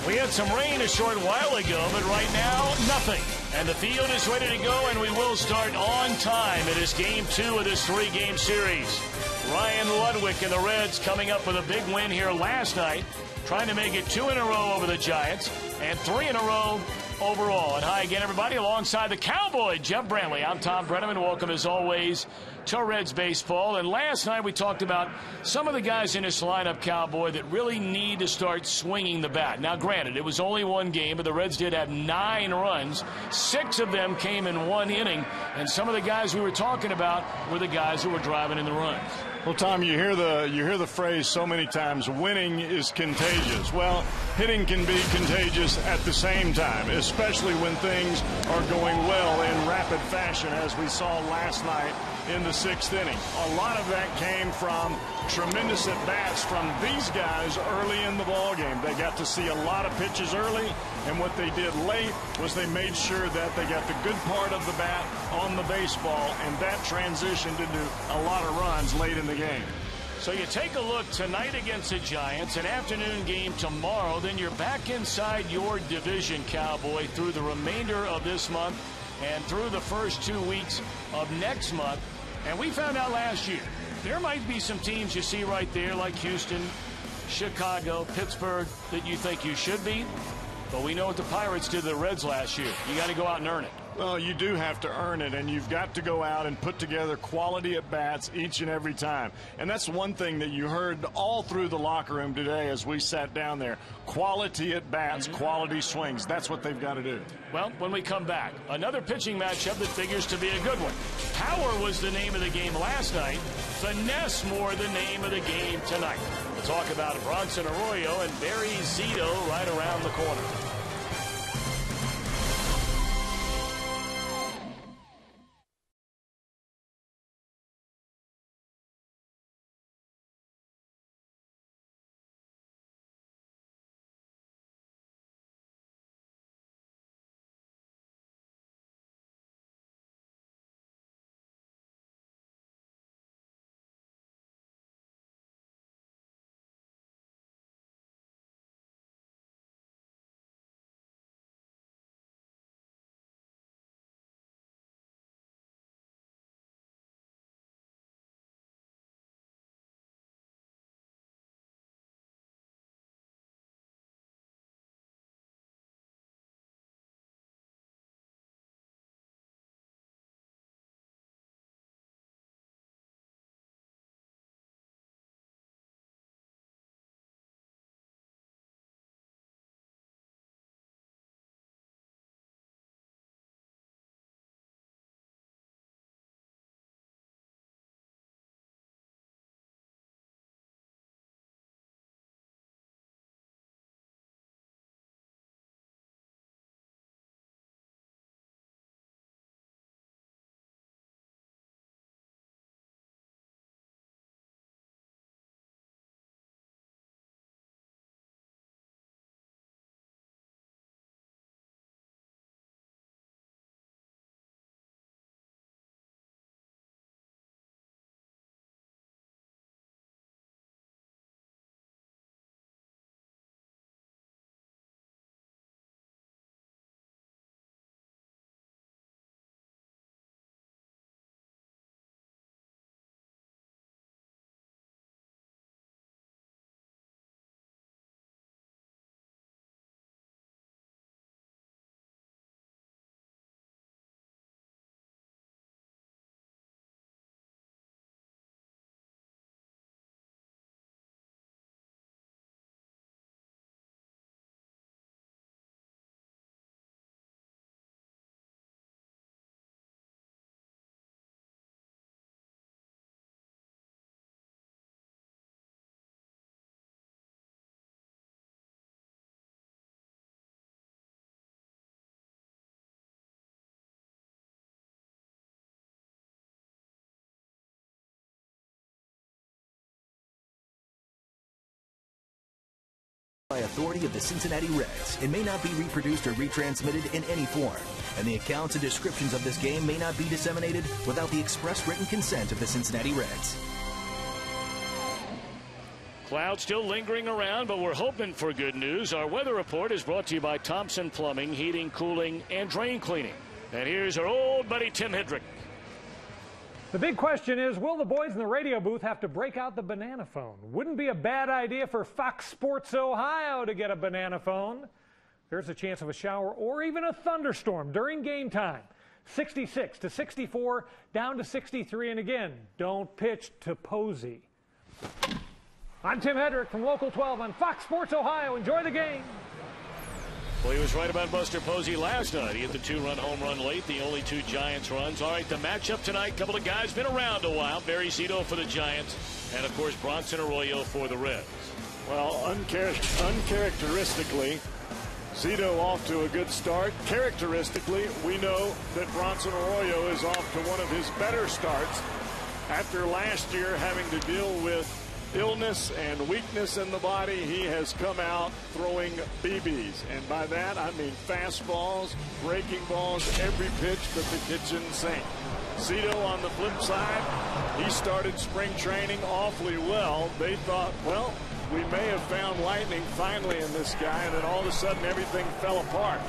We had some rain a short while ago, but right now, nothing. And the field is ready to go, and we will start on time. It is Game 2 of this 3-game series. Ryan Ludwig and the Reds coming up with a big win here last night, trying to make it 2 in a row over the Giants and 3 in a row overall. And hi again, everybody, alongside the Cowboy, Jeff Brantley. I'm Tom Brenneman. Welcome, as always, to Reds baseball. And last night we talked about some of the guys in this lineup, Cowboy, that really need to start swinging the bat. Now, granted, it was only one game, but the Reds did have 9 runs. 6 of them came in 1 inning. And some of the guys we were talking about were the guys who were driving in the runs. Well, Tom, you hear the phrase so many times, winning is contagious. Well, hitting can be contagious at the same time, especially when things are going well in rapid fashion, as we saw last night in the 6th inning. A lot of that came from tremendous at-bats from these guys early in the ballgame. They got to see a lot of pitches early, and what they did late was they made sure that they got the good part of the bat on the baseball, and that transitioned into a lot of runs late in the game. So you take a look tonight against the Giants, an afternoon game tomorrow, then you're back inside your division, Cowboy, through the remainder of this month and through the first 2 weeks of next month. And we found out last year there might be some teams you see right there like Houston, Chicago, Pittsburgh that you think you should beat. But we know what the Pirates did to the Reds last year. You got to go out and earn it. Well, you do have to earn it, and you've got to go out and put together quality at-bats each and every time. And that's one thing that you heard all through the locker room today as we sat down there. Quality at-bats, quality swings. That's what they've got to do. Well, when we come back, another pitching matchup that figures to be a good one. Power was the name of the game last night. Finesse more the name of the game tonight. We'll talk about Bronson Arroyo and Barry Zito right around the corner. By authority of the Cincinnati Reds, it may not be reproduced or retransmitted in any form, and the accounts and descriptions of this game may not be disseminated without the express written consent of the Cincinnati Reds. Clouds still lingering around, but we're hoping for good news. Our weather report is brought to you by Thompson Plumbing, Heating, Cooling, and Drain Cleaning. And here's our old buddy Tim Hedrick. The big question is, will the boys in the radio booth have to break out the banana phone? Wouldn't be a bad idea for Fox Sports Ohio to get a banana phone. There's a chance of a shower or even a thunderstorm during game time. 66 to 64, down to 63, and again, don't pitch to Posey. I'm Tim Hedrick from Local 12 on Fox Sports Ohio. Enjoy the game. Well, he was right about Buster Posey last night. He hit the two-run home run late, the only two Giants runs. All right, the matchup tonight, couple of guys been around a while. Barry Zito for the Giants, and, of course, Bronson Arroyo for the Reds. Well, uncharacteristically, Zito off to a good start. Characteristically, we know that Bronson Arroyo is off to one of his better starts after last year having to deal with illness and weakness in the body. He has come out throwing BBs, and by that I mean fastballs, breaking balls, every pitch but the kitchen sink. Zito on the flip side, he started spring training awfully well. They thought, well, we may have found lightning finally in this guy, and then all of a sudden everything fell apart.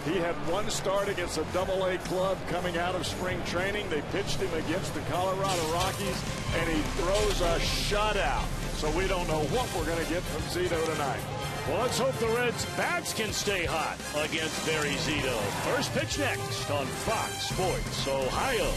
He had one start against a Double-A club coming out of spring training. They pitched him against the Colorado Rockies, and he throws a shutout. So we don't know what we're going to get from Zito tonight. Well, let's hope the Reds' bats can stay hot against Barry Zito. First pitch next on Fox Sports Ohio.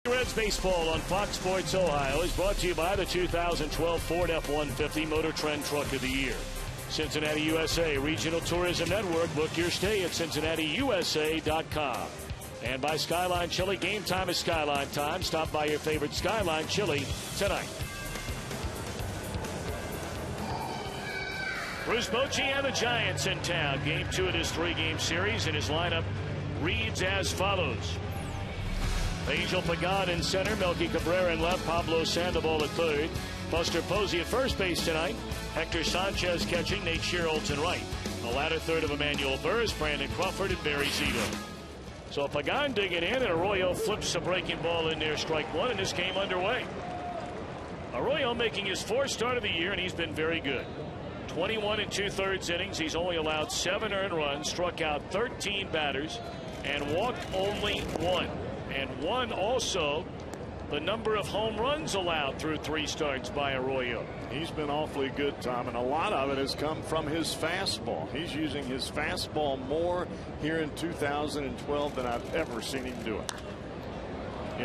Reds baseball on Fox Sports Ohio is brought to you by the 2012 Ford F-150 Motor Trend Truck of the Year. Cincinnati USA Regional Tourism Network. Book your stay at CincinnatiUSA.com. And by Skyline Chili. Game time is Skyline time. Stop by your favorite Skyline Chili tonight. Bruce Bochy and the Giants in town. Game 2 of this three-game series, and his lineup reads as follows. Angel Pagan in center, Melky Cabrera in left, Pablo Sandoval at third. Buster Posey at first base tonight. Hector Sanchez catching, Nate Schierholtz in right. The latter third of Emmanuel Burris, Brandon Crawford, and Barry Zito. So Pagan digging in, and Arroyo flips a breaking ball in there, strike one, and this game underway. Arroyo making his fourth start of the year, and he's been very good. 21 2/3 innings. He's only allowed 7 earned runs, struck out 13 batters, and walked only one. And one also the number of home runs allowed through 3 starts by Arroyo. He's been awfully good, Tom, and a lot of it has come from his fastball. He's using his fastball more here in 2012 than I've ever seen him do it.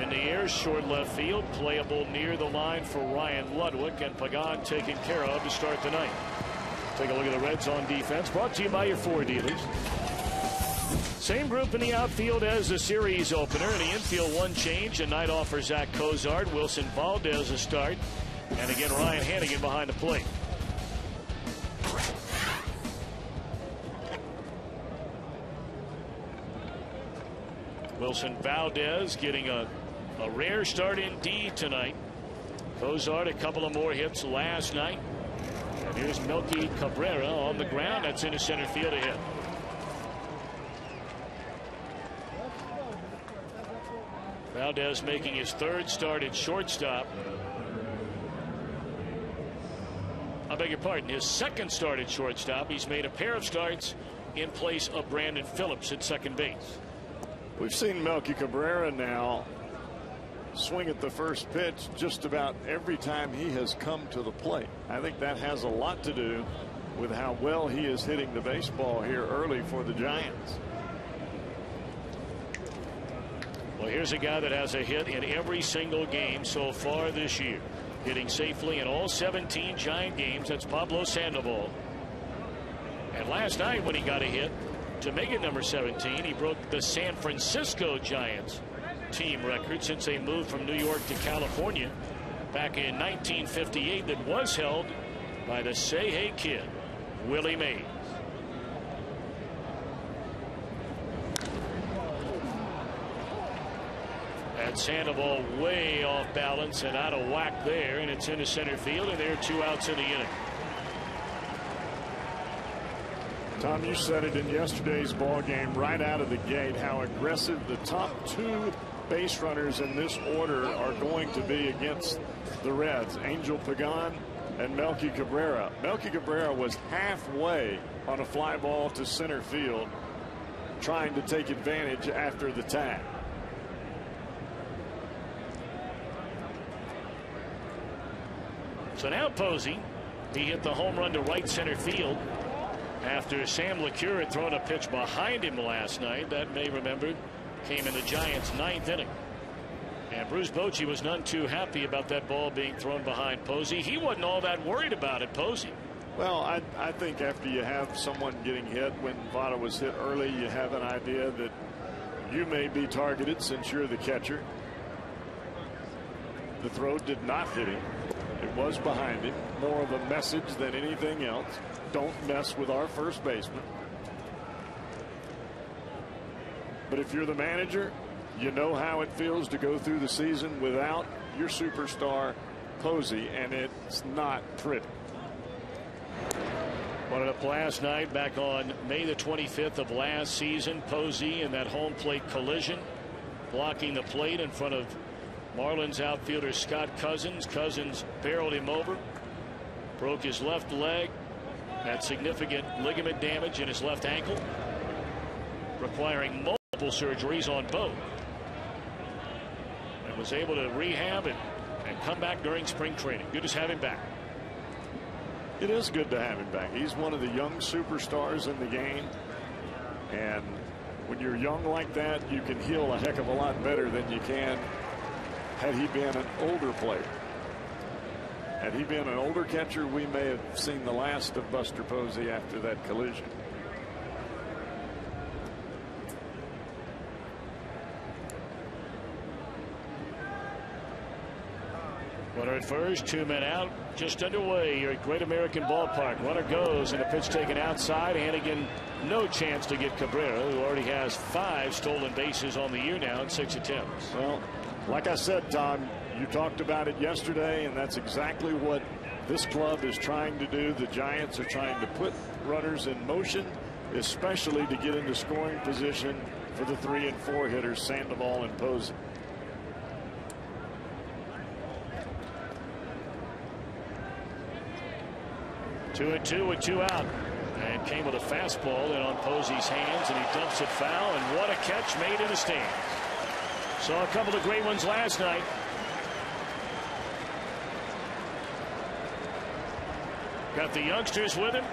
In the air, short left field, playable near the line for Ryan Ludwig, and Pagan taken care of to start the ninth. Take a look at the Reds on defense, brought to you by your Ford dealers. Same group in the outfield as the series opener. In the infield, one change. A night off for Zach Cozart. Wilson Valdez a start. And again, Ryan Hannigan behind the plate. Wilson Valdez getting a rare start indeed tonight. Cozart a couple of more hits last night. And here's Melky Cabrera on the ground. That's into center field a hit. Valdez making his 3rd start at shortstop. I beg your pardon, his 2nd start at shortstop. He's made a pair of starts in place of Brandon Phillips at second base. We've seen Melky Cabrera now swing at the first pitch just about every time he has come to the plate. I think that has a lot to do with how well he is hitting the baseball here early for the Giants. Well, here's a guy that has a hit in every single game so far this year. Hitting safely in all 17 Giant games. That's Pablo Sandoval. And last night when he got a hit to make it number 17, he broke the San Francisco Giants team record since they moved from New York to California back in 1958 that was held by the Say Hey Kid, Willie Mays. And Sandoval way off balance and out of whack there, and it's into center field, and there are 2 outs in the inning. Tom, you said it in yesterday's ball game right out of the gate how aggressive the top 2 base runners in this order are going to be against the Reds. Angel Pagan and Melky Cabrera. Melky Cabrera was halfway on a fly ball to center field trying to take advantage after the tag. So now Posey, he hit the home run to right center field after Sam LeCure had thrown a pitch behind him last night. That, may remember, came in the Giants' 9th inning. And Bruce Bochy was none too happy about that ball being thrown behind Posey. He wasn't all that worried about it, Posey. Well, I think after you have someone getting hit, when Votto was hit early, you have an idea that you may be targeted since you're the catcher. The throw did not hit him. It was behind him. More of a message than anything else. Don't mess with our first baseman. But if you're the manager, you know how it feels to go through the season without your superstar Posey, and it's not pretty. One up last night back on May the 25th of last season. Posey in that home plate collision, blocking the plate in front of Marlins outfielder Scott Cousins. Cousins barreled him over, broke his left leg, had significant ligament damage in his left ankle, requiring multiple surgeries on both, and was able to rehab and come back during spring training. Good to have him back. It is good to have him back. He's one of the young superstars in the game, and when you're young like that, you can heal a heck of a lot better than you can had he been an older player. Had he been an older catcher, we may have seen the last of Buster Posey after that collision. Runner at first, 2 men out, just underway here at Great American Ballpark. Runner goes and a pitch taken outside. Hannigan, no chance to get Cabrera, who already has 5 stolen bases on the year now in 6 attempts. Well, like I said, Tom, you talked about it yesterday, and that's exactly what this club is trying to do. The Giants are trying to put runners in motion, especially to get into scoring position for the 3 and 4 hitters, Sandoval and Posey. Two and two with 2 out, and came with a fastball in on Posey's hands, and he dumps it foul, and what a catch made in the stands. Saw a couple of great ones last night. Got the youngsters with him.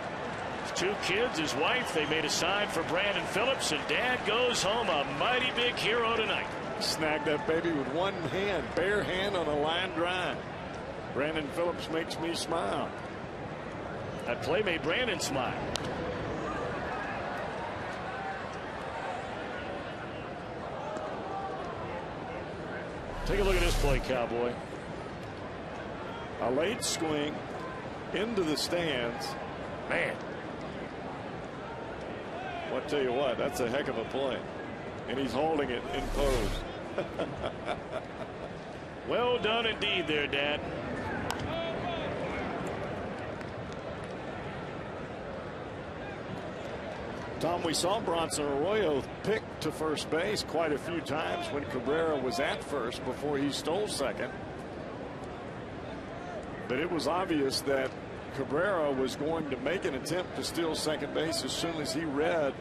His 2 kids, his wife. They made a sign for Brandon Phillips, and Dad goes home a mighty big hero tonight. Snagged that baby with one hand, bare hand on a line drive. Brandon Phillips makes me smile. That play made Brandon smile. Take a look at this play, Cowboy. A late swing into the stands. Man. Well, I tell you what, that's a heck of a play. And he's holding it in pose. Well done indeed there, Dad. Tom, we saw Bronson Arroyo pick to first base quite a few times when Cabrera was at first before he stole second. But it was obvious that Cabrera was going to make an attempt to steal second base as soon as he read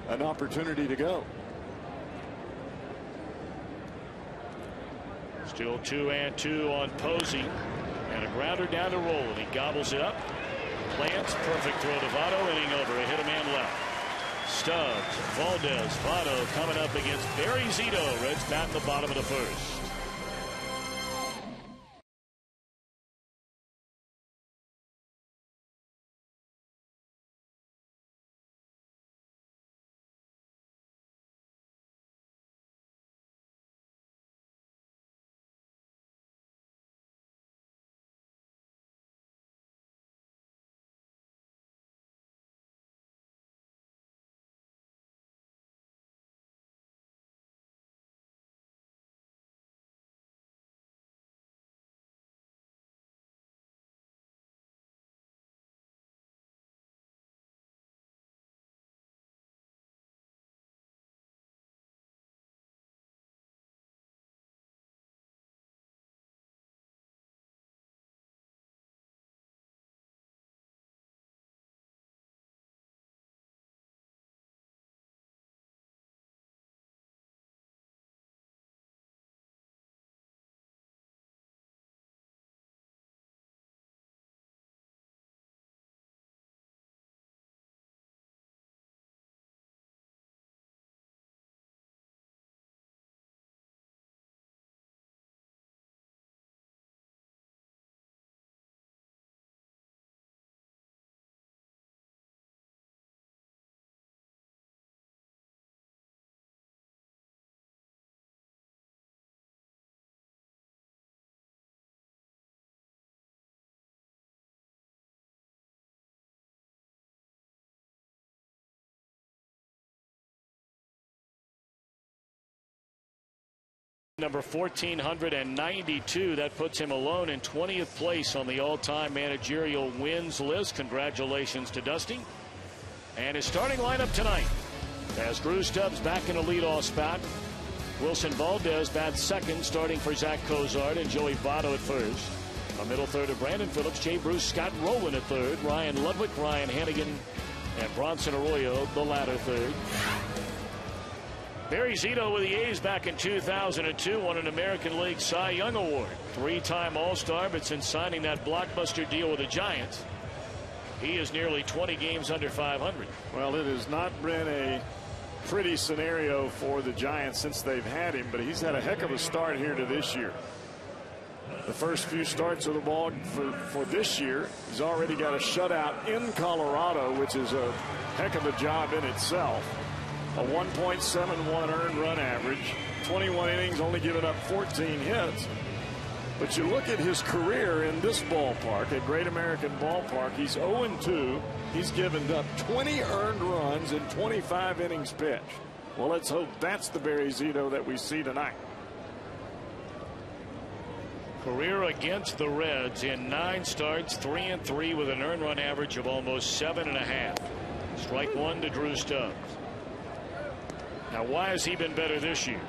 an opportunity to go. Still 2-2 on Posey, and a grounder down to Roland. He gobbles it up. Plants, perfect throw to Votto, inning over. A hit a man left. Stubbs, Valdez, Votto coming up against Barry Zito. Reds bat in the bottom of the first. Number 1,492. That puts him alone in 20th place on the all-time managerial wins list. Congratulations to Dusty. And his starting lineup tonight has Drew Stubbs back in a leadoff spot. Wilson Valdez bats second, starting for Zach Cozart and Joey Votto at first. A middle third of Brandon Phillips, Jay Bruce, Scott Rowland at third, Ryan Ludwig, Ryan Hannigan, and Bronson Arroyo, the latter third. Barry Zito with the A's back in 2002 won an American League Cy Young Award. 3-time All-Star, but since signing that blockbuster deal with the Giants, he is nearly 20 games under 500. Well, it has not been a pretty scenario for the Giants since they've had him, but he's had a heck of a start here to this year. The first few starts of the ball for this year, he's already got a shutout in Colorado, which is a heck of a job in itself. A 1.71 earned run average, 21 innings, only giving up 14 hits. But you look at his career in this ballpark, at Great American Ballpark, he's 0-2. He's given up 20 earned runs in 25 innings pitched. Well, let's hope that's the Barry Zito that we see tonight. Career against the Reds in 9 starts, 3-3 with an earned run average of almost 7.5. Strike one to Drew Stubbs. Now, why has he been better this year?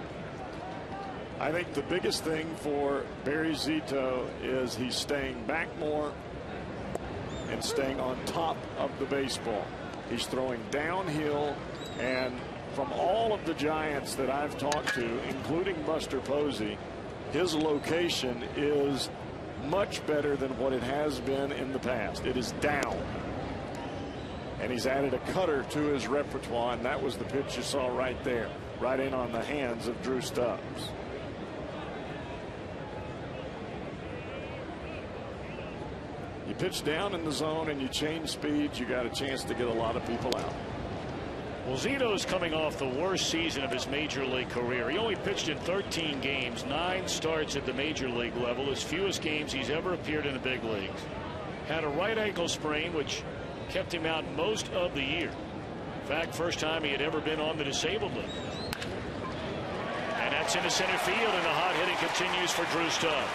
I think the biggest thing for Barry Zito is he's staying back more and staying on top of the baseball. He's throwing downhill, and from all of the Giants that I've talked to, including Buster Posey, his location is much better than what it has been in the past. It is down. And he's added a cutter to his repertoire, and that was the pitch you saw right there, right in on the hands of Drew Stubbs. You pitch down in the zone and you change speeds, you got a chance to get a lot of people out. Well, Zito's coming off the worst season of his major league career. He only pitched in 13 games, 9 starts at the major league level, his fewest games he's ever appeared in the big leagues. Had a right ankle sprain, which kept him out most of the year. In fact, first time he had ever been on the disabled list. And that's into center field, and the hot hitting continues for Drew Stubbs.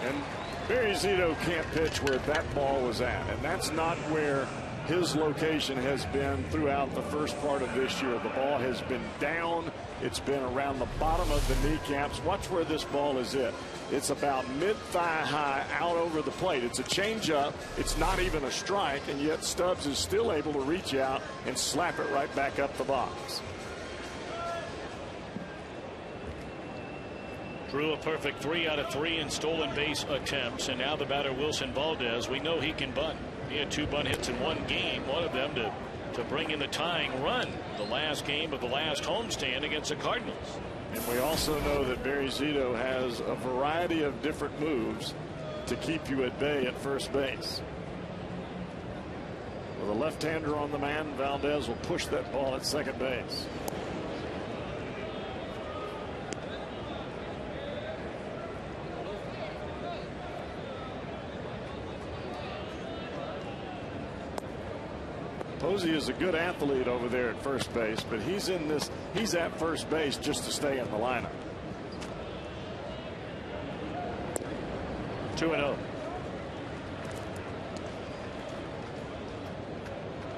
And Barry Zito can't pitch where that ball was at, and that's not where his location has been throughout the first part of this year. The ball has been down. It's been around the bottom of the kneecaps. Watch where this ball is hit. It's about mid-thigh high out over the plate. It's a changeup. It's not even a strike, and yet Stubbs is still able to reach out and slap it right back up the box. Drew a perfect 3 out of 3 in stolen base attempts, and now the batter Wilson Valdez. We know he can bunt. He had 2 bunt hits in one game, one of them to bring in the tying run the last game of the last homestand against the Cardinals. And we also know that Barry Zito has a variety of different moves to keep you at bay at first base. With a left-hander on the man, Valdez will push that ball at second base. Posey is a good athlete over there at first base, but he's at first base just to stay in the lineup. 2-0.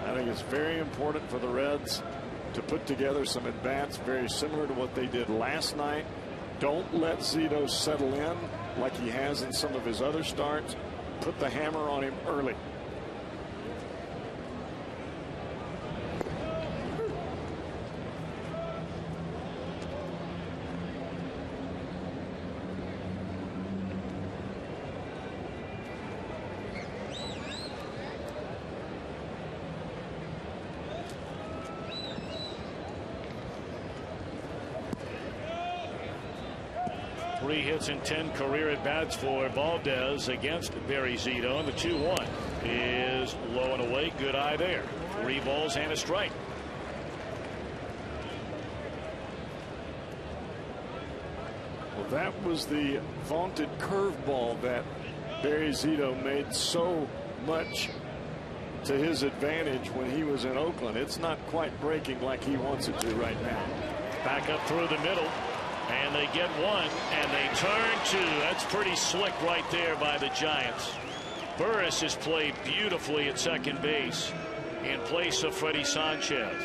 I think it's very important for the Reds to put together some at-bats very similar to what they did last night. Don't let Zito settle in like he has in some of his other starts. Put the hammer on him early. Three hits and 10 career at bats for Valdez against Barry Zito, and the 2-1 is low and away. Good eye there. 3 balls and a strike. Well, that was the vaunted curveball that Barry Zito made so much to his advantage when he was in Oakland. It's not quite breaking like he wants it to right now. Back up through the middle. And they get one, and they turn 2. That's pretty slick right there by the Giants. Burris has played beautifully at second base in place of Freddie Sanchez.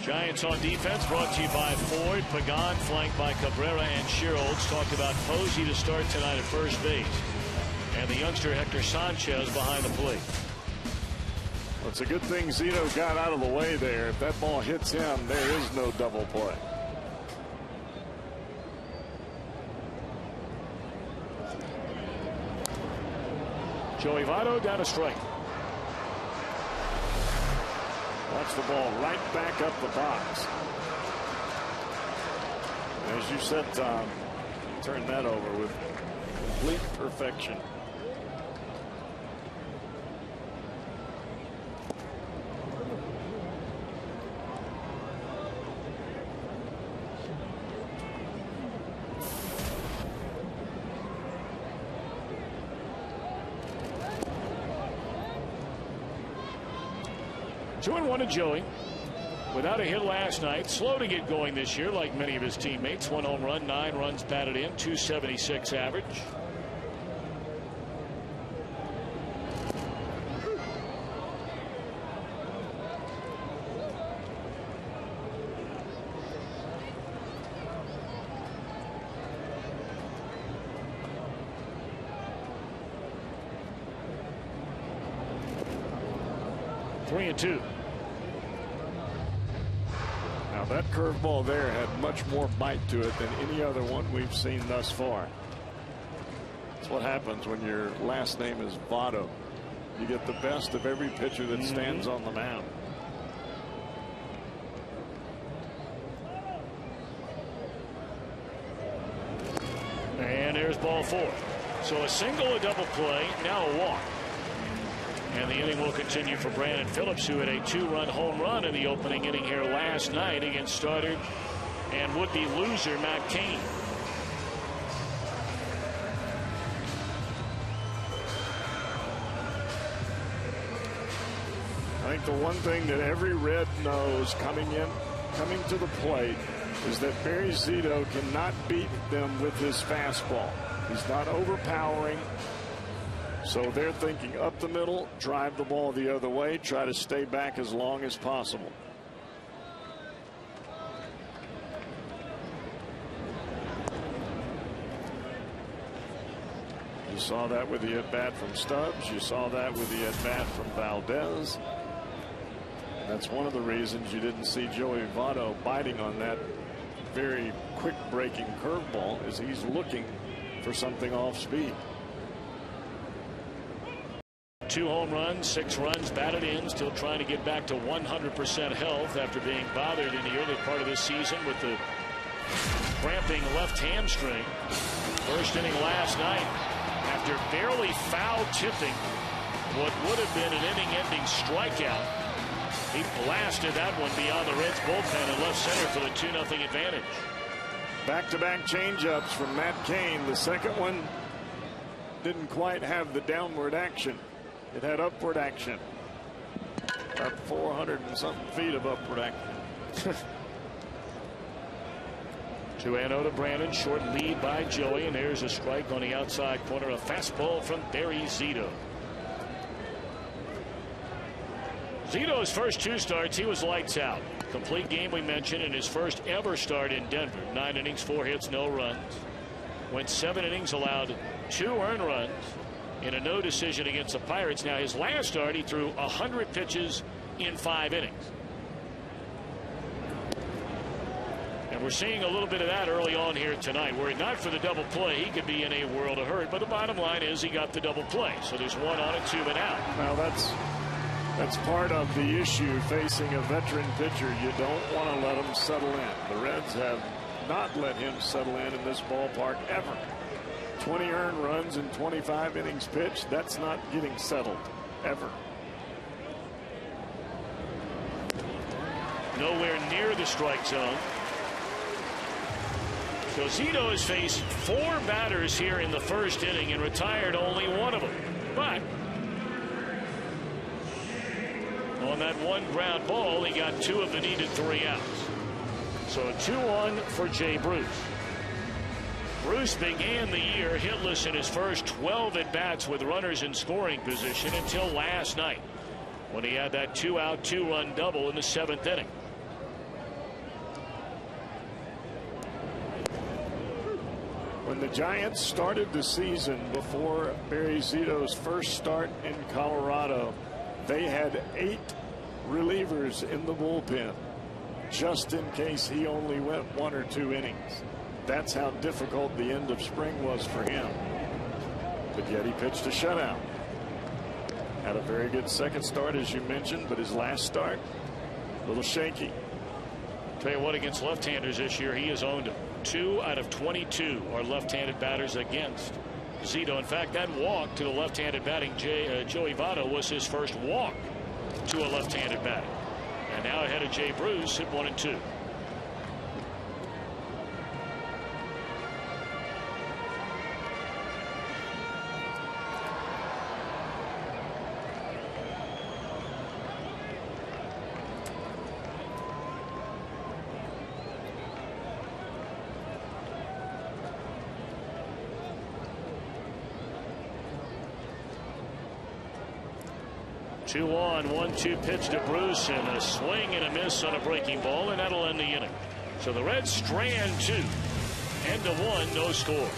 Giants on defense brought to you by Ford. Pagan flanked by Cabrera and Shields. Talked about Posey to start tonight at first base. And the youngster Hector Sanchez behind the plate. Well, it's a good thing Zito got out of the way there. If that ball hits him, there is no double play. Joey Votto down a strike. Watch the ball right back up the box. As you said, Tom, turn that over with complete perfection. Two and 1 to Joey. Without a hit last night. Slow to get going this year, like many of his teammates. 1 home run, 9 runs batted in, .276 average. Three and 2. Now Now that curveball there had much more bite to it than any other one we've seen thus far. That's what happens when your last name is Votto. You get the best of every pitcher that stands on the mound. And there's ball 4. So a single, a double play, now a walk. And the inning will continue for Brandon Phillips, who had a 2-run home run in the opening inning here last night against starter and would-be loser Matt Cain. I think the one thing that every Red knows coming to the plate is that Barry Zito cannot beat them with his fastball. He's not overpowering. So they're thinking up the middle, drive the ball the other way, try to stay back as long as possible. You saw that with the at-bat from Stubbs. You saw that with the at-bat from Valdez. That's one of the reasons you didn't see Joey Votto biting on that very quick breaking curveball, is he's looking for something off speed. 2 home runs, 6 runs batted in, still trying to get back to 100% health after being bothered in the early part of this season with the cramping left hamstring. First inning last night, after barely foul tipping what would have been an inning-ending strikeout, he blasted that one beyond the Reds bullpen and left center for the 2-0 advantage. Back-to-back changeups from Matt Cain. The second one didn't quite have the downward action. It had upward action. About 400 and something feet of upward action. 2-0 to Brandon. Short lead by Joey, and there's a strike on the outside corner. A fastball from Barry Zito. Zito's first 2 starts, he was lights out. Complete game, we mentioned, in his first ever start in Denver. 9 innings, 4 hits, no runs. Went 7 innings, allowed 2 earned runs in a no decision against the Pirates. Now, his last start, he threw 100 pitches in 5 innings. And we're seeing a little bit of that early on here tonight. Were it not for the double play, he could be in a world of hurt. But the bottom line is he got the double play. So there's 1 on and 2 and out. Now, that's part of the issue facing a veteran pitcher. You don't want to let him settle in. The Reds have not let him settle in this ballpark ever. 20 earned runs in 25 innings pitched. That's not getting settled ever. Nowhere near the strike zone. So Zito has faced 4 batters here in the first inning and retired only 1 of them. But on that 1 ground ball, he got 2 of the needed 3 outs. So a 2-1 for Jay Bruce. Bruce began the year hitless in his first 12 at-bats with runners in scoring position until last night, when he had that 2-out, 2-run double in the 7th inning. When the Giants started the season before Barry Zito's first start in Colorado, they had 8 relievers in the bullpen, just in case he only went 1 or 2 innings. That's how difficult the end of spring was for him. But yet he pitched a shutout. Had a very good second start, as you mentioned, but his last start, a little shaky. Tell you what, against left-handers this year, he has owned them. 2 out of 22 are left-handed batters against Zito. In fact, that walk to the left-handed batting Joey Votto was his first walk to a left-handed batter. And now ahead of Jay Bruce at 1 and 2. Two on, 1-2 pitch to Bruce, and a swing and a miss on a breaking ball, and that'll end the inning. So the Reds strand 2, end of 1, no score.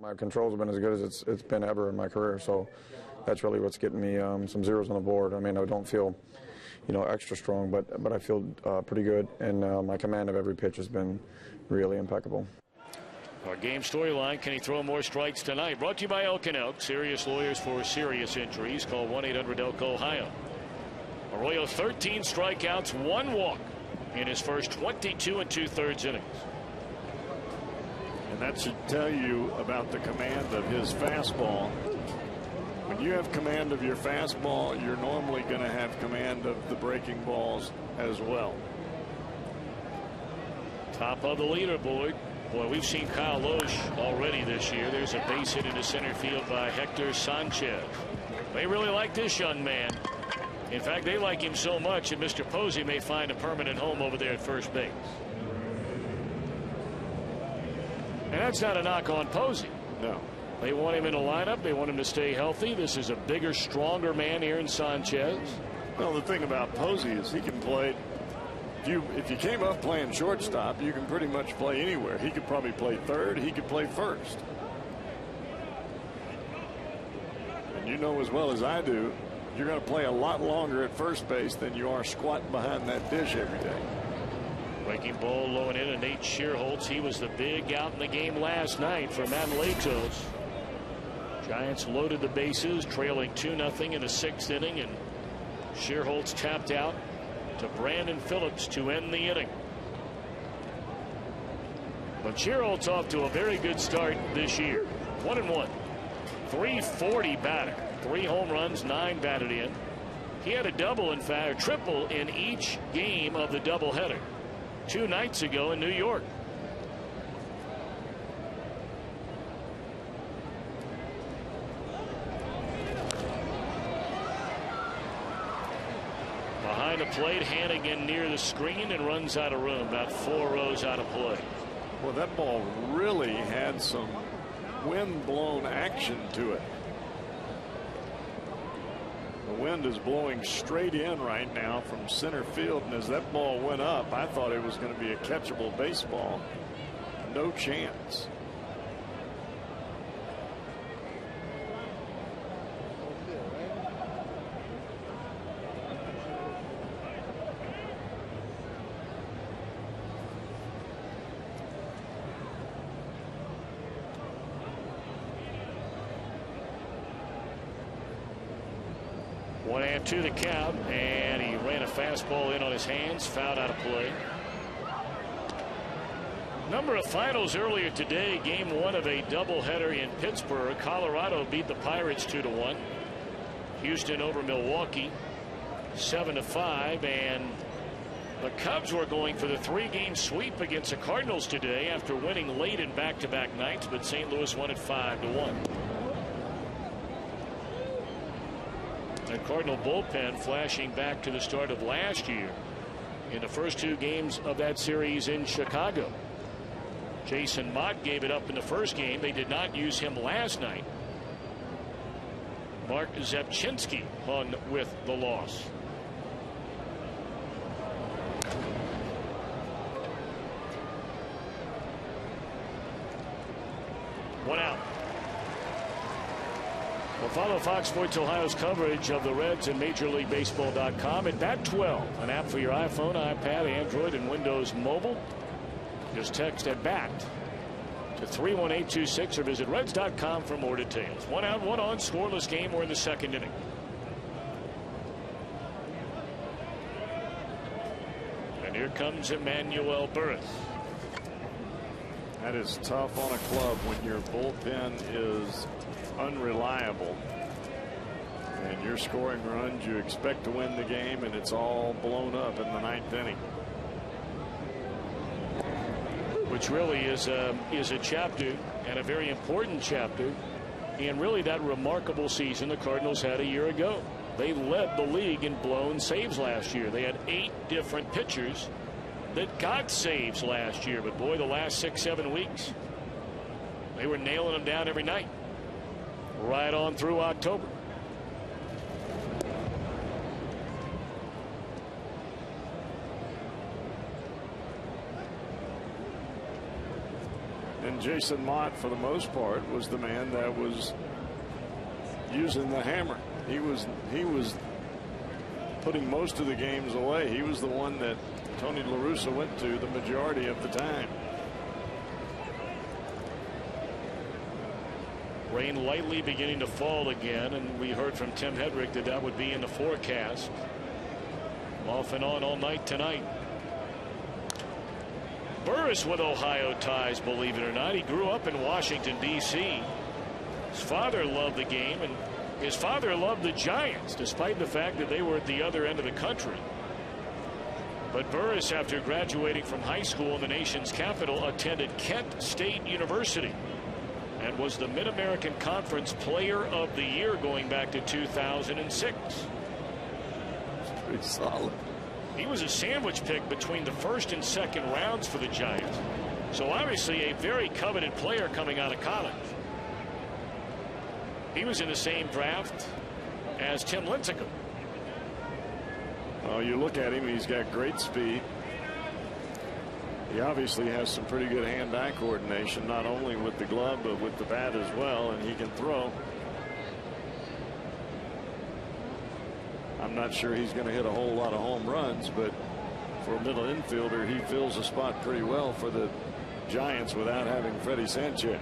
My controls have been as good as it's been ever in my career, so that's really what's getting me some zeros on the board. I mean, I don't feel, extra strong, but I feel pretty good, and my command of every pitch has been really impeccable. Our game storyline, can he throw more strikes tonight? Brought to you by Elk & Elk, serious lawyers for serious injuries. Call 1-800-ELK-OHIO. Arroyo 13 strikeouts, 1 walk in his first 22 2/3 innings. And that should tell you about the command of his fastball. When you have command of your fastball, you're normally going to have command of the breaking balls as well. Top of the leaderboard. Boy, we've seen Kyle Loesch already this year. There's a base hit into center field by Hector Sanchez. They really like this young man. In fact, they like him so much that Mr. Posey may find a permanent home over there at first base. And that's not a knock on Posey. No. They want him in a lineup. They want him to stay healthy. This is a bigger, stronger man here in Sanchez. Well, the thing about Posey is he can play. If you came up playing shortstop, you can pretty much play anywhere. He could probably play third. He could play first. And you know as well as I do, you're going to play a lot longer at first base than you are squatting behind that dish every day. Breaking ball low and in, and Nate Shearholtz. He was the big out in the game last night for Manlatos. Giants loaded the bases, trailing 2-0 in the 6th inning, and Shearholtz tapped out to Brandon Phillips to end the inning. But Shearholtz off to a very good start this year. 1-1. 340 batted. 3 home runs, 9 batted in. He had a double, in fact, or triple in each game of the doubleheader 2 nights ago in New York. Behind the plate, Hannigan near the screen and runs out of room, about 4 rows out of play. Well, that ball really had some wind-blown action to it. The wind is blowing straight in right now from center field, and as that ball went up, I thought it was going to be a catchable baseball. No chance. To the count, and he ran a fastball in on his hands, fouled out of play. Number of finals earlier today. Game 1 of a doubleheader in Pittsburgh. Colorado beat the Pirates 2-1. Houston over Milwaukee 7-5, and the Cubs were going for the 3-game sweep against the Cardinals today after winning late in back-to-back nights, but St. Louis won it 5-1. The Cardinal bullpen flashing back to the start of last year in the first 2 games of that series in Chicago. Jason Mott gave it up in the first game. They did not use him last night. Mark Zepchinski hung with the loss. One out. Well, follow Fox Sports Ohio's coverage of the Reds at MajorLeagueBaseball.com at Bat12, an app for your iPhone, iPad, Android, and Windows Mobile. Just text at BAT to 31826 or visit Reds.com for more details. 1 out, 1 on, scoreless game. We're in the 2nd inning. And here comes Emmanuel Burris. That is tough on a club when your bullpen is unreliable and you're scoring runs. You expect to win the game, and it's all blown up in the 9th inning. Which really is a chapter, and a very important chapter, in really that remarkable season the Cardinals had a year ago. They led the league in blown saves last year. They had 8 different pitchers that got saves last year, but boy, the last 6-7 weeks they were nailing them down every night right on through October. And Jason Mott, for the most part, was the man that was using the hammer. He was putting most of the games away. He was the one that Tony La Russa went to the majority of the time. Rain lightly beginning to fall again, and we heard from Tim Hedrick that that would be in the forecast. Off and on all night tonight. Burris with Ohio ties, believe it or not. He grew up in Washington, D.C. His father loved the game, and his father loved the Giants, despite the fact that they were at the other end of the country. But Burris, after graduating from high school in the nation's capital, attended Kent State University and was the Mid-American Conference Player of the Year going back to 2006. Pretty solid. He was a sandwich pick between the first and second rounds for the Giants. So obviously a very coveted player coming out of college. He was in the same draft as Tim Lincecum. Oh, you look at him, he's got great speed. He obviously has some pretty good hand-eye coordination, not only with the glove but with the bat as well, and he can throw. I'm not sure he's going to hit a whole lot of home runs, but for a middle infielder, he fills a spot pretty well for the Giants without having Freddie Sanchez.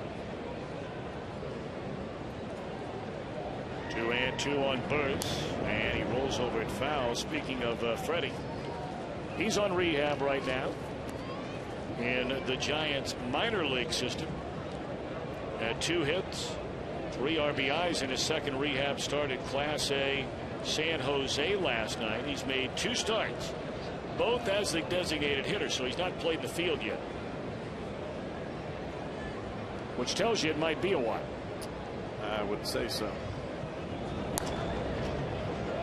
2-2 on Burris, and he rolls over at foul. Speaking of Freddie, he's on rehab right now in the Giants minor league system. Had 2 hits, 3 RBIs in his second rehab start at Class A San Jose last night. He's made 2 starts, both as the designated hitter, so he's not played the field yet, which tells you it might be a while. I would say so.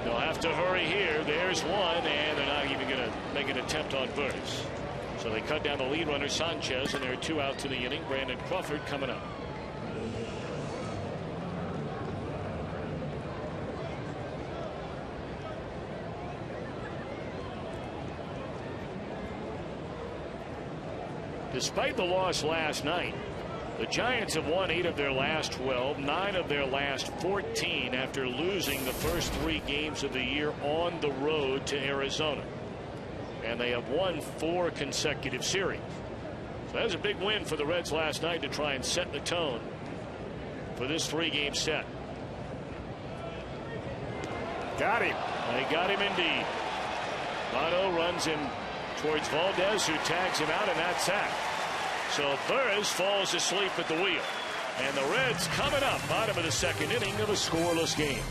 They'll have to hurry here. There's one, and they're not even going to make an attempt on Burris. So they cut down the lead runner Sanchez, and there are 2 outs in the inning. Brandon Crawford coming up. Despite the loss last night, the Giants have won 8 of their last 12, 9 of their last 14 after losing the first 3 games of the year on the road to Arizona. And they have won 4 consecutive series. So that was a big win for the Reds last night to try and set the tone for this 3-game set. Got him. They got him indeed. Votto runs him towards Valdez, who tags him out, and that's that. So Burris falls asleep at the wheel. And the Reds coming up, bottom of the second inning of a scoreless game.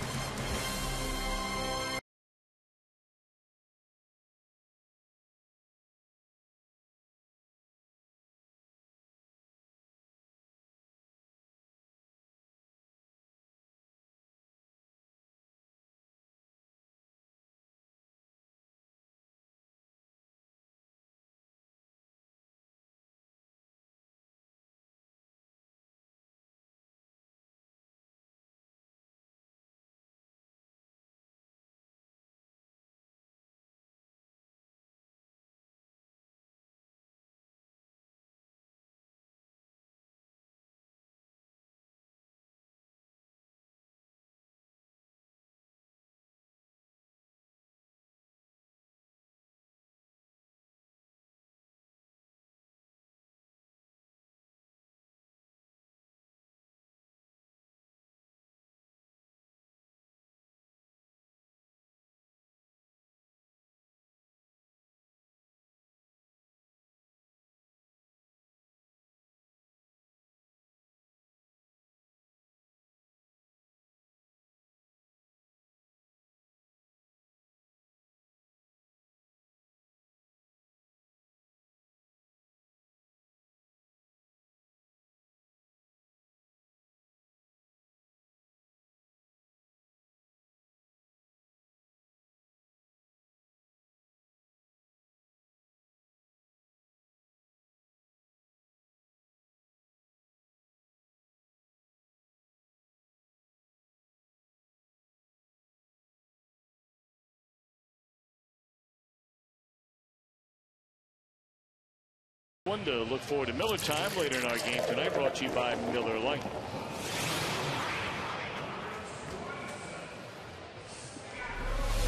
One to look forward to Miller time later in our game tonight, brought to you by Miller Lite.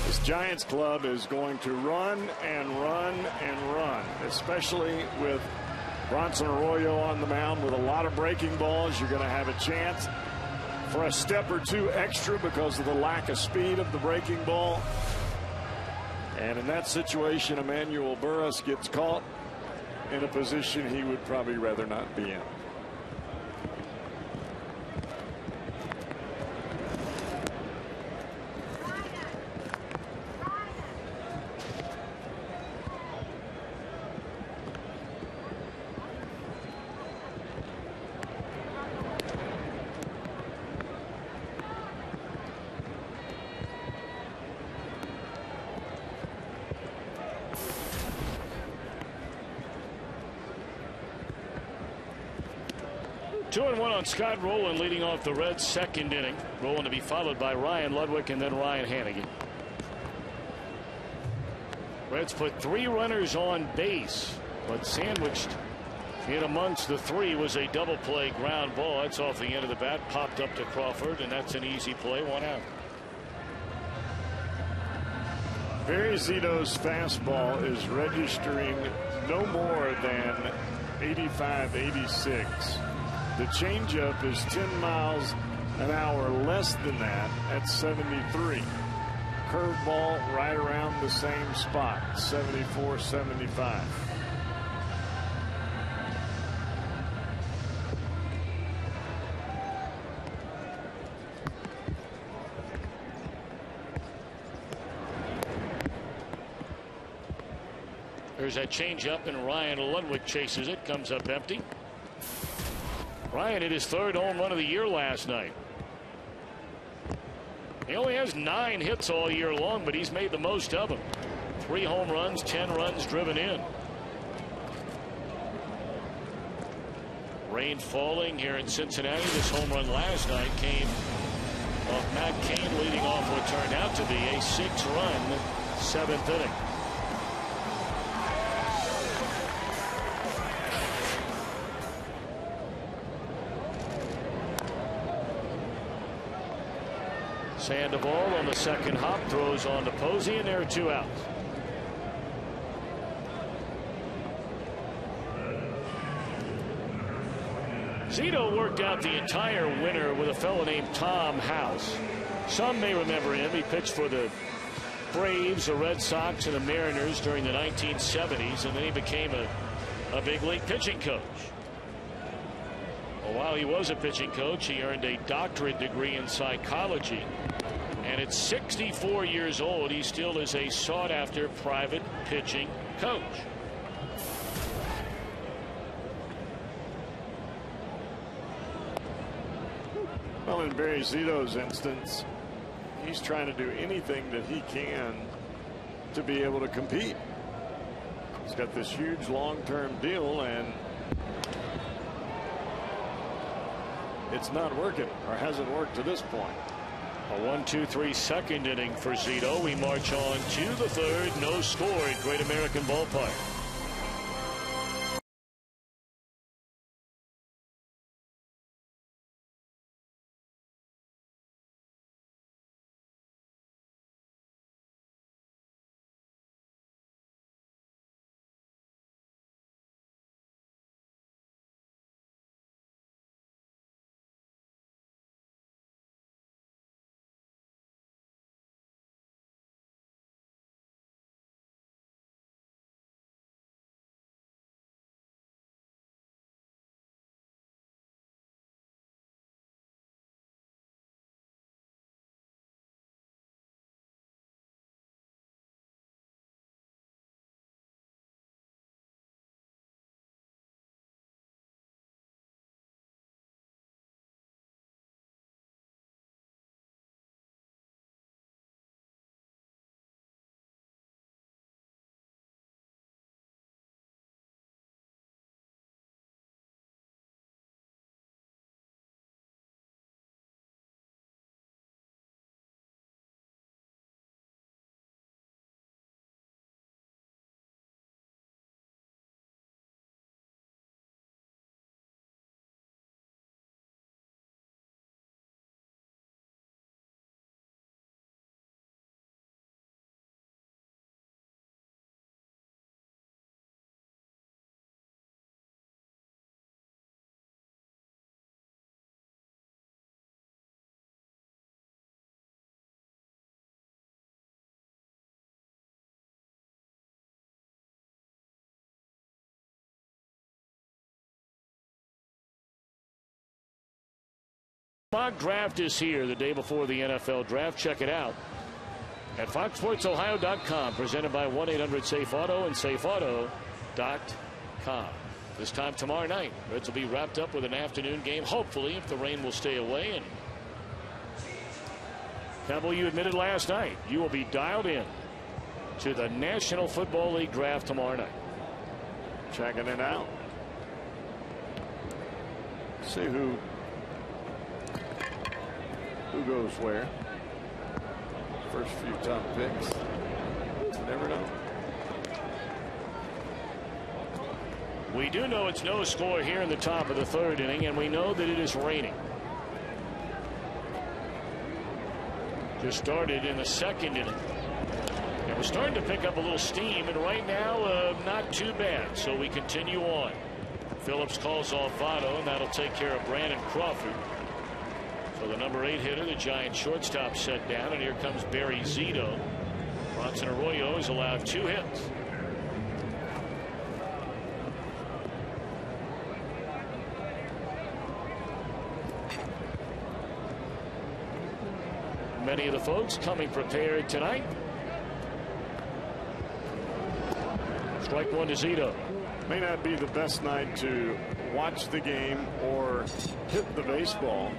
This Giants club is going to run and run and run, especially with Bronson Arroyo on the mound with a lot of breaking balls. You're going to have a chance for a step or two extra because of the lack of speed of the breaking ball. And in that situation, Emmanuel Burris gets caught in a position he would probably rather not be in. Two and one on Scott Rowland leading off the Reds' second inning. Rowland to be followed by Ryan Ludwig and then Ryan Hannigan. Reds put 3 runners on base, but sandwiched in amongst the 3 was a double play ground ball. That's off the end of the bat, popped up to Crawford, and that's an easy play, 1 out. Barry Zito's fastball is registering no more than 85, 86. The changeup is 10 miles an hour less than that at 73. Curveball right around the same spot, 74, 75. There's that changeup, and Ryan Ludwig chases it, comes up empty. Ryan hit his 3rd home run of the year last night. He only has 9 hits all year long, but he's made the most of them. 3 home runs, 10 runs driven in. Rain falling here in Cincinnati. This home run last night came off Matt Cain leading off what turned out to be a 6-run 7th inning. Sandoval on the second hop, throws on to Posey, and there are 2 outs. Zito worked out the entire winter with a fellow named Tom House. Some may remember him. He pitched for the Braves, the Red Sox, and the Mariners during the 1970s, and then he became a big league pitching coach. Well, while he was a pitching coach, he earned a doctorate degree in psychology. And at 64 years old, he still is a sought-after private pitching coach. Well, in Barry Zito's instance, he's trying to do anything that he can to be able to compete. He's got this huge long-term deal, and it's not working, or hasn't worked to this point. A 1-2-3 second inning for Zito. We march on to the 3rd. No score at Great American Ballpark. mock draft is here the day before the NFL draft. Check it out at foxsportsohio.com, presented by 1-800-SAFE-AUTO and safeauto.com. This time tomorrow night, Reds will be wrapped up with an afternoon game, hopefully, if the rain will stay away. And Campbell, you admitted last night you will be dialed in to the National Football League draft tomorrow night. Checking it out. See who goes where. First few top picks. You never know. We do know it's no score here in the top of the third inning, and we know that it is raining. Just started in the second inning. And we're starting to pick up a little steam, and right now not too bad. So we continue on. Phillips calls off Votto, and that'll take care of Brandon Crawford. So the number 8 hitter, the Giant shortstop, set down, and here comes Barry Zito. Bronson Arroyo is allowed 2 hits. Many of the folks coming prepared tonight. Strike one to Zito. May not be the best night to watch the game or hit the baseball,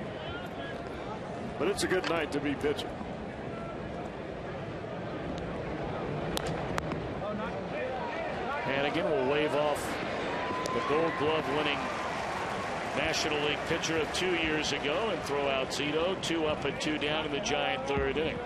but it's a good night to be pitching. Hannigan will wave off the Gold Glove winning National League pitcher of 2 years ago and throw out Zito. 2 up and 2 down in the Giant third inning.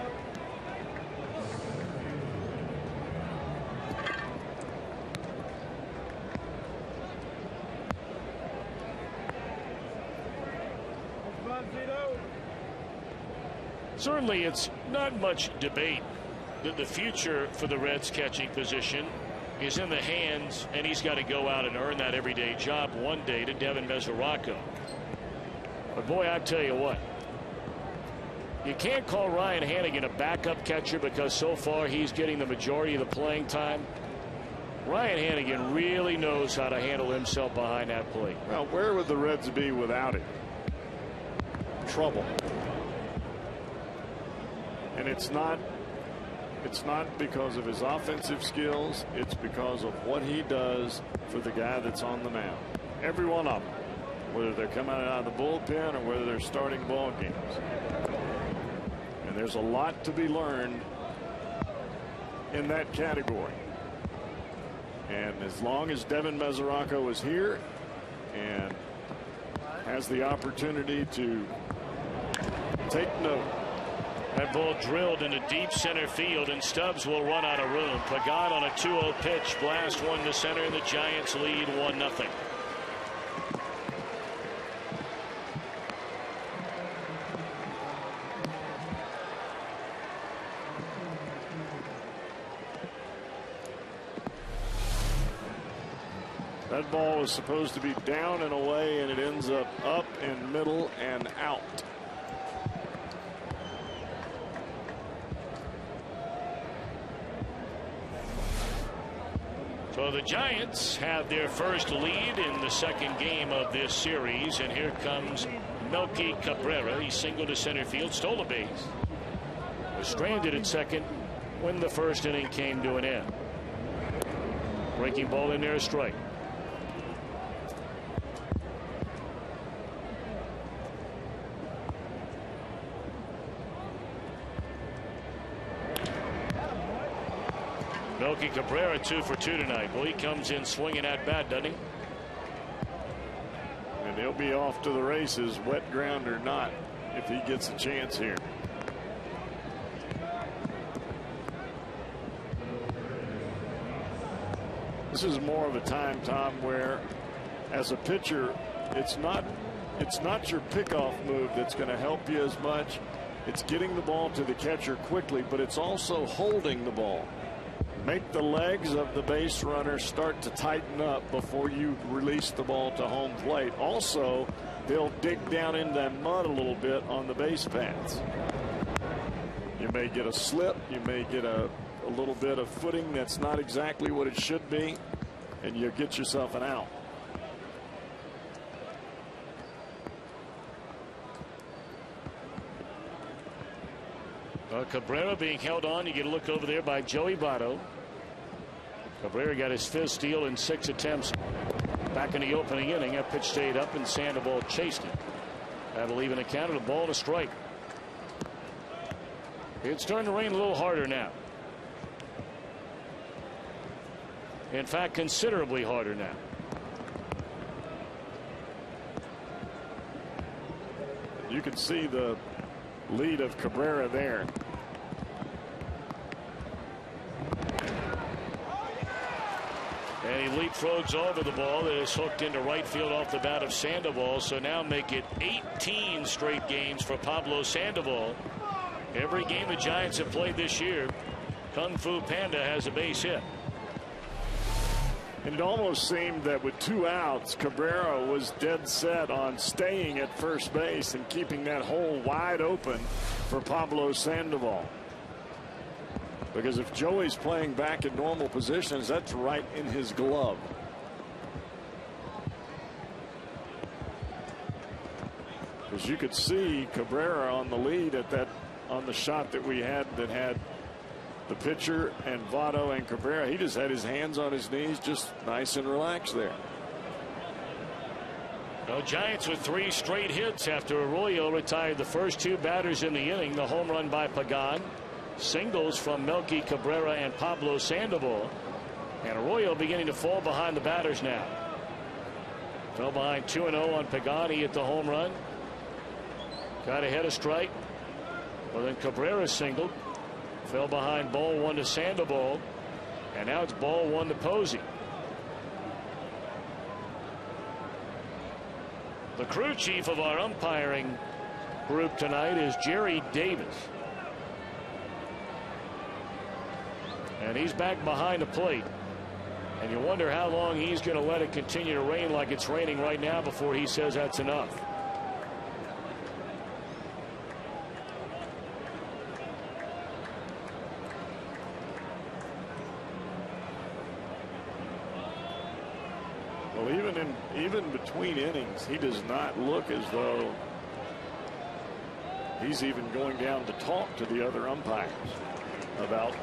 Certainly it's not much debate that the future for the Reds catching position is in the hands, and he's got to go out and earn that everyday job one day, to Devin Mesoraco. But boy, I tell you what, you can't call Ryan Hannigan a backup catcher because so far he's getting the majority of the playing time. Ryan Hannigan really knows how to handle himself behind that plate. Well, where would the Reds be without him? Trouble. And it's not because of his offensive skills. It's because of what he does for the guy that's on the mound. Every one of them, whether they're coming out of the bullpen or whether they're starting ball games. And there's a lot to be learned in that category. And as long as Devin Mesoraco is here and has the opportunity to take note. That ball drilled into deep center field, and Stubbs will run out of room. Pagan on a 2-0 pitch, blast one to center, and the Giants lead 1-0. That ball was supposed to be down and away, and it ends up and middle and out. So the Giants have their first lead in the second game of this series, and here comes Melky Cabrera. He singled to center field, stole a base, was stranded at second when the first inning came to an end. Breaking ball in there, a strike. Melky Cabrera 2 for 2 tonight. Well, he comes in swinging at bat, doesn't he? And he'll be off to the races, wet ground or not, if he gets a chance here. This is more of a time, Tom, where as a pitcher, it's not your pickoff move that's going to help you as much. It's getting the ball to the catcher quickly, but it's also holding the ball. Make the legs of the base runner start to tighten up before you release the ball to home plate. Also, they'll dig down in that mud a little bit on the base paths. You may get a slip. You may get a little bit of footing that's not exactly what it should be, and you'll get yourself an out. Cabrera being held on. You get a look over there by Joey Votto. Cabrera got his fifth steal in 6 attempts back in the opening inning. That pitch stayed up and Sandoval chased it. That'll even account a ball and a strike. It's starting to rain a little harder now. In fact, considerably harder now. You can see the lead of Cabrera there. And he leapfrogs over the ball that is hooked into right field off the bat of Sandoval. So now make it 18 straight games for Pablo Sandoval. Every game the Giants have played this year, Kung Fu Panda has a base hit. And it almost seemed that with 2 outs, Cabrera was dead set on staying at first base and keeping that hole wide open for Pablo Sandoval. Because if Joey's playing back in normal positions, that's right in his glove. As you could see, Cabrera on the lead at that, on the shot that we had that had the pitcher and Votto and Cabrera. He just had his hands on his knees, just nice and relaxed there. The Giants with 3 straight hits after Arroyo retired the first 2 batters in the inning. The home run by Pagan, singles from Melky Cabrera and Pablo Sandoval, and Arroyo beginning to fall behind the batters now. Fell behind 2-0 on Pagan. He hit the home run, got ahead of strike. Well, then Cabrera singled, fell behind ball 1 to Sandoval, and now it's ball 1 to Posey. The crew chief of our umpiring group tonight is Jerry Davis. And he's back behind the plate. And you wonder how long he's going to let it continue to rain like it's raining right now before he says that's enough. Well, even between innings, he does not look as though he's even going down to talk to the other umpires about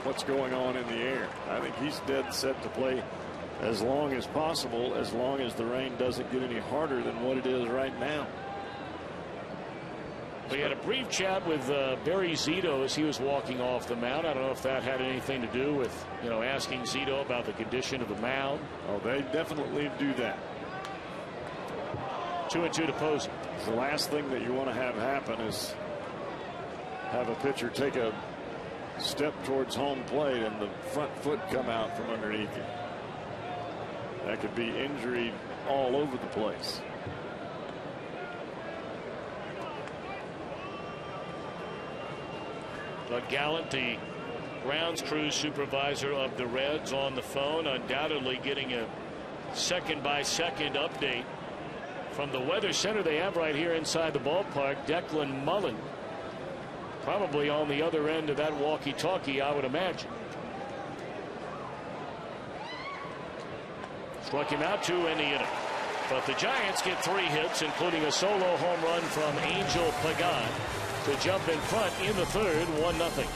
what's going on in the air. I think he's dead set to play as long as possible, as long as the rain doesn't get any harder than what it is right now. We had a brief chat with Barry Zito as he was walking off the mound. I don't know if that had anything to do with, asking Zito about the condition of the mound. Oh, they definitely do that. 2-2 to Posey. The last thing that you want to have happen is have a pitcher take a step towards home plate and the front foot come out from underneath it. That could be injury all over the place. Doug Gallant, the grounds crew supervisor of the Reds, on the phone, undoubtedly getting a second-by-second update from the weather center they have right here inside the ballpark. Declan Mullen probably on the other end of that walkie-talkie, I would imagine. Struck him out 2 in the inning. But the Giants get 3 hits, including a solo home run from Angel Pagan to jump in front in the third, 1-0.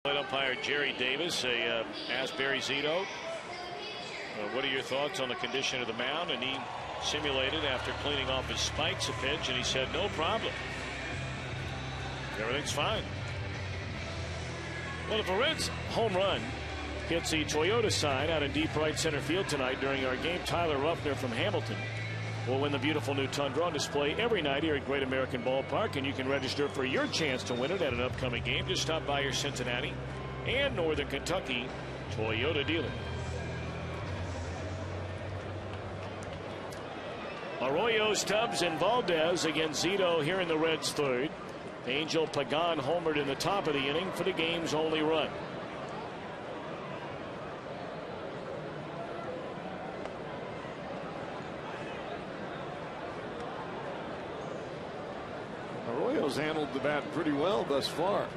Umpire Jerry Davis asked Barry Zito, what are your thoughts on the condition of the mound? And he simulated after cleaning off his spikes a pitch, and he said no problem. Everything's fine. Well, if a Reds home run hits the Toyota sign out in deep right center field tonight during our game, Tyler Ruffner from Hamilton will win the beautiful new Tundra on display every night here at Great American Ballpark, and you can register for your chance to win it at an upcoming game. Just stop by your Cincinnati and Northern Kentucky Toyota dealer. Arroyo, Stubbs, and Valdez against Zito here in the Reds' third. Angel Pagan homered in the top of the inning for the game's only run. Arroyo's handled the bat pretty well thus far.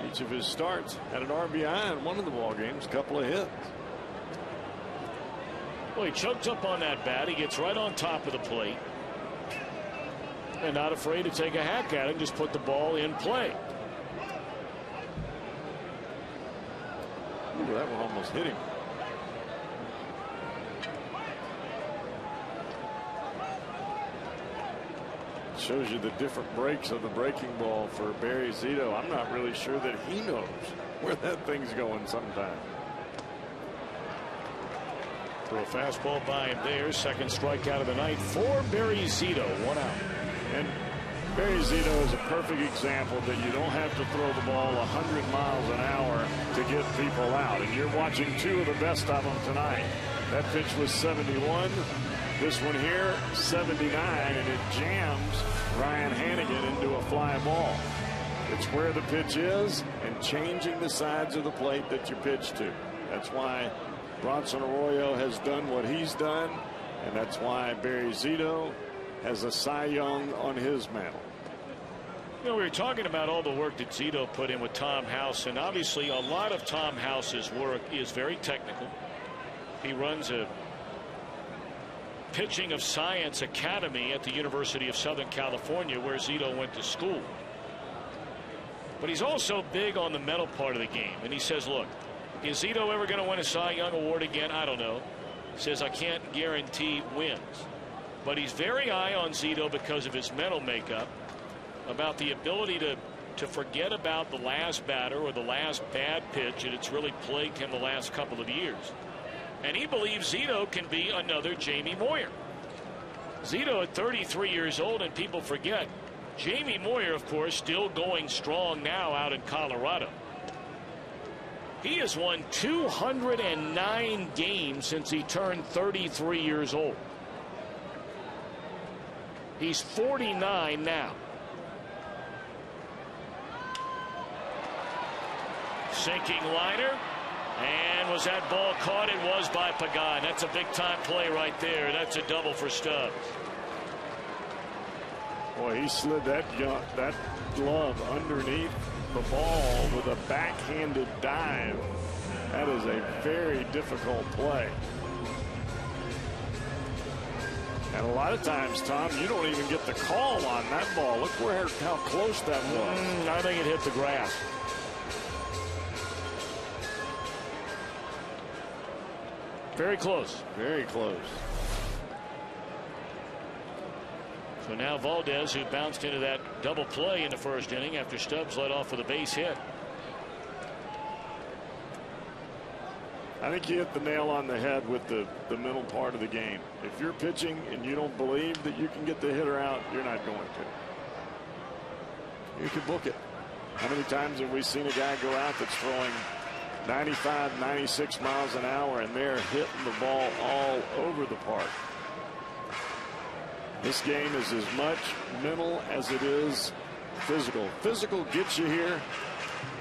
Each of his starts had an RBI in one of the ball games, a couple of hits. Well, he chokes up on that bat. He gets right on top of the plate. And not afraid to take a hack at it, just put the ball in play. Ooh, that one almost hit him. Shows you the different breaks of the breaking ball for Barry Zito. I'm not really sure that he knows where that thing's going sometimes. Throw a fastball by him there. Second strikeout of the night for Barry Zito. 1 out. And Barry Zito is a perfect example that you don't have to throw the ball 100 miles an hour to get people out. And you're watching two of the best of them tonight. That pitch was 71. This one here, 79, and it jams Ryan Hannigan into a fly ball. It's where the pitch is and changing the sides of the plate that you pitch to. That's why Bronson Arroyo has done what he's done, and that's why Barry Zito has a Cy Young on his mantle. You know, we were talking about all the work that Zito put in with Tom House, and obviously a lot of Tom House's work is very technical. He runs a pitching of science academy at the University of Southern California, where Zito went to school. But he's also big on the mental part of the game, and he says, look, is Zito ever going to win a Cy Young award again? I don't know. He says, I can't guarantee wins. But he's very high on Zito because of his mental makeup, about the ability to forget about the last batter or the last bad pitch, and it's really plagued him the last couple of years. And he believes Zito can be another Jamie Moyer. Zito at 33 years old, and people forget, Jamie Moyer, of course, still going strong now out in Colorado. He has won 209 games since he turned 33 years old. He's 49 now. Sinking liner. And was that ball caught? It was by Pagan. That's a big time play right there. That's a double for Stubbs. Boy, he slid that glove underneath the ball with a backhanded dive. That is a very difficult play. And a lot of times, Tom, you don't even get the call on that ball. Look how close that was. I think it hit the grass. Very close. Very close. So now Valdez, who bounced into that double play in the first inning after Stubbs led off with a base hit. I think you hit the nail on the head with the middle part of the game. If you're pitching and you don't believe that you can get the hitter out, you're not going to. You can book it. How many times have we seen a guy go out that's throwing 95, 96 miles an hour, and they're hitting the ball all over the park? This game is as much mental as it is physical. Physical gets you here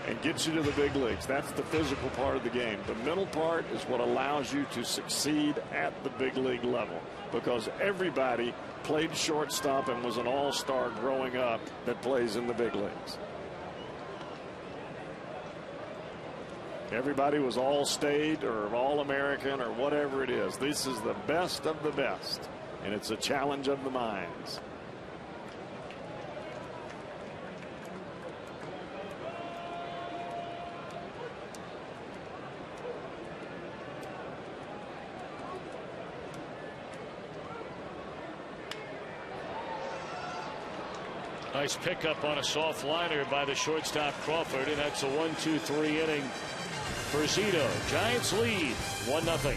and gets you to the big leagues. That's the physical part of the game. The mental part is what allows you to succeed at the big league level, because everybody played shortstop and was an all-star growing up that plays in the big leagues. Everybody was all-state or all-American or whatever it is. This is the best of the best, and it's a challenge of the minds. Nice pickup on a soft liner by the shortstop Crawford, and that's a 1-2-3 inning for Zito. Giants lead 1-0.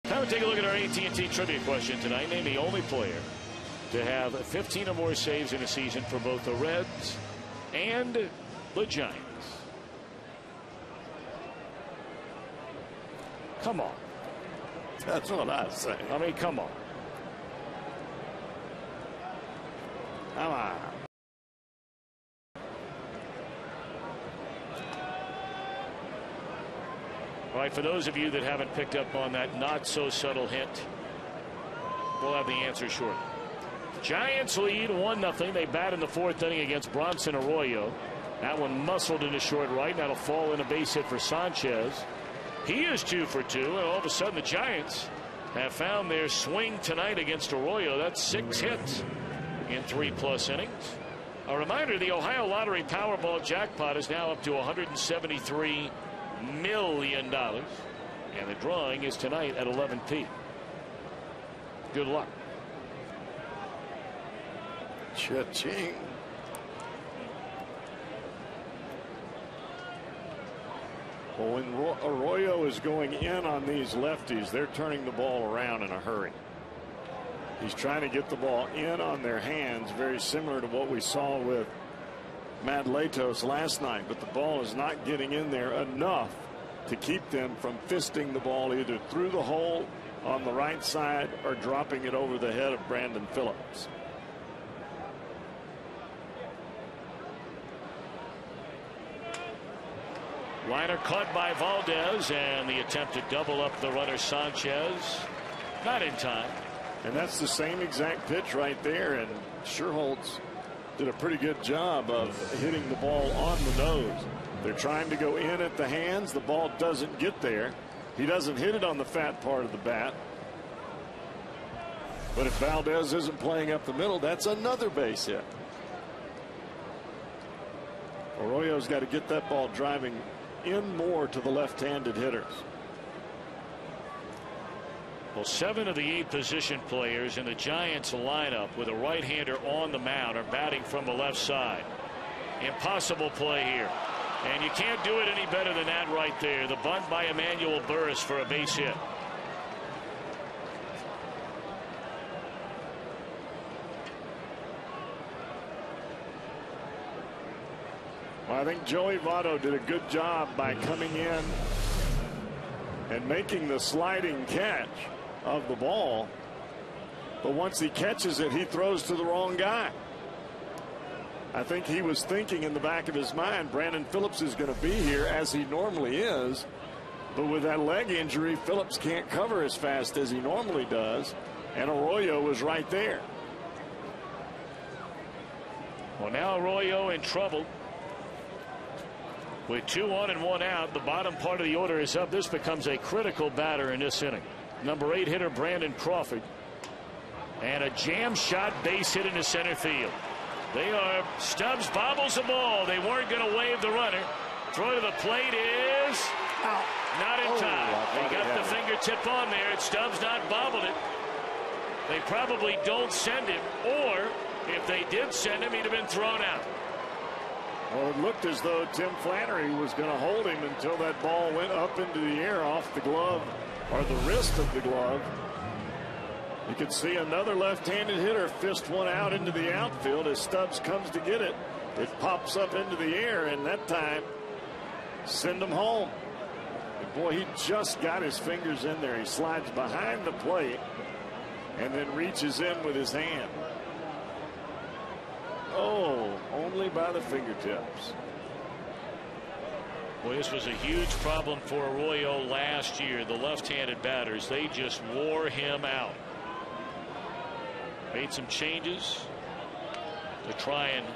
Time to take a look at our AT&T trivia question tonight. Name the only player to have 15 or more saves in a season for both the Reds and the Giants. Come on. That's what I say. I mean, come on. Come on. All right, for those of you that haven't picked up on that not so subtle hint, we'll have the answer shortly. Giants lead 1-0. They bat in the fourth inning against Bronson Arroyo. That one muscled into short right. That'll fall in a base hit for Sanchez. He is 2 for 2, and all of a sudden the Giants have found their swing tonight against Arroyo. That's 6 hits in 3+ innings. A reminder, the Ohio Lottery Powerball jackpot is now up to $173 million, and the drawing is tonight at 11 p.m. Good luck. Cha-ching. Well, when Arroyo is going in on these lefties, they're turning the ball around in a hurry. He's trying to get the ball in on their hands, very similar to what we saw with Matt Latos last night, but the ball is not getting in there enough to keep them from fisting the ball either through the hole on the right side or dropping it over the head of Brandon Phillips. Liner caught by Valdez, and the attempt to double up the runner Sanchez. Not in time. And that's the same exact pitch right there, and Sherholtz did a pretty good job of hitting the ball on the nose. They're trying to go in at the hands. The ball doesn't get there. He doesn't hit it on the fat part of the bat. But if Valdez isn't playing up the middle, that's another base hit. Arroyo's got to get that ball driving in more to the left-handed hitters. Well, 7 of the 8 position players in the Giants lineup with a right-hander on the mound are batting from the left side. Impossible play here. And you can't do it any better than that right there. The bunt by Emmanuel Burris for a base hit. Well, I think Joey Votto did a good job by coming in and making the sliding catch of the ball. But once he catches it, he throws to the wrong guy. I think he was thinking in the back of his mind, Brandon Phillips is going to be here as he normally is, But with that leg injury, Phillips can't cover as fast as he normally does, and Arroyo was right there. Well, now Arroyo in trouble. With 2 on and 1 out, the bottom part of the order is up. This becomes a critical batter in this inning. Number 8 hitter Brandon Crawford. And a jam shot base hit into center field. Stubbs bobbles the ball. They weren't going to wave the runner. Throw to the plate is out. Not in time. They got the fingertip on there, and Stubbs not bobbled it. They probably don't send him, or if they did send him, he'd have been thrown out. Well, it looked as though Tim Flannery was going to hold him until that ball went up into the air off the glove, or the wrist of the glove. You could see another left-handed hitter fist one out into the outfield as Stubbs comes to get it. It pops up into the air, and that time, send him home. And boy, he just got his fingers in there. He slides behind the plate and then reaches in with his hand. Oh, only by the fingertips. Well, this was a huge problem for Arroyo last year. The left-handed batters, they just wore him out. Made some changes to try and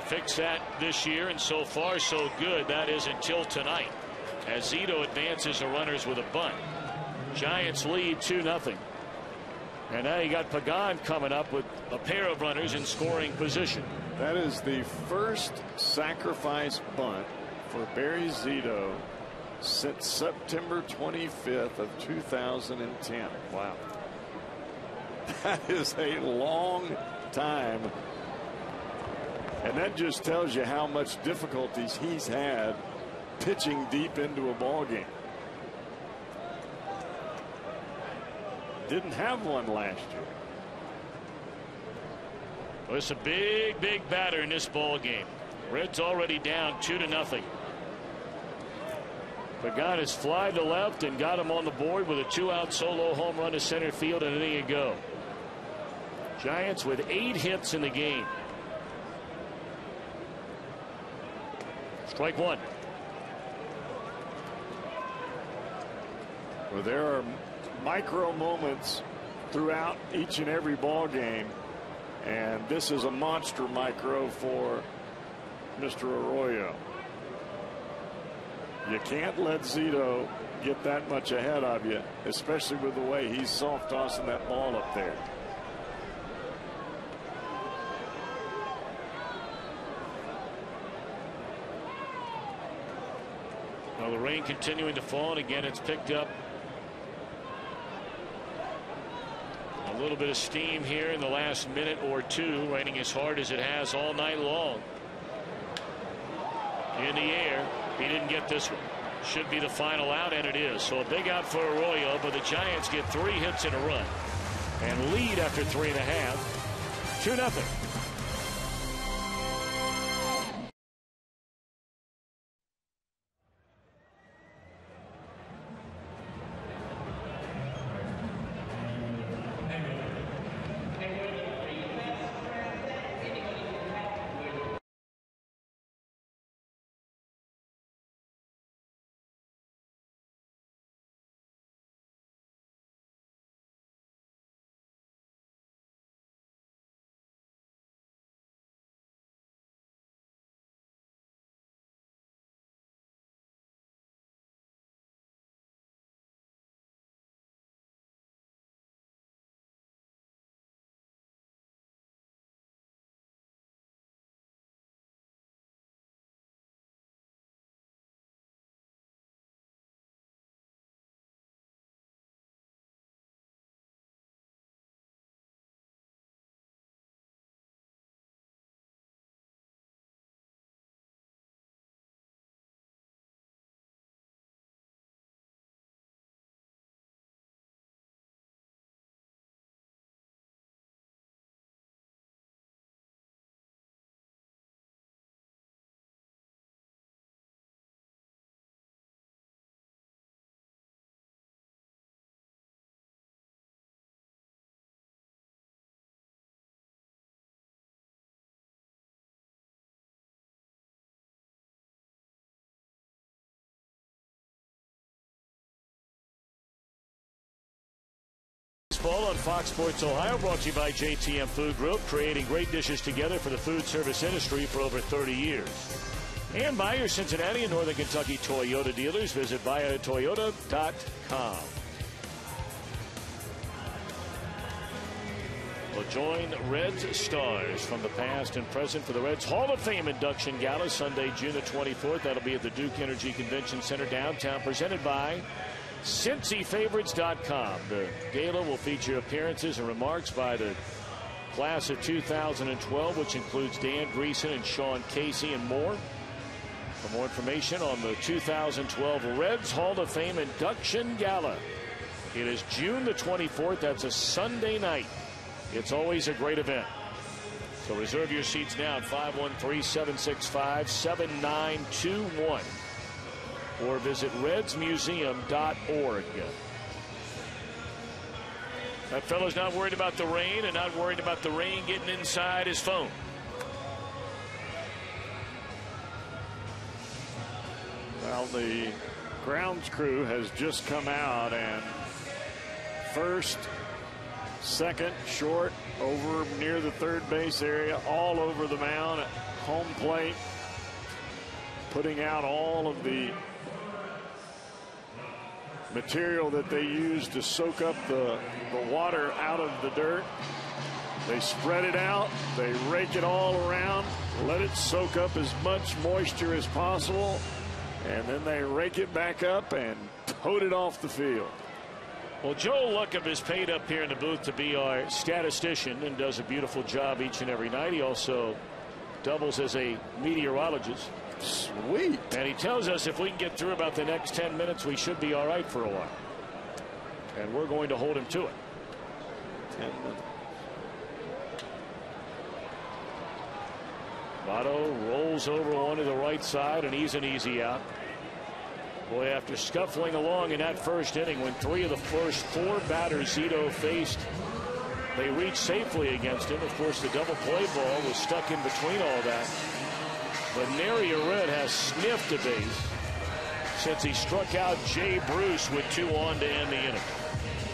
fix that this year, and so far so good. That is until tonight, as Zito advances the runners with a bunt. Giants lead 2-0. And now you got Pagan coming up with a pair of runners in scoring position. That is the first sacrifice bunt for Barry Zito since September 25th of 2010. Wow. That is a long time. And that just tells you how much difficulties he's had pitching deep into a ball game. Didn't have one last year. Well, it's a big batter in this ball game. Reds already down 2-0. Pagan has flied to left and got him on the board with a 2-out solo home run to center field an inning ago. Giants with 8 hits in the game. Strike one. Well, there are micro moments throughout each and every ball game, and this is a monster micro for Mr. Arroyo. You can't let Zito get that much ahead of you, especially with the way he's soft tossing that ball up there. Well, the rain continuing to fall, and again it's picked up a little bit of steam here in the last minute or two, raining as hard as it has all night long. In the air, he didn't get this one. Should be the final out, and it is. So a big out for Arroyo, but the Giants get 3 hits in a run and lead after 3.5. 2-0. baseball on Fox Sports Ohio, brought to you by JTM Food Group, creating great dishes together for the food service industry for over 30 years. And by your Cincinnati and Northern Kentucky Toyota dealers. Visit buyatoyota.com. We'll join Reds stars from the past and present for the Reds Hall of Fame induction gala Sunday, June the 24th. That'll be at the Duke Energy Convention Center downtown, presented by CincyFavorites.com. The gala will feature appearances and remarks by the class of 2012, which includes Dan Greason and Sean Casey and more. For more information on the 2012 Reds Hall of Fame induction gala, it is June the 24th. That's a Sunday night. It's always a great event. So reserve your seats now at 513-765-7921 or visit redsmuseum.org. That fellow's not worried about the rain and not worried about the rain getting inside his phone. Well, the grounds crew has just come out, and first, second, short, over near the third base area, all over the mound at home plate, putting out all of the material that they use to soak up the water out of the dirt. They spread it out, they rake it all around, let it soak up as much moisture as possible, and then they rake it back up and tote it off the field. Well, Joel Luckham is paid up here in the booth to be our statistician and does a beautiful job each and every night. He also doubles as a meteorologist. Sweet. And he tells us if we can get through about the next 10 minutes, we should be all right for a while. And we're going to hold him to it. 10 minutes. Votto rolls over onto the right side, and he's an easy out. Boy, after scuffling along in that first inning, when 3 of the first 4 batters Zito faced, they reached safely against him. Of course, the double play ball was stuck in between all that. But Nary Red has sniffed a base since he struck out Jay Bruce with 2 on to end the inning.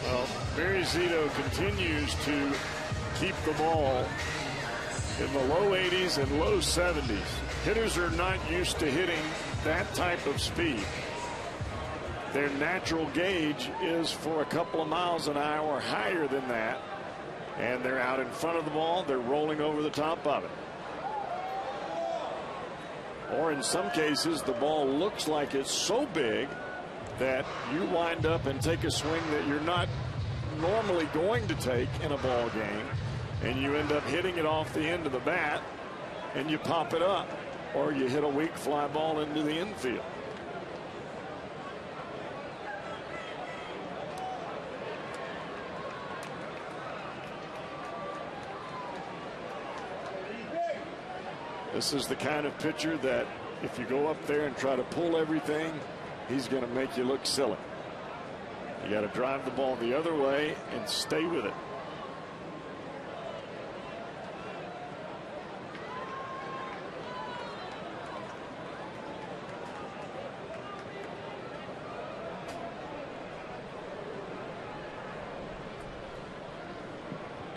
Well, Barry Zito continues to keep the ball in the low 80s and low 70s. Hitters are not used to hitting that type of speed. Their natural gauge is for a couple of miles an hour higher than that, and they're out in front of the ball. They're rolling over the top of it. Or in some cases, the ball looks like it's so big that you wind up and take a swing that you're not normally going to take in a ball game, and you end up hitting it off the end of the bat, and you pop it up, or you hit a weak fly ball into the infield. This is the kind of pitcher that if you go up there and try to pull everything, he's going to make you look silly. You got to drive the ball the other way and stay with it.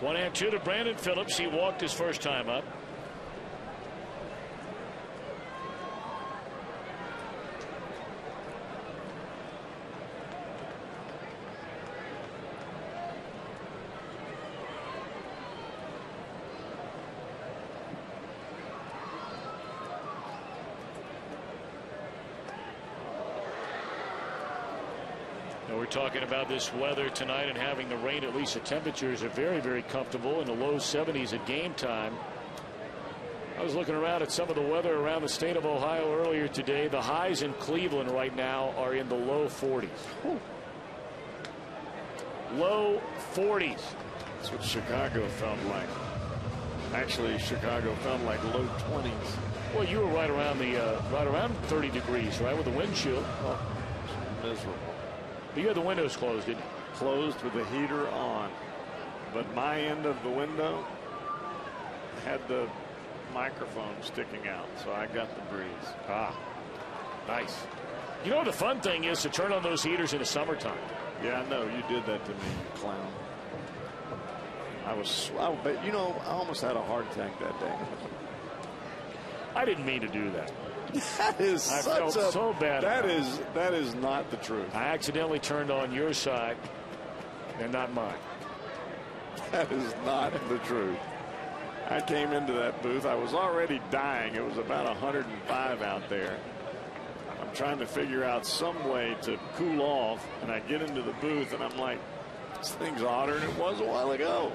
One and 2 to Brandon Phillips. He walked his first time up. We're talking about this weather tonight and having the rain. At least the temperatures are very, very comfortable in the low 70s at game time. I was looking around at some of the weather around the state of Ohio earlier today. The highs in Cleveland right now are in the low 40s. Low 40s. That's what Chicago felt like. Actually, Chicago felt like low 20s. Well, you were right around 30 degrees, right, with the wind chill. Oh, miserable. But you had the windows closed, didn't you? Closed with the heater on. But my end of the window had the microphone sticking out, so I got the breeze. Ah, nice. You know, the fun thing is to turn on those heaters in the summertime. Yeah, I know. You did that to me, you clown. But you know, I almost had a heart attack that day. I didn't mean to do that. That is I such felt so bad. That is not the truth. I accidentally turned on your side and not mine. That is not the truth. I came into that booth. I was already dying. It was about 105 out there. I'm trying to figure out some way to cool off, and I get into the booth, and I'm like, this thing's hotter than it was a while ago.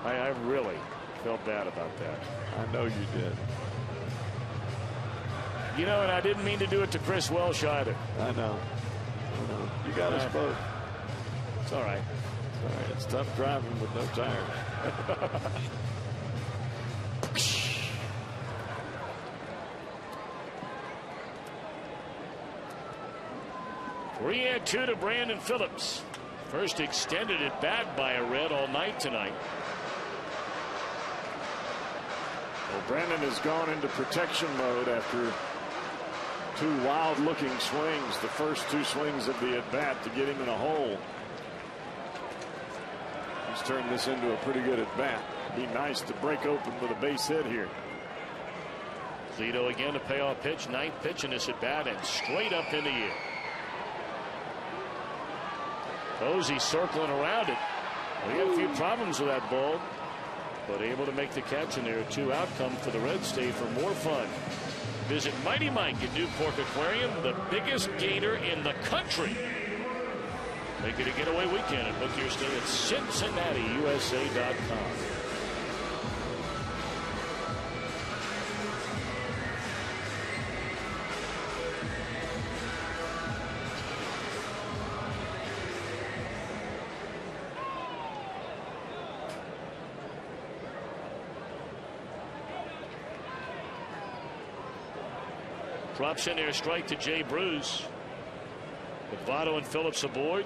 I really felt bad about that. I know you did. You know, and I didn't mean to do it to Chris Welsh either. I know. You got us both. It's all right. All right. It's tough driving with no tires. 3-2 to Brandon Phillips. First extended at bat by a Red all night tonight. Well, Brandon has gone into protection mode after two wild-looking swings. The first two swings of the at-bat to get him in a hole. He's turned this into a pretty good at-bat. Be nice to break open with a base hit here. Zito again to payoff pitch. Ninth pitch in this at-bat and straight up in the air. Posey circling around it. We had a few problems with that ball, but able to make the catch, and there are two outcomes for the Reds. Stay for more fun. Visit Mighty Mike at Newport Aquarium, the biggest gator in the country. Make it a getaway weekend and book your stay at CincinnatiUSA.com. Drops in there, strike to Jay Bruce. With Votto and Phillips aboard.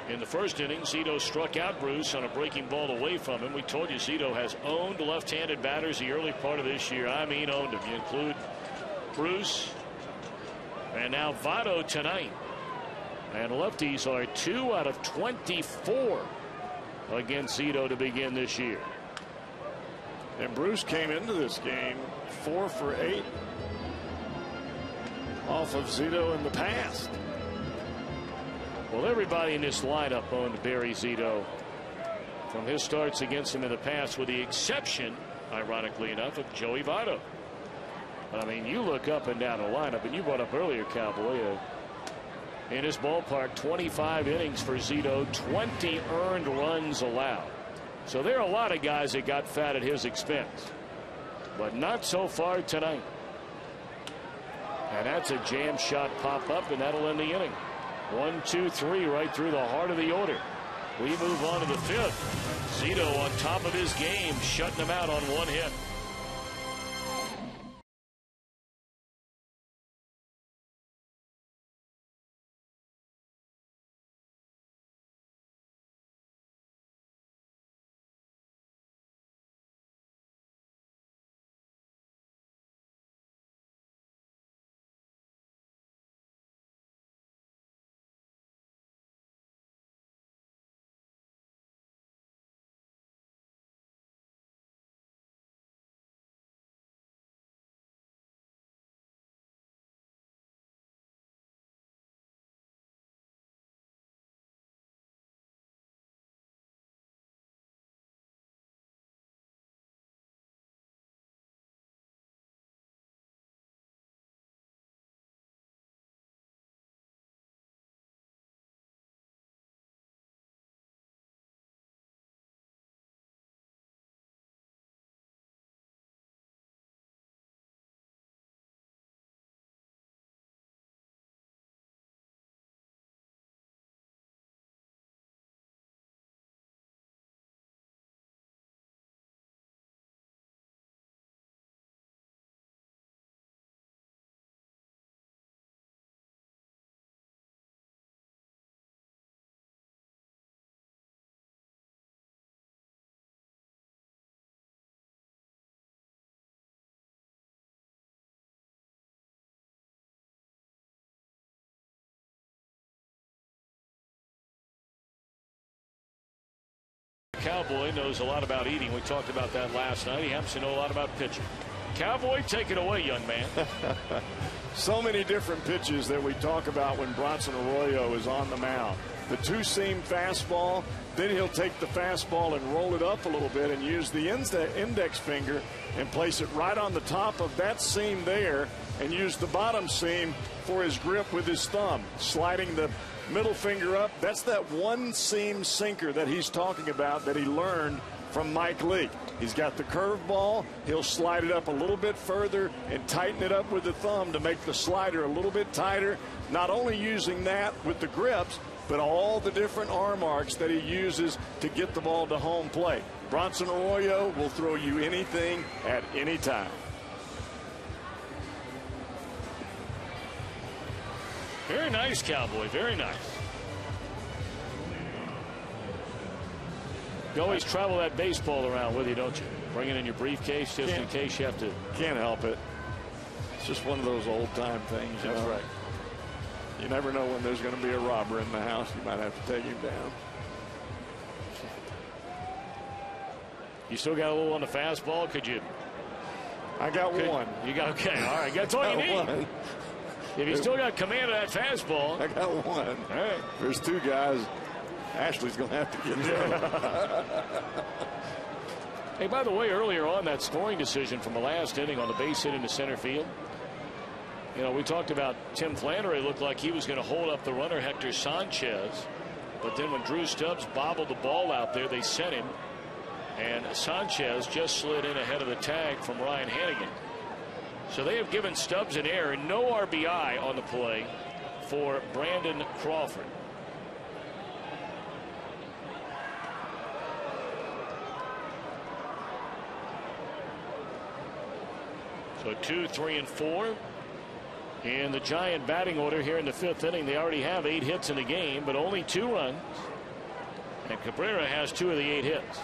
In the first inning, Zito struck out Bruce on a breaking ball away from him. We told you Zito has owned left-handed batters the early part of this year. I mean owned them. You include Bruce and now Votto tonight. And lefties are 2 out of 24 against Zito to begin this year. And Bruce came into this game 4 for 8 off of Zito in the past. Well, everybody in this lineup owned Barry Zito from his starts against him in the past, with the exception, ironically enough, of Joey Votto. But I mean, you look up and down the lineup, and you brought up earlier, Cowboy, in his ballpark, 25 innings for Zito, 20 earned runs allowed. So there are a lot of guys that got fat at his expense, but not so far tonight. And that's a jam shot pop up, and that'll end the inning. 1, 2, 3 right through the heart of the order. We move on to the fifth. Zito on top of his game, shutting them out on one hit. Cowboy knows a lot about eating. We talked about that last night. He happens to know a lot about pitching. Cowboy, take it away, young man. So many different pitches that we talk about when Bronson Arroyo is on the mound. The two-seam fastball, then he'll take the fastball and roll it up a little bit and use the index finger and place it right on the top of that seam there and use the bottom seam for his grip with his thumb, sliding the middle finger up. That's that one seam sinker that he's talking about that he learned from Mike Leake. He's got the curveball. He'll slide it up a little bit further and tighten it up with the thumb to make the slider a little bit tighter. Not only using that with the grips, but all the different arm arcs that he uses to get the ball to home plate. Bronson Arroyo will throw you anything at any time. Very nice, Cowboy. Very nice. You always travel that baseball around with you, don't you? Bring it in your briefcase just in case you have to. Can't help it. It's just one of those old-time things. That's right. You never know when there's going to be a robber in the house. You might have to take him down. You still got a little on the fastball? Could you? I got one. You got, okay. All right. That's all you need. One. If you still got command of that fastball. I got one. All right. There's two guys. Ashley's going to have to get down. Hey, by the way, earlier on that scoring decision from the last inning on the base hit into center field. You know, we talked about Tim Flannery looked like he was going to hold up the runner Hector Sanchez. But then when Drew Stubbs bobbled the ball out there, they sent him. And Sanchez just slid in ahead of the tag from Ryan Hannigan. So they have given Stubbs an error. No RBI on the play for Brandon Crawford. So 2, 3, and 4 in the Giant batting order here in the 5th inning. They already have 8 hits in the game, but only 2 runs. And Cabrera has 2 of the 8 hits.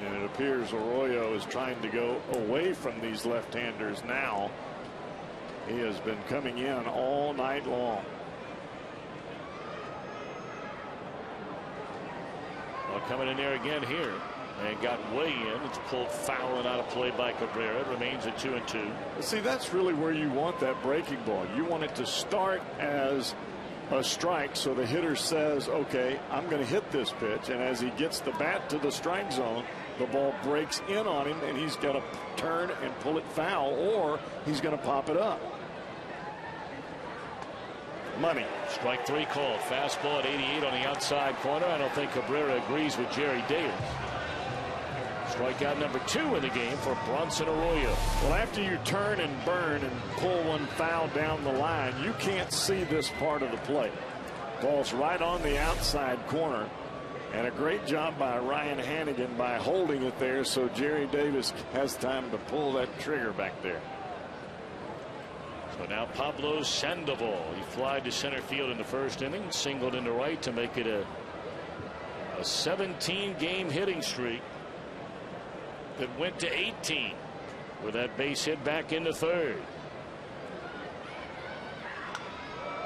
And it appears Arroyo is trying to go away from these left-handers now. He has been coming in all night long. Well, coming in there again here and got way in. It's pulled foul and out of play by Cabrera. It remains at 2-2. See, that's really where you want that breaking ball. You want it to start as a strike, so the hitter says, okay, I'm going to hit this pitch, and as he gets the bat to the strike zone, the ball breaks in on him and he's got to turn and pull it foul, or he's going to pop it up. Money. Strike 3 called. Fastball at 88 on the outside corner. I don't think Cabrera agrees with Jerry Davis. Strikeout number 2 in the game for Bronson Arroyo. Well, after you turn and burn and pull one foul down the line, you can't see this part of the plate. Ball's right on the outside corner. And a great job by Ryan Hannigan by holding it there so Jerry Davis has time to pull that trigger back there. So now Pablo Sandoval. He flied to center field in the 1st inning, singled into right to make it a 17-game hitting streak that went to 18 with that base hit back in the 3rd.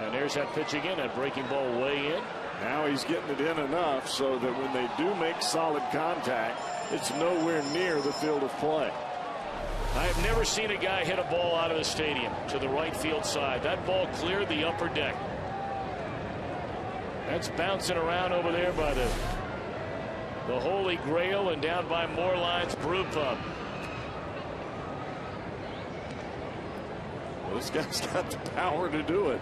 And there's that pitch again, that breaking ball way in. Now he's getting it in enough so that when they do make solid contact, it's nowhere near the field of play. I have never seen a guy hit a ball out of the stadium to the right field side. That ball cleared the upper deck. That's bouncing around over there by the Holy Grail and down by Moorline's Brew Pub. Well, this guy's got the power to do it.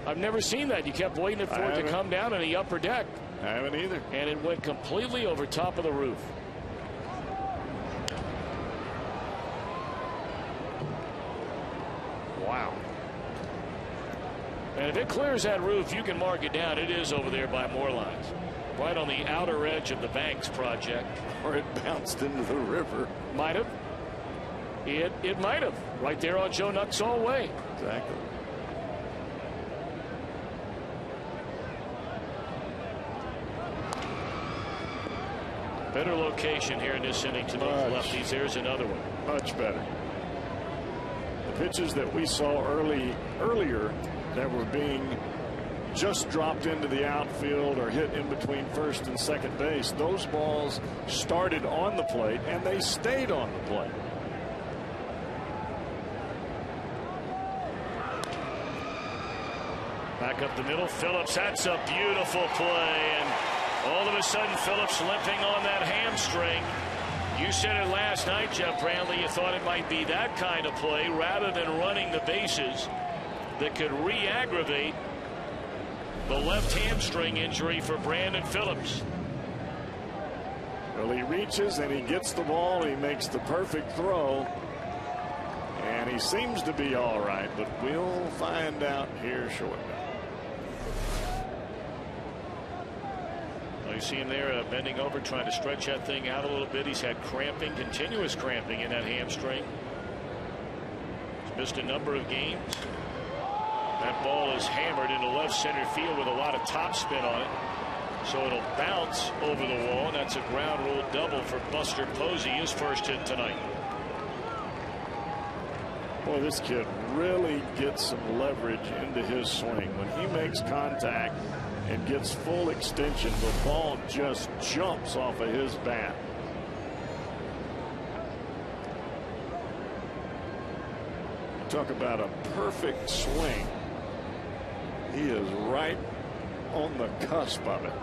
I've never seen that. You kept waiting for it to come down in the upper deck. I haven't either. And it went completely over top of the roof. Wow. And if it clears that roof, you can mark it down. It is over there by Moorlines. Right on the outer edge of the Banks project. Or it bounced into the river. Might have. It might have. Right there on Joe Nuxall Way. Exactly. Better location here in this inning to both lefties. There's another one. Much better. The pitches that we saw earlier that were being just dropped into the outfield or hit in between first and second base, those balls started on the plate and they stayed on the plate. Back up the middle, Phillips. That's a beautiful play, and all of a sudden Phillips limping on that hamstring. You said it last night, Jeff Brantley, you thought it might be that kind of play rather than running the bases that could re-aggravate the left hamstring injury for Brandon Phillips. Well, he reaches and he gets the ball. He makes the perfect throw. And he seems to be all right, but we'll find out here shortly. Well, you see him there bending over, trying to stretch that thing out a little bit. He's had cramping, continuous cramping in that hamstring. He's missed a number of games. That ball is hammered into left center field with a lot of topspin on it. So it'll bounce over the wall, and that's a ground rule double for Buster Posey, his first hit tonight. Boy, this kid really gets some leverage into his swing. When he makes contact and gets full extension, the ball just jumps off of his bat. Talk about a perfect swing. He is right on the cusp of it.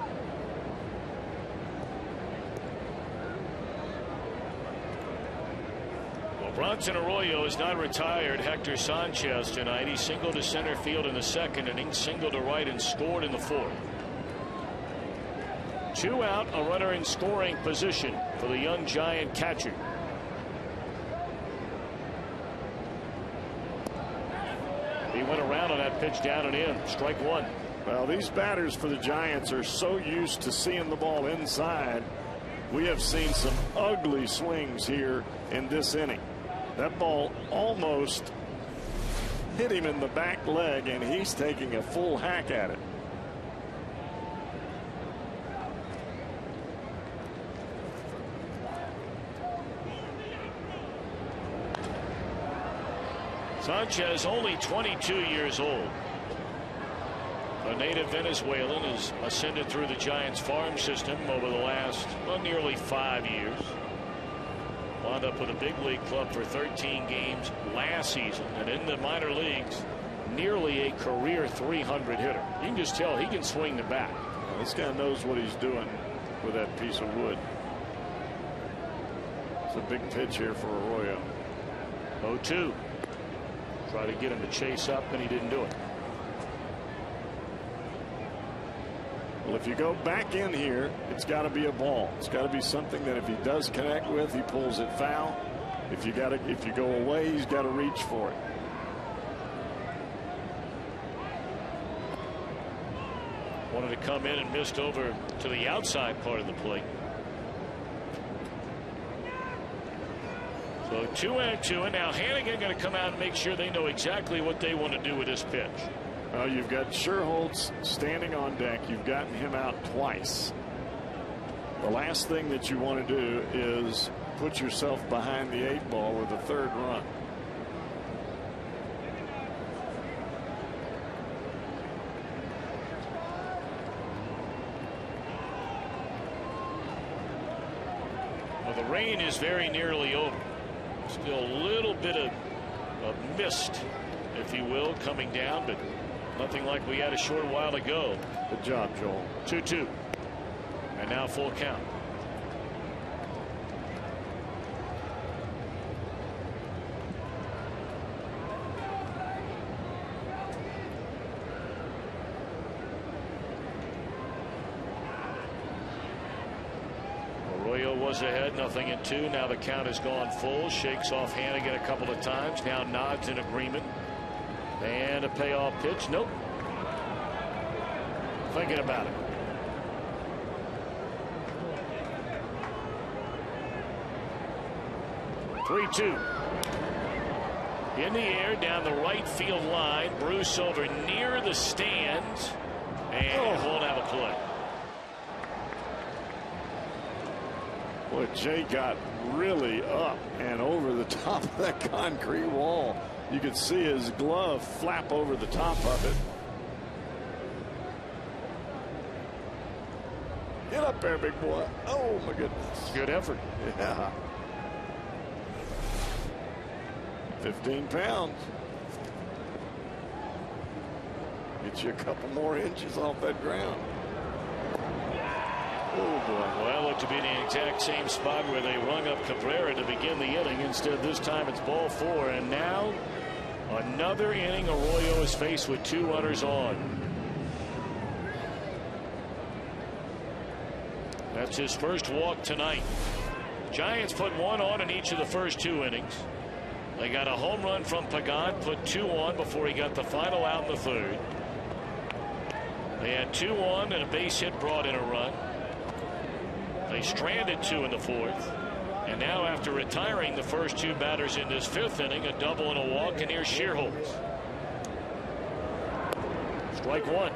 Bronson Arroyo is not retired. Hector Sanchez tonight. He singled to center field in the second inning, singled to right, and scored in the fourth. 2 out, a runner in scoring position for the young Giant catcher. He went around on that pitch down and in. Strike one. Well, these batters for the Giants are so used to seeing the ball inside. We have seen some ugly swings here in this inning. That ball almost hit him in the back leg, and he's taking a full hack at it. Sanchez, only 22 years old. A native Venezuelan, has ascended through the Giants farm system over the last, well, nearly 5 years. Wound up with a big league club for 13 games last season, and in the minor leagues, nearly a career 300 hitter. You can just tell he can swing the bat. Well, this guy knows what he's doing with that piece of wood. It's a big pitch here for Arroyo. 0-2. Try to get him to chase up, and he didn't do it. Well, if you go back in here, it's got to be a ball. It's got to be something that if he does connect with, he pulls it foul. If you go away, he's got to reach for it. Wanted to come in and missed over to the outside part of the plate. So 2-2, and now Hannigan going to come out and make sure they know exactly what they want to do with this pitch. You've got Sherholtz standing on deck. You've gotten him out twice. The last thing that you want to do is put yourself behind the 8 ball with a third run. Well, the rain is very nearly over. Still a little bit of mist, if you will, coming down, but nothing like we had a short while ago. Good job, Joel. 2-2. And now full count. Arroyo was ahead, 0-2. Now the count has gone full. Shakes off Hannigan a couple of times. Now nods in agreement. And a payoff pitch. Nope. Thinking about it. Three-2. In the air down the right field line. Bruce over near the stands. And won't have a play. Boy, Jay got really up and over the top of that concrete wall. You could see his glove flap over the top of it. Get up there, big boy. Oh, my goodness. Good effort. Yeah. 15 pounds. Get you a couple more inches off that ground. Oh, boy. Well, it looked to be the exact same spot where they rung up Cabrera to begin the inning. Instead, this time it's ball 4. And now another inning. Arroyo is faced with 2 runners on. That's his first walk tonight. Giants put 1 on in each of the first 2 innings. They got a home run from Pagan, put 2 on before he got the final out in the 3rd. They had 2 on and a base hit brought in a run. They stranded 2 in the 4th. And now, after retiring the first 2 batters in this 5th inning, a double and a walk, and here's Shearholtz. Strike 1.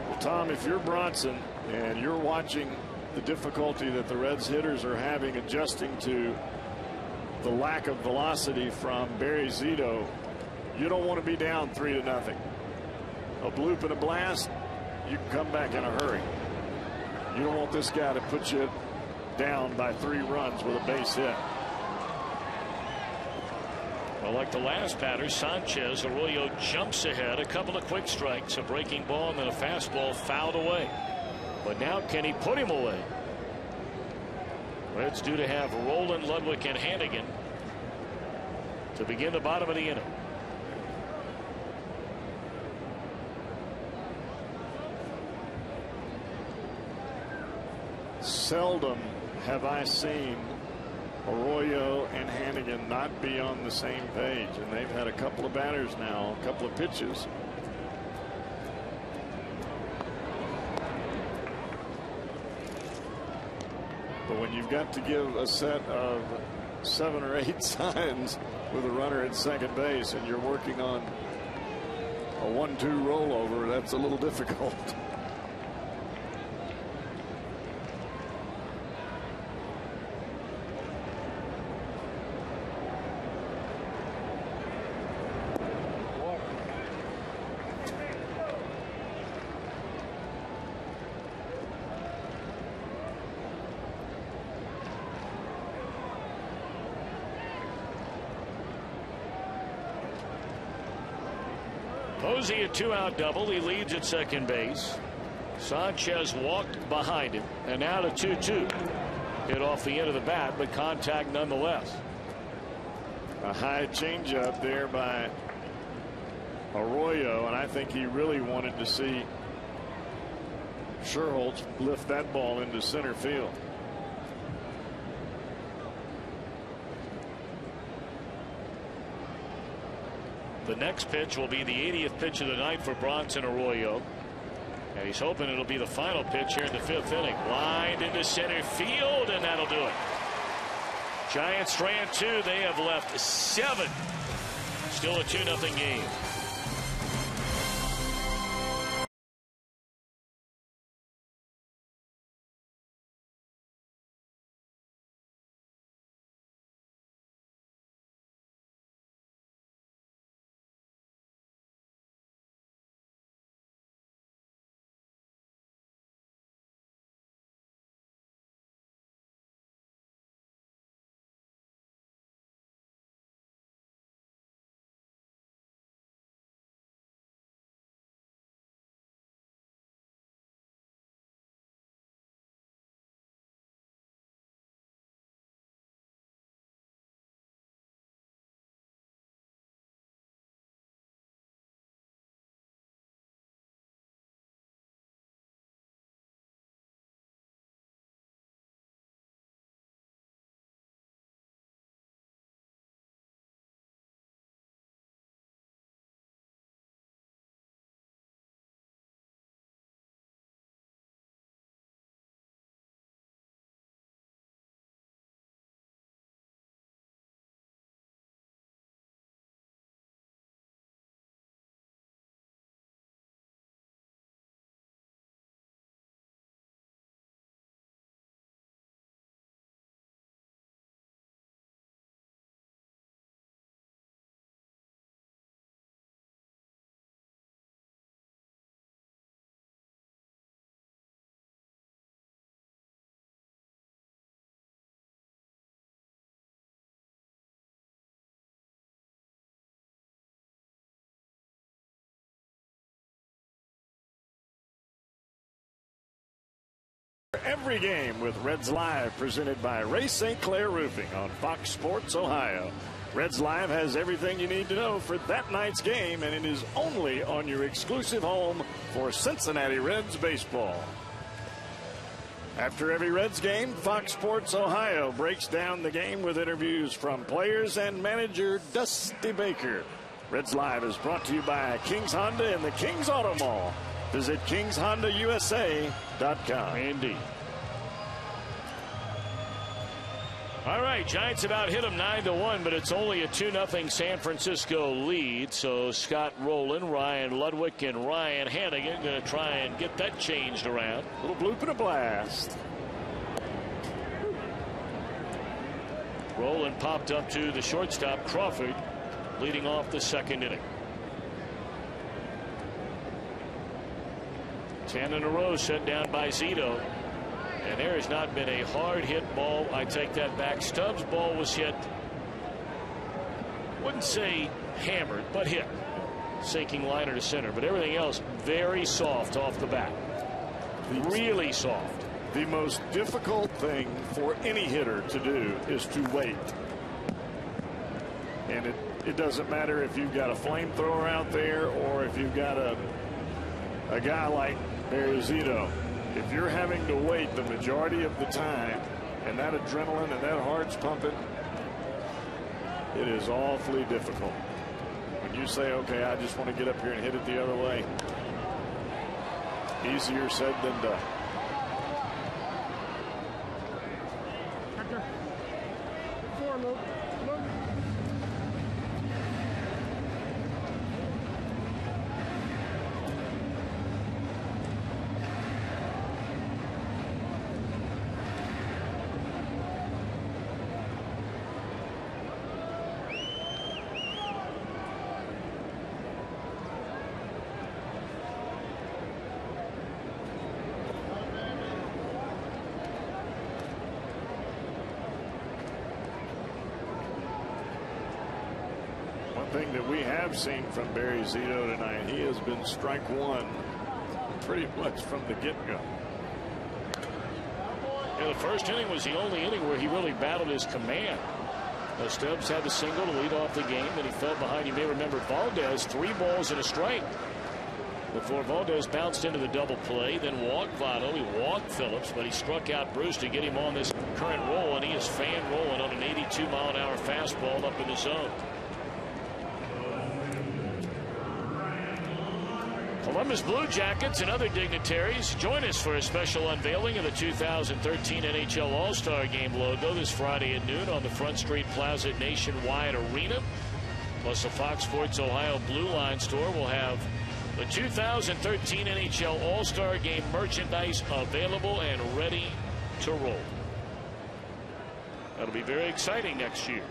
Well, Tom, if you're Bronson and you're watching the difficulty that the Reds hitters are having adjusting to the lack of velocity from Barry Zito, you don't want to be down 3-0. A bloop and a blast, you can come back in a hurry. You don't want this guy to put you down by 3 runs with a base hit. Well, like the last batter, Sanchez, Arroyo jumps ahead. A couple of quick strikes, a breaking ball, and then a fastball fouled away. But now, can he put him away? Reds due to have Roland, Ludwig, and Hannigan to begin the bottom of the inning. Seldom have I seen Arroyo and Hannigan not be on the same page, and they've had a couple of batters now, a couple of pitches. But when you've got to give a set of 7 or 8 signs with a runner at second base and you're working on a 1-2 rollover, that's a little difficult. Posey a 2-out double. He leads at second base. Sanchez walked behind him, and now to 2-2. Hit off the end of the bat, but contact nonetheless. A high changeup there by Arroyo, and I think he really wanted to see Shearholtz lift that ball into center field. The next pitch will be the 80th pitch of the night for Bronson Arroyo. And he's hoping it'll be the final pitch here in the 5th inning. Lined into center field, and that'll do it. Giants strand 2. They have left 7. Still a 2-0 game. every game with Reds Live, presented by Ray St. Clair Roofing on Fox Sports Ohio. Reds Live has everything you need to know for that night's game, and it is only on your exclusive home for Cincinnati Reds baseball. After every Reds game, Fox Sports Ohio breaks down the game with interviews from players and manager Dusty Baker. Reds Live is brought to you by Kings Honda and the Kings Auto Mall. Visit KingsHondaUSA.com. Indeed. All right, Giants have out hit them 9-1, but it's only a 2-0 San Francisco lead. So Scott Rowland, Ryan Ludwig, and Ryan Hannigan going to try and get that changed around. Little bloop and a blast. Rowland popped up to the shortstop, Crawford, leading off the second inning. 10 in a row set down by Zito. And there has not been a hard hit ball. I take that back. Stubbs' ball was hit, wouldn't say hammered, but hit. Sinking liner to center. But everything else very soft off the bat. Really soft. The most difficult thing for any hitter to do is to wait. And it doesn't matter if you've got a flamethrower out there or if you've got a guy like Barry Zito. If you're having to wait the majority of the time and that adrenaline and that heart's pumping, it is awfully difficult. When you say, okay, I just want to get up here and hit it the other way, easier said than done. Thing that we have seen from Barry Zito tonight, he has been strike one pretty much from the get-go. Yeah, the first inning was the only inning where he really battled his command. Stubbs had the single to lead off the game, and he fell behind. You may remember Valdez, 3 balls and a strike before Valdez bounced into the double play, then walked Votto. He walked Phillips, but he struck out Bruce to get him on this current roll, and he is fan rolling on an 82-mile-an-hour fastball up in the zone. Columbus Blue Jackets and other dignitaries join us for a special unveiling of the 2013 NHL All-Star Game logo this Friday at noon on the Front Street Plaza Nationwide Arena. Plus, the Fox Sports Ohio Blue Line store will have the 2013 NHL All-Star Game merchandise available and ready to roll. That'll be very exciting next year.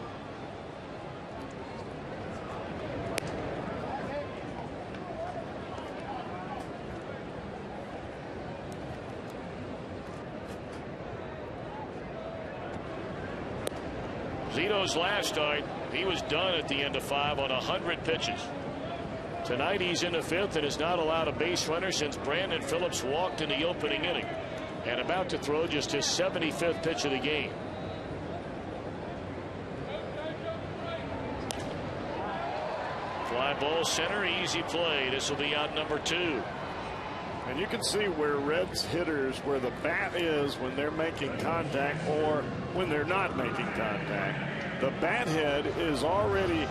Zito's last start, he was done at the end of 5 on 100 pitches. Tonight he's in the 5th and has not allowed a base runner since Brandon Phillips walked in the opening inning, and about to throw just his 75th pitch of the game. Fly ball center, easy play. This will be out number 2. And you can see where Reds hitters, where the bat is when they're making contact or when they're not making contact. The bat head is already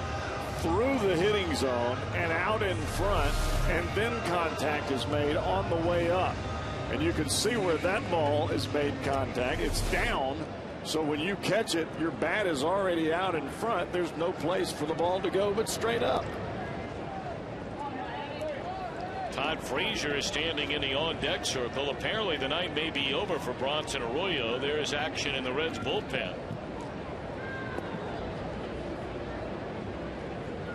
through the hitting zone and out in front, and then contact is made on the way up. And you can see where that ball is made contact. It's down, so when you catch it, your bat is already out in front. There's no place for the ball to go but straight up. Todd Frazier is standing in the on-deck circle. Apparently the night may be over for Bronson Arroyo. There is action in the Reds bullpen.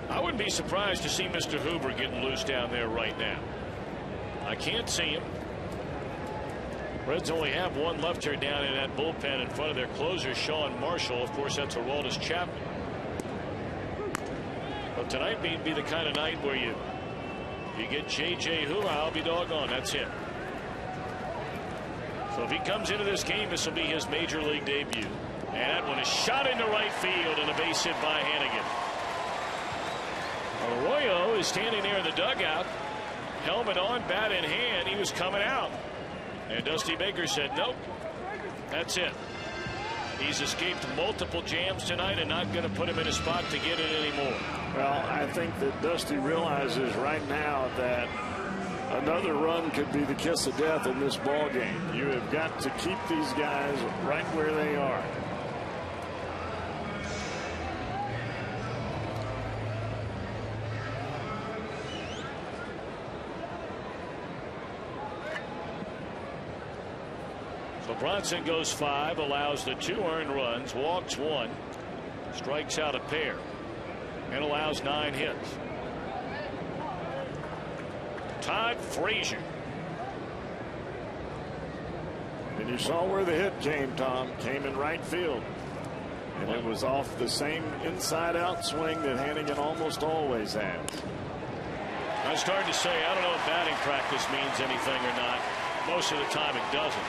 I wouldn't be surprised to see Mr. Hoover getting loose down there right now. I can't see him. Reds only have one lefter down in that bullpen in front of their closer, Sean Marshall. Of course, that's Aroldis Chapman. But tonight may be the kind of night where you get J.J. Hoover, I'll be doggone, that's it. So So if he comes into this game, this will be his major league debut. And that one is shot into right field and a base hit by Hannigan. Arroyo is standing there in the dugout, helmet on, bat in hand. He was coming out, and Dusty Baker said, nope, that's it. He's escaped multiple jams tonight and not going to put him in a spot to get it anymore. Well, I think that Dusty realizes right now that another run could be the kiss of death in this ball game. You have got to keep these guys right where they are. So Bronson goes 5, allows the 2 earned runs, walks 1, strikes out a pair, and allows 9 hits. Todd Frazier. And you saw where the hit came, Tom. Came in right field. And it was off the same inside-out swing that Hannigan almost always has. I was starting to say, I don't know if batting practice means anything or not. Most of the time it doesn't.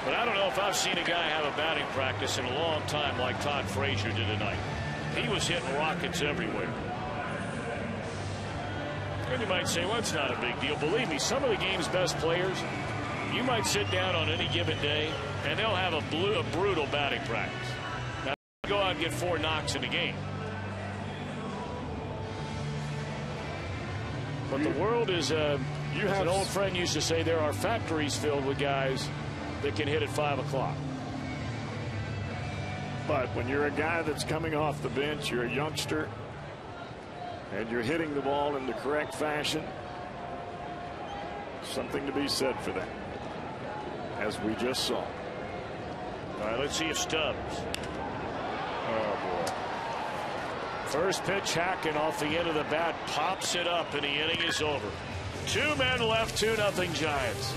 But I don't know if I've seen a guy have a batting practice in a long time like Todd Frazier did tonight. He was hitting rockets everywhere. And you might say, well, it's not a big deal. Believe me, some of the game's best players, you might sit down on any given day, and they'll have a brutal batting practice. Now, go out and get 4 knocks in a game. But the world is, as an old friend used to say, there are factories filled with guys that can hit at 5 o'clock. But when you're a guy that's coming off the bench, you're a youngster, and you're hitting the ball in the correct fashion, something to be said for that, as we just saw. All right, let's see if Stubbs. Oh, boy. First pitch, hacking off the end of the bat, pops it up, and the inning is over. 2 men left, 2-0 Giants.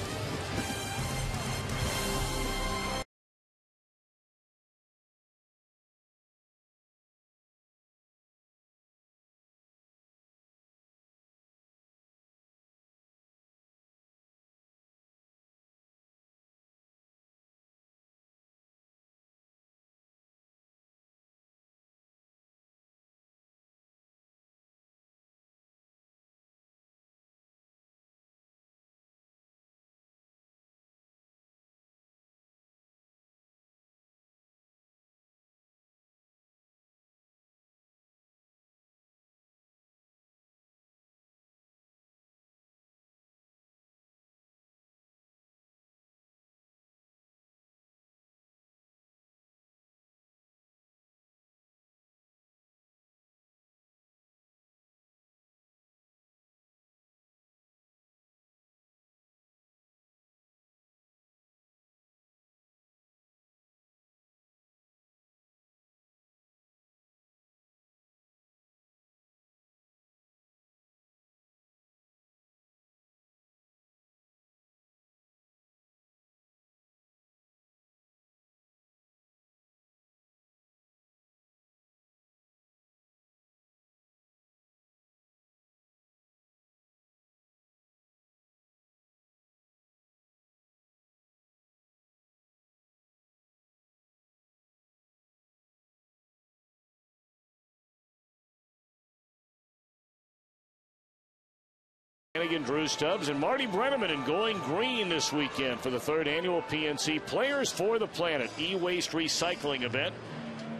Hannigan, Drew Stubbs, and Marty Brenneman in Going Green this weekend for the 3rd annual PNC Players for the Planet e-waste recycling event.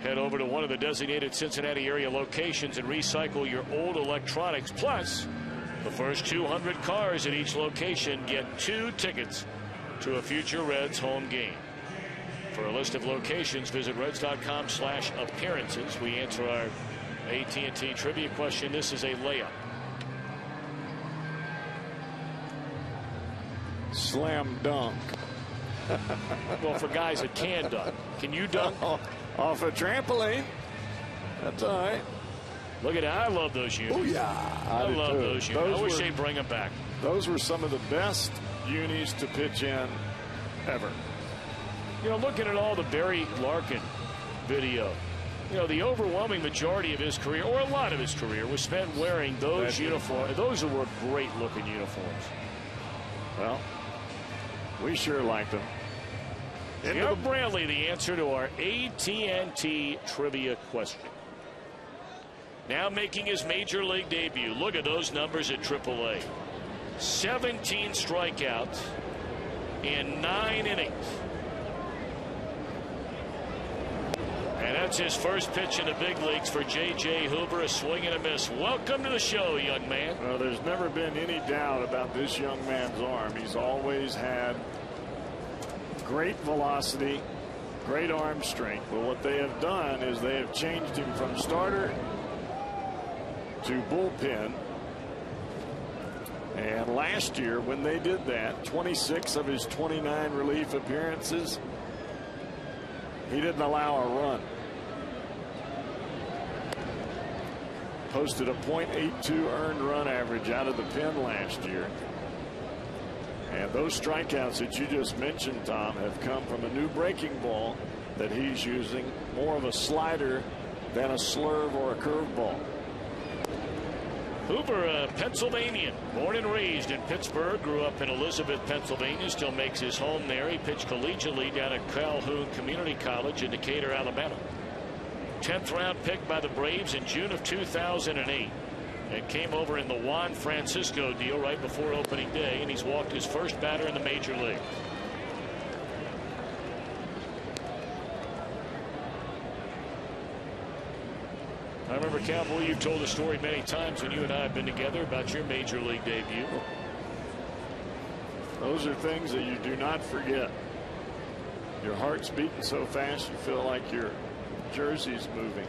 Head over to one of the designated Cincinnati area locations and recycle your old electronics. Plus, the first 200 cars at each location get 2 tickets to a future Reds home game. For a list of locations, visit Reds.com/appearances. We answer our AT&T trivia question. This is a layup. Slam dunk. Well, for guys that can dunk. Can you dunk? Off a trampoline. That's all right. Look at that. I love those unis. Oh, yeah. I love those unis. I wish they'd bring them back. Those were some of the best unis to pitch in ever. You know, looking at all the Barry Larkin video, you know, the overwhelming majority of his career, or a lot of his career, was spent wearing those uniforms. Those were great-looking uniforms. Well, we sure liked them. Jeff Bradley, the answer to our AT&T trivia question. Now making his major league debut. Look at those numbers at AAA. 17 strikeouts in 9 innings. And that's his first pitch in the big leagues for J.J. Hoover. A swing and a miss. Welcome to the show, young man. Well, there's never been any doubt about this young man's arm. He's always had great velocity, great arm strength. But what they have done is they have changed him from starter to bullpen. And last year when they did that, 26 of his 29 relief appearances, he didn't allow a run. Posted a .82 earned run average out of the pen last year. And those strikeouts that you just mentioned, Tom, have come from a new breaking ball that he's using, more of a slider than a slurve or a curveball. Hoover, a Pennsylvanian, born and raised in Pittsburgh, grew up in Elizabeth, Pennsylvania, still makes his home there. He pitched collegiately down at Calhoun Community College in Decatur, Alabama. 10th round pick by the Braves in June of 2008. And came over in the Juan Francisco deal right before opening day, and he's walked his first batter in the major league. I remember, Cowboy, you've told the story many times when you and I have been together about your major league debut. Those are things that you do not forget. Your heart's beating so fast you feel like your jersey's moving.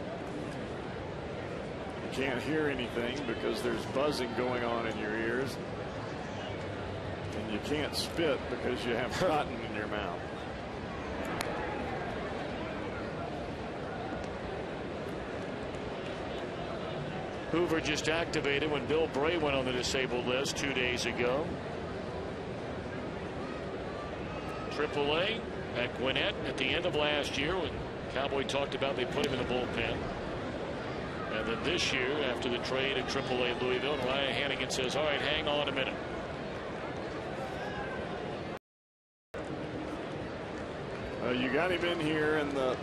You can't hear anything because there's buzzing going on in your ears. And you can't spit because you have cotton in your mouth. Hoover just activated when Bill Bray went on the disabled list 2 days ago. AAA at Gwinnett at the end of last year when Cowboy talked about they put him in the bullpen. And then this year, after the trade at AAA Louisville, Ryan Hannigan says, all right, hang on a minute. You got him in here in the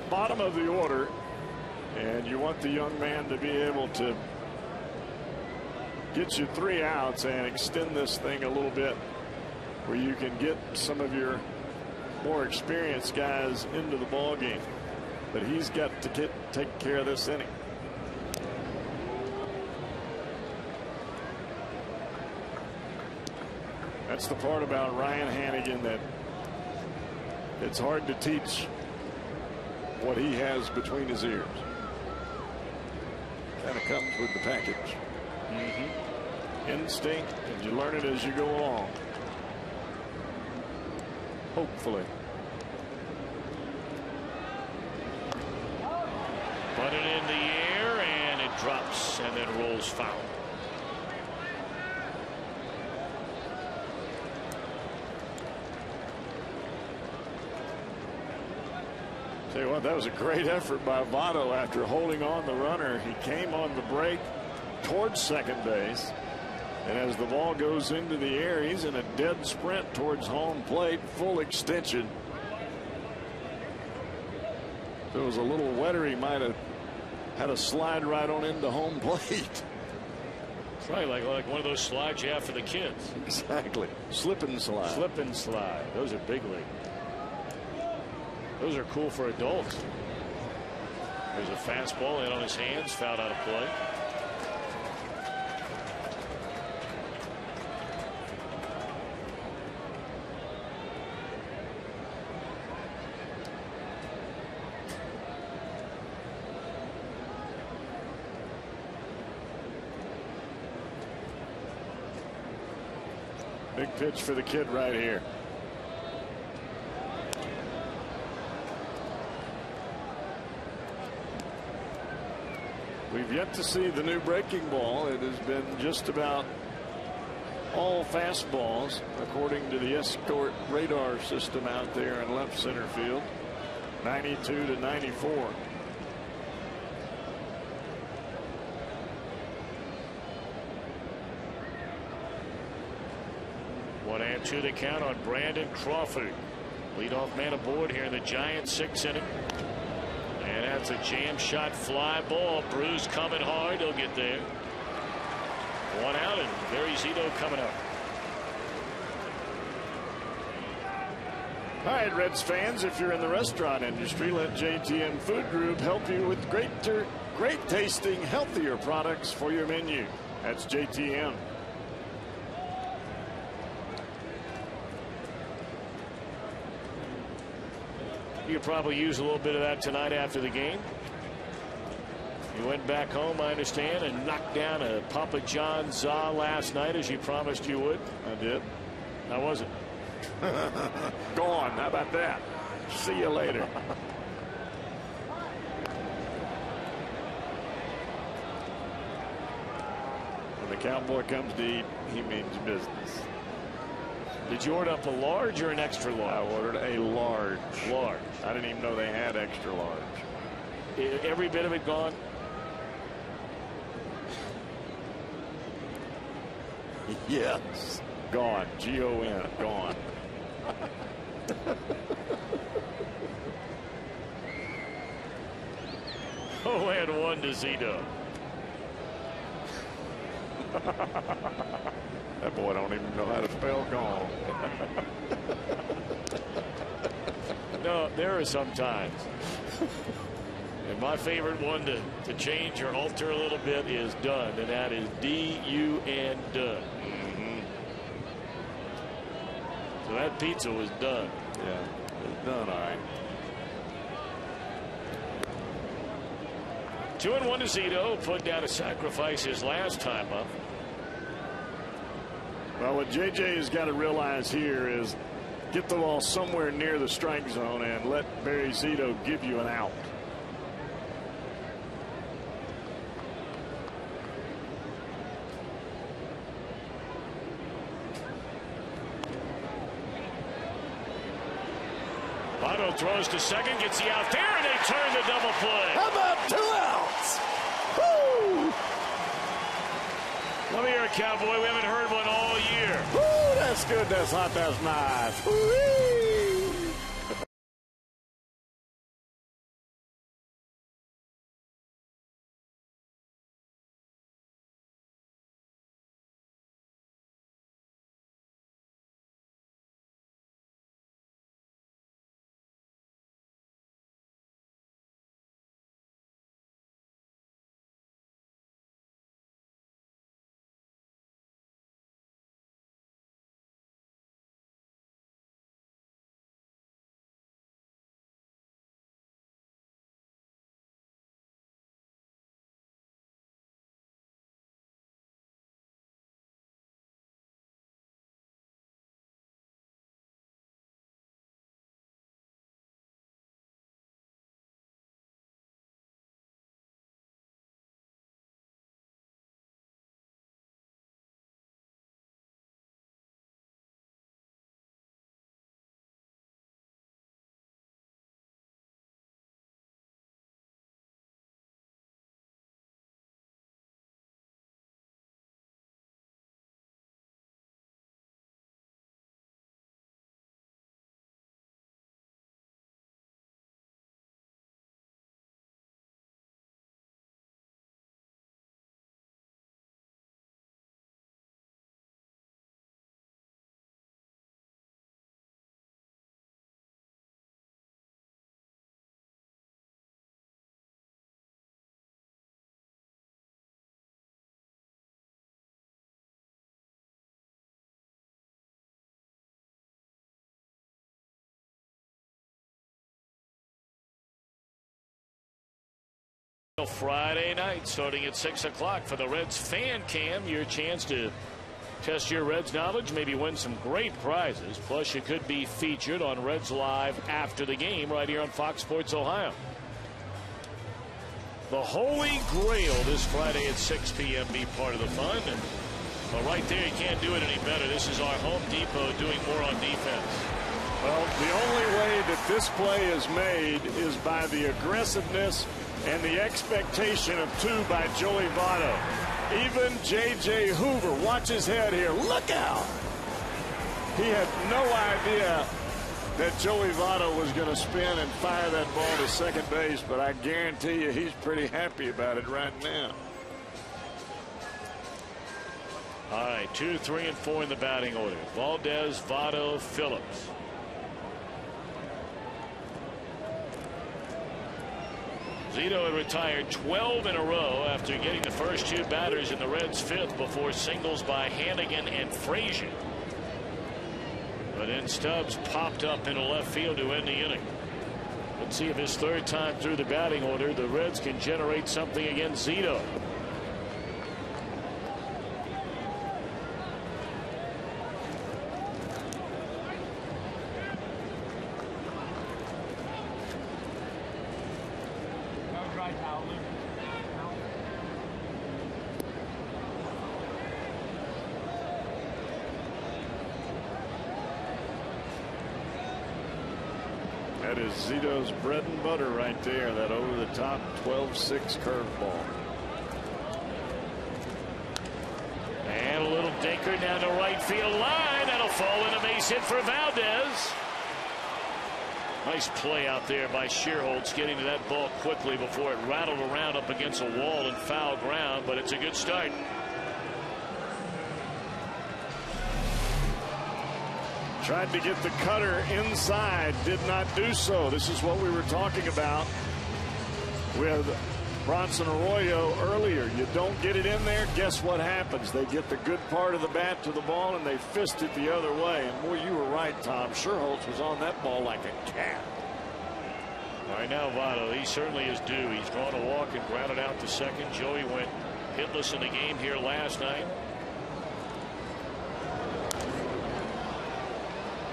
bottom of the order, and you want the young man to be able to get you 3 outs and extend this thing a little bit where you can get some of your more experienced guys into the ball game. But he's got to take care of this inning. That's the part about Ryan Hannigan that it's hard to teach what he has between his ears. Kind of comes with the package. Instinct, and you learn it as you go along. Hopefully. Put it in the air, and it drops and then rolls foul. Tell you what, that was a great effort by Votto after holding on the runner. He came on the break towards second base. And as the ball goes into the air, he's in a dead sprint towards home plate, full extension. If it was a little wetter, he might have had a slide right on into home plate. It's right, like one of those slides you have for the kids. Exactly. Slip and slide. Slip and slide. Those are big league. Those are cool for adults. There's a fastball in on his hands, fouled out of play. Big pitch for the kid right here. We've yet to see the new breaking ball. It has been just about all fastballs, according to the Escort radar system out there in left center field. 92 to 94. 1-2 the count on Brandon Crawford. Leadoff man aboard here in the Giants' 6th inning. And that's a jam shot fly ball. Bruce coming hard. He'll get there. 1 out, and Barry Zito coming up. All right, Reds fans, if you're in the restaurant industry, let JTM Food Group help you with great tasting, healthier products for your menu. That's JTM. You could probably use a little bit of that tonight after the game. You went back home, I understand, and knocked down a Papa John's za last night as you promised you would. I did. How was it? Gone. How about that? See you later. When the cowboy comes to eat, he means business. Did you order up a large or an extra large? I ordered a large. Large. I didn't even know they had extra large. Every bit of it gone? Yes. Gone. G-O-N. Gone. Oh, and 1 to Zito. That boy don't even know how to spell gone. No, there are some times. And my favorite one to change or alter a little bit is done, and that is D-U-N, done. So that pizza was done. Yeah, it's done all right. 2-1 to Zito. Put down a sacrifice his last time up. Well, what JJ has got to realize here is get the ball somewhere near the strike zone and let Barry Zito give you an out. Votto throws to second, gets the out there, and they turn the double play. How about 2 outs? Woo! Let me hear it, Cowboy. We haven't heard one all year. Woo, that's good. That's hot. That's nice. Woo-wee! Friday night starting at 6 o'clock for the Reds Fan Cam. Your chance to test your Reds knowledge, maybe win some great prizes. Plus you could be featured on Reds Live after the game right here on Fox Sports Ohio. The Holy Grail this Friday at 6 p.m. Be part of the fun. And well, right there, you can't do it any better. This is our Home Depot doing more on defense. Well, the only way that this play is made is by the aggressiveness and the expectation of 2 by Joey Votto. Even J.J. Hoover, watch his head here. Look out! He had no idea that Joey Votto was going to spin and fire that ball to second base, but I guarantee you he's pretty happy about it right now. All right, 2, 3, and 4 in the batting order. Valdez, Votto, Phillips. Zito had retired 12 in a row after getting the first 2 batters in the Reds' 5th before singles by Hannigan and Frazier. But then Stubbs popped up into left field to end the inning. Let's see if his 3rd time through the batting order the Reds can generate something against Zito. That is Zito's bread and butter right there, that over-the-top 12-6 curveball. And a little dinker down the right field line. That'll fall in a base hit for Valdez. Nice play out there by Shearholtz, getting to that ball quickly before it rattled around up against a wall and foul ground, but it's a good start. Tried to get the cutter inside, did not do so. This is what we were talking about with Bronson Arroyo earlier. You don't get it in there, guess what happens? They get the good part of the bat to the ball and they fist it the other way. And boy, you were right, Tom. Shearholtz was on that ball like a cat. Right now, Votto, he certainly is due. He's drawn a walk and grounded out to second. Joey went hitless in the game here last night.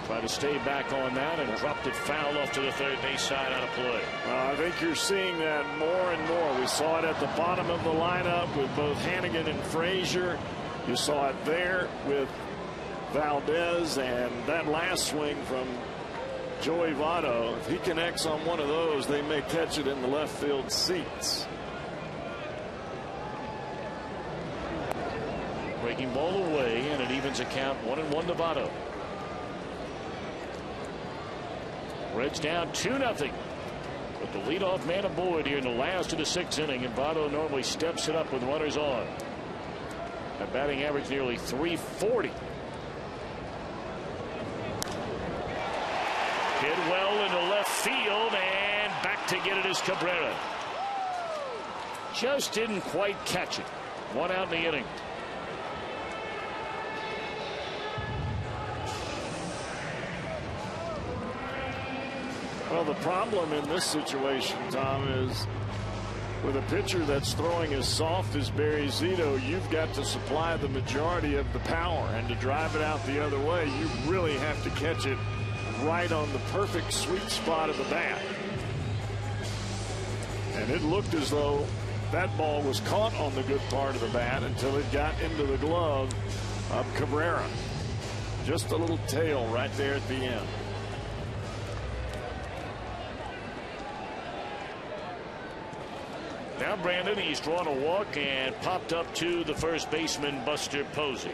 Tried to stay back on that and dropped it foul off to the third base side out of play. I think you're seeing that more and more. We saw it at the bottom of the lineup with both Hannigan and Frazier. You saw it there with Valdez, and that last swing from Joey Votto. If he connects on one of those, they may catch it in the left field seats. Breaking ball away, and it evens a count 1-1 to Votto. Reds down 2-0. But the leadoff man aboard here in the last of the 6th inning, and Votto normally steps it up with runners on. A batting average nearly .340. Hit well into left field, and back to get it is Cabrera. Just didn't quite catch it. 1 out in the inning. Well, the problem in this situation, Tom, is with a pitcher that's throwing as soft as Barry Zito, you've got to supply the majority of the power, and to drive it out the other way, you really have to catch it right on the perfect sweet spot of the bat. And it looked as though that ball was caught on the good part of the bat until it got into the glove of Cabrera. Just a little tail right there at the end. Now Brandon, he's drawn a walk and popped up to the first baseman, Buster Posey.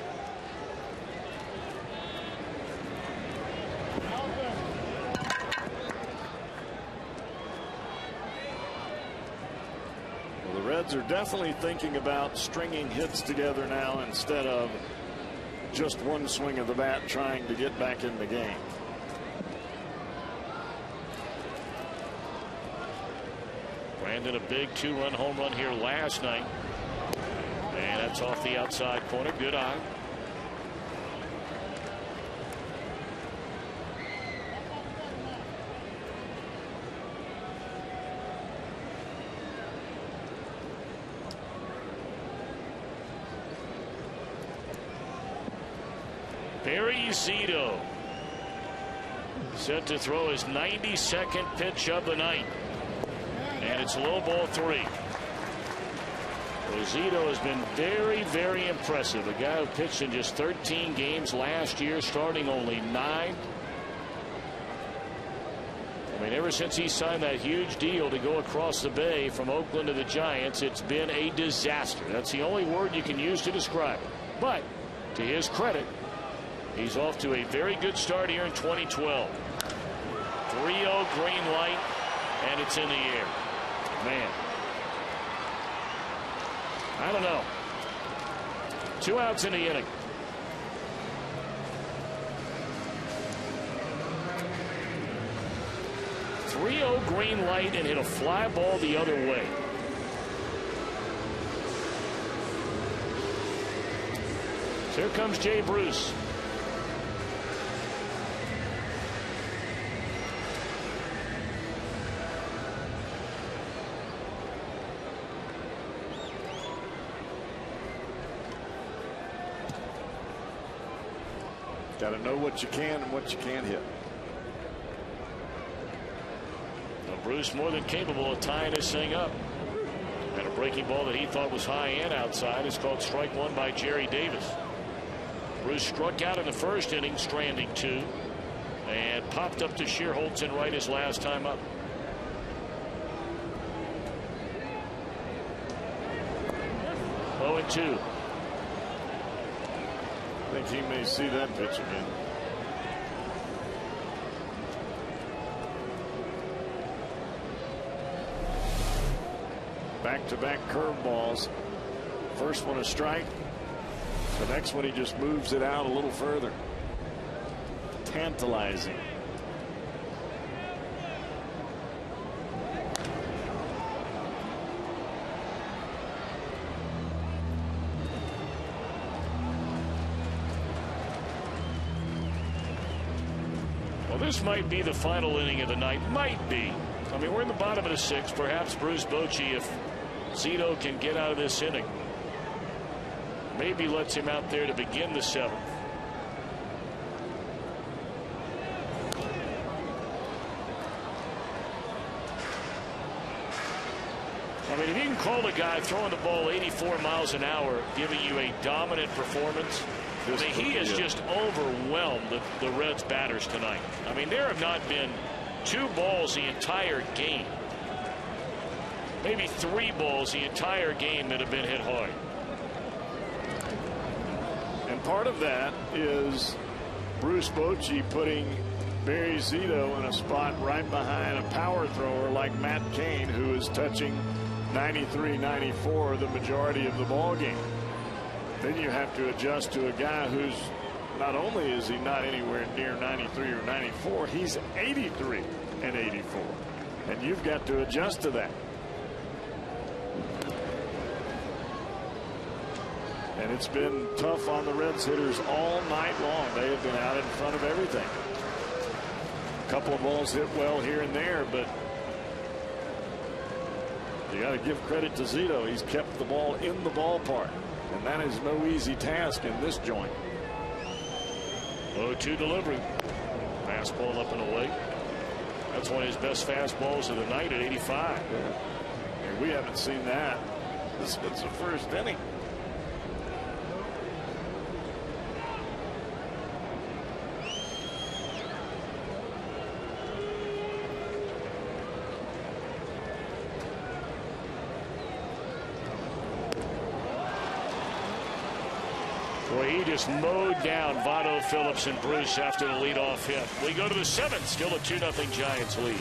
Well, the Reds are definitely thinking about stringing hits together now instead of just one swing of the bat trying to get back in the game. Brandon, a big 2-run home run here last night. And that's off the outside corner. Good eye. Barry Zito set to throw his 92nd pitch of the night. And it's low ball 3. Zito has been very, very impressive. A guy who pitched in just 13 games last year, starting only 9. I mean, ever since he signed that huge deal to go across the bay from Oakland to the Giants, it's been a disaster. That's the only word you can use to describe it. But to his credit, he's off to a very good start here in 2012. 3-0 green light, and it's in the air. Man, I don't know. 2 outs in the inning. Green light and hit a fly ball the other way. Here comes Jay Bruce. Got to know what you can and what you can't hit. Bruce more than capable of tying this thing up. And a breaking ball that he thought was high and outside is called strike 1 by Jerry Davis. Bruce struck out in the first inning, stranding 2, and popped up to Shearholtz in right his last time up. Oh, and 2. I think he may see that pitch again. Back-to-back curveballs. First one a strike. The next one he just moves it out a little further. Tantalizing. Well, this might be the final inning of the night. Might be. I mean, we're in the bottom of the 6th. Perhaps Bruce Bochy, if Zito can get out of this inning, maybe lets him out there to begin the 7th. I mean, if you can call the guy throwing the ball 84 miles an hour, giving you a dominant performance, I mean, he has just overwhelmed the Reds batters tonight. I mean, there have not been 2 balls the entire game, maybe 3 balls the entire game that have been hit hard. And part of that is Bruce Bochy putting Barry Zito in a spot right behind a power thrower like Matt Cain, who is touching 93, 94 the majority of the ball game. Then you have to adjust to a guy who's not only is he not anywhere near 93 or 94, he's 83 and 84. And you've got to adjust to that. And it's been tough on the Reds hitters all night long. They have been out in front of everything. A couple of balls hit well here and there, but you got to give credit to Zito. He's kept the ball in the ballpark, and that is no easy task in this joint. 0-2 delivery. Fastball up and away. That's one of his best fastballs of the night at 85. Yeah. And we haven't seen that. This is the first inning. Boy, he just mowed down Votto, Phillips, and Bruce after the leadoff hit. We go to the 7th, still a 2-0 Giants lead.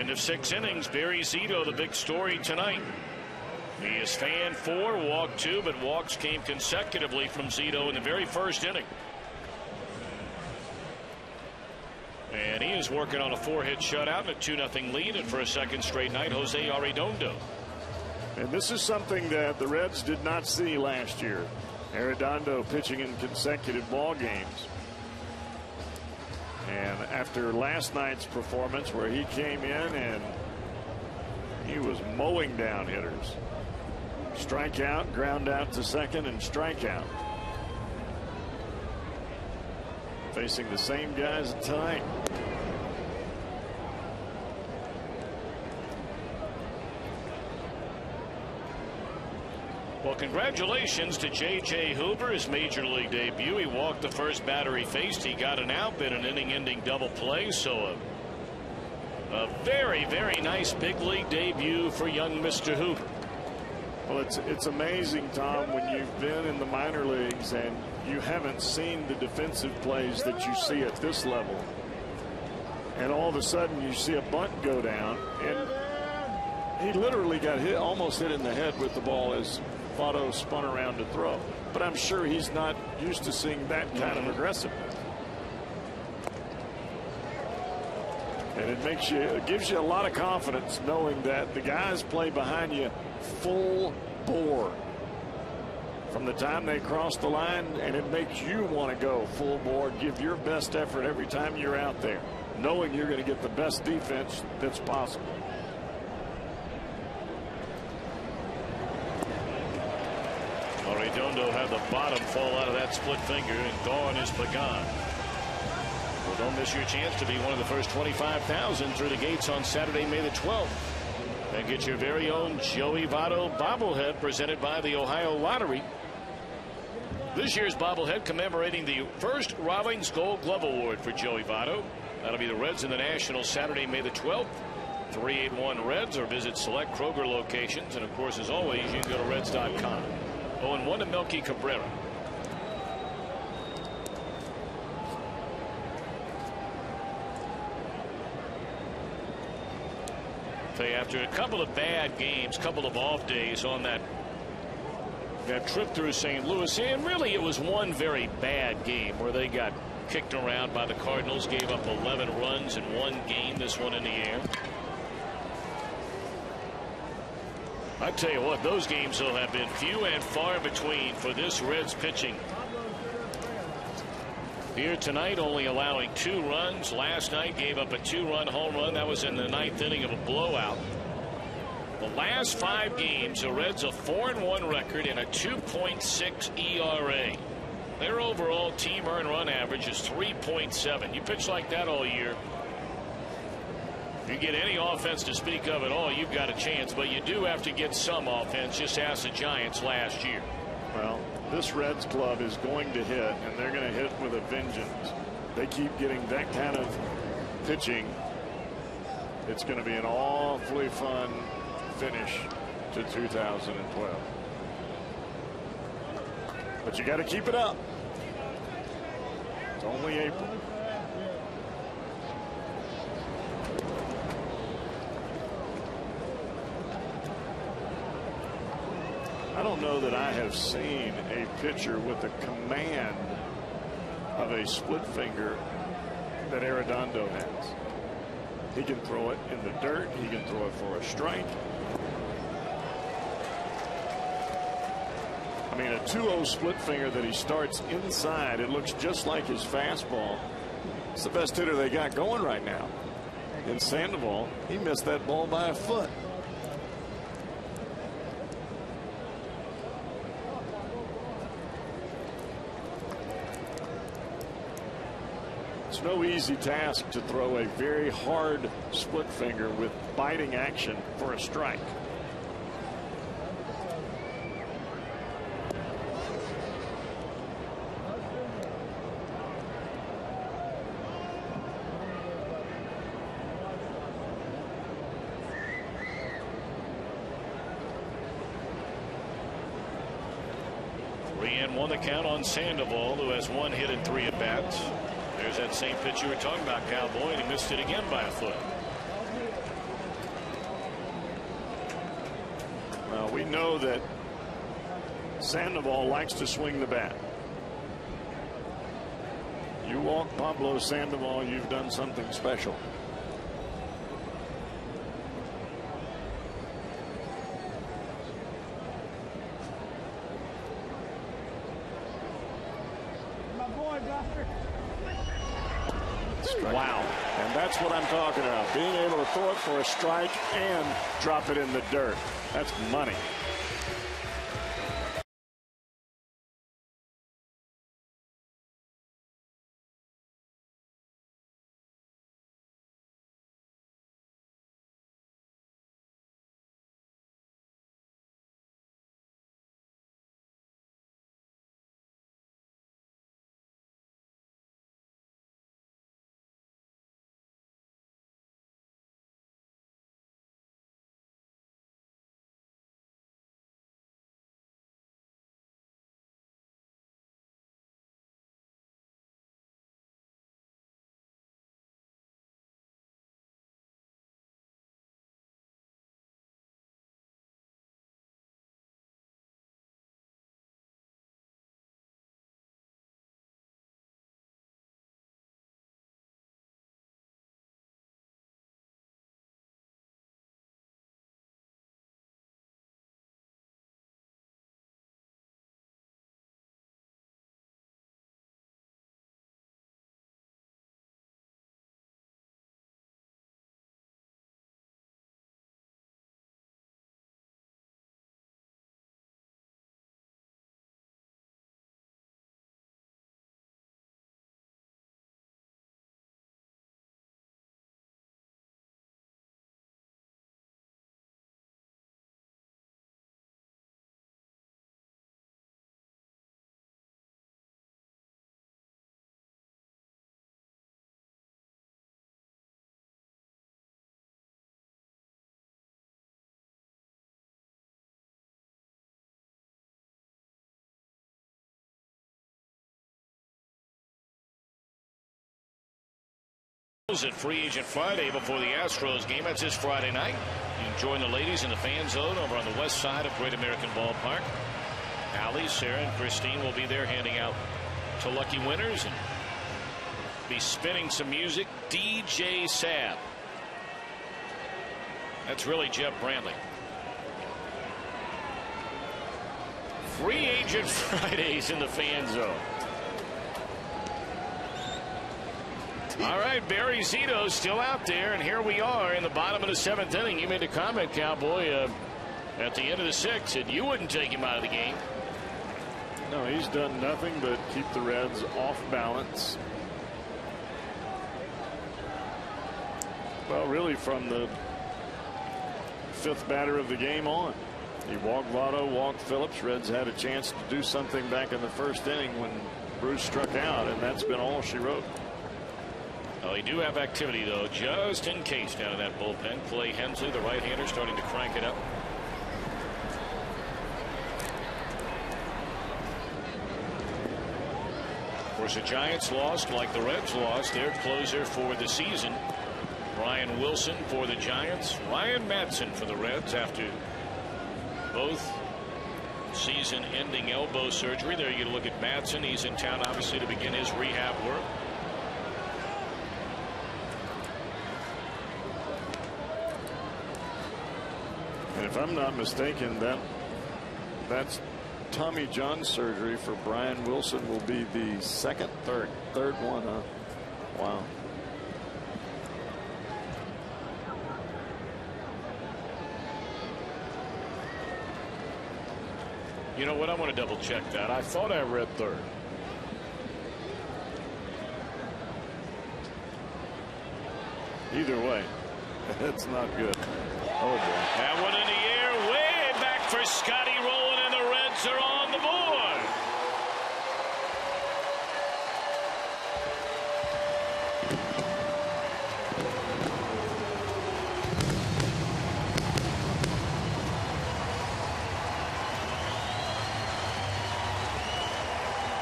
End of 6 innings. Barry Zito, the big story tonight. He is fan 4, walked 2, but walks came consecutively from Zito in the very first inning. And he is working on a 4-hit shutout and a 2-0 lead, and for a second straight night, Jose Arredondo. And this is something that the Reds did not see last year. Arredondo pitching in consecutive ball games. And after last night's performance where he came in and he was mowing down hitters. Strikeout, ground out to second, and strikeout. Facing the same guys tonight. Well, congratulations to J.J. Hoover, his major league debut. He walked the first batter he faced. He got an out, been an inning-ending double play. So a very, very nice big league debut for young Mr. Hoover. Well, it's amazing, Tom, when you've been in the minor leagues and you haven't seen the defensive plays that you see at this level. And all of a sudden you see a bunt go down, and he literally got hit, almost hit in the head with the ball as Votto spun around to throw. But I'm sure he's not used to seeing that kind of aggressiveness. And it gives you a lot of confidence knowing that the guys play behind you full bore from the time they cross the line, and it makes you want to go full bore, give your best effort every time you're out there, knowing you're going to get the best defense that's possible. Arredondo had the bottom fall out of that split finger, and gone is Pagan. Well, don't miss your chance to be one of the first 25,000 through the gates on Saturday, May the 12th. And get your very own Joey Votto bobblehead presented by the Ohio Lottery. This year's bobblehead commemorating the first Rawlings Gold Glove Award for Joey Votto. That'll be the Reds in the National Saturday, May the 12th. 381 Reds, or visit select Kroger locations. And of course, as always, you can go to Reds.com. 0-1 to Melky Cabrera. After a couple of bad games, couple of off days on that trip through St. Louis, and really it was one very bad game where they got kicked around by the Cardinals, gave up 11 runs in one game, this one in the air. I tell you what, those games will have been few and far between for this Reds pitching. Here tonight, only allowing 2 runs. Last night gave up a 2-run home run. That was in the 9th inning of a blowout. The last 5 games, the Reds a 4-1 record and a 2.6 ERA. Their overall team earned run average is 3.7. You pitch like that all year, you get any offense to speak of at all, you've got a chance. But you do have to get some offense. Just ask the Giants last year. Well, this Reds club is going to hit, and they're going to hit with a vengeance. They keep getting that kind of pitching. It's going to be an awfully fun finish to 2012. But you got to keep it up. It's only April. I don't know that I have seen a pitcher with the command of a split finger that Arredondo has. He can throw it in the dirt. He can throw it for a strike. I mean, a 2-0 split finger that he starts inside. It looks just like his fastball. It's the best hitter they got going right now. In Sandoval, he missed that ball by a foot. It's no easy task to throw a very hard split finger with biting action for a strike. The count on Sandoval, who has 1 hit in 3 at-bats. There's that same pitch you were talking about, Cowboy, and he missed it again by a foot. we know that Sandoval likes to swing the bat. You walk Pablo Sandoval, you've done something special. Wow. And that's what I'm talking about. Being able to throw it for a strike and drop it in the dirt. That's money. At Free Agent Friday before the Astros game. That's this Friday night. You can join the ladies in the fan zone over on the west side of Great American Ballpark. Allie, Sarah, and Christine will be there handing out to lucky winners and be spinning some music. DJ Sabb. That's really Jeff Brantley. Free Agent Fridays in the fan zone. All right, Barry Zito still out there, and here we are in the bottom of the 7th inning. You made a comment, Cowboy, at the end of the 6th, and you wouldn't take him out of the game. No, he's done nothing but keep the Reds off balance. Well, really from the 5th batter of the game on. He walked Votto, walked Phillips. Reds had a chance to do something back in the 1st inning when Bruce struck out, and that's been all she wrote. Oh, you do have activity, though, just in case down in that bullpen. Clay Hensley, the right-hander, starting to crank it up. Of course, the Giants lost like the Reds lost their closer for the season. Brian Wilson for the Giants. Ryan Madson for the Reds after both season-ending elbow surgery. There you look at Madson. He's in town, obviously, to begin his rehab work. And if I'm not mistaken, that's Tommy John surgery for Brian Wilson will be the third one, huh? Wow. You know what? I want to double check that. I thought I read 3rd. Either way, it's not good. Oh, boy. That one in the air, way back for Scotty Rowland, and the Reds are on the board.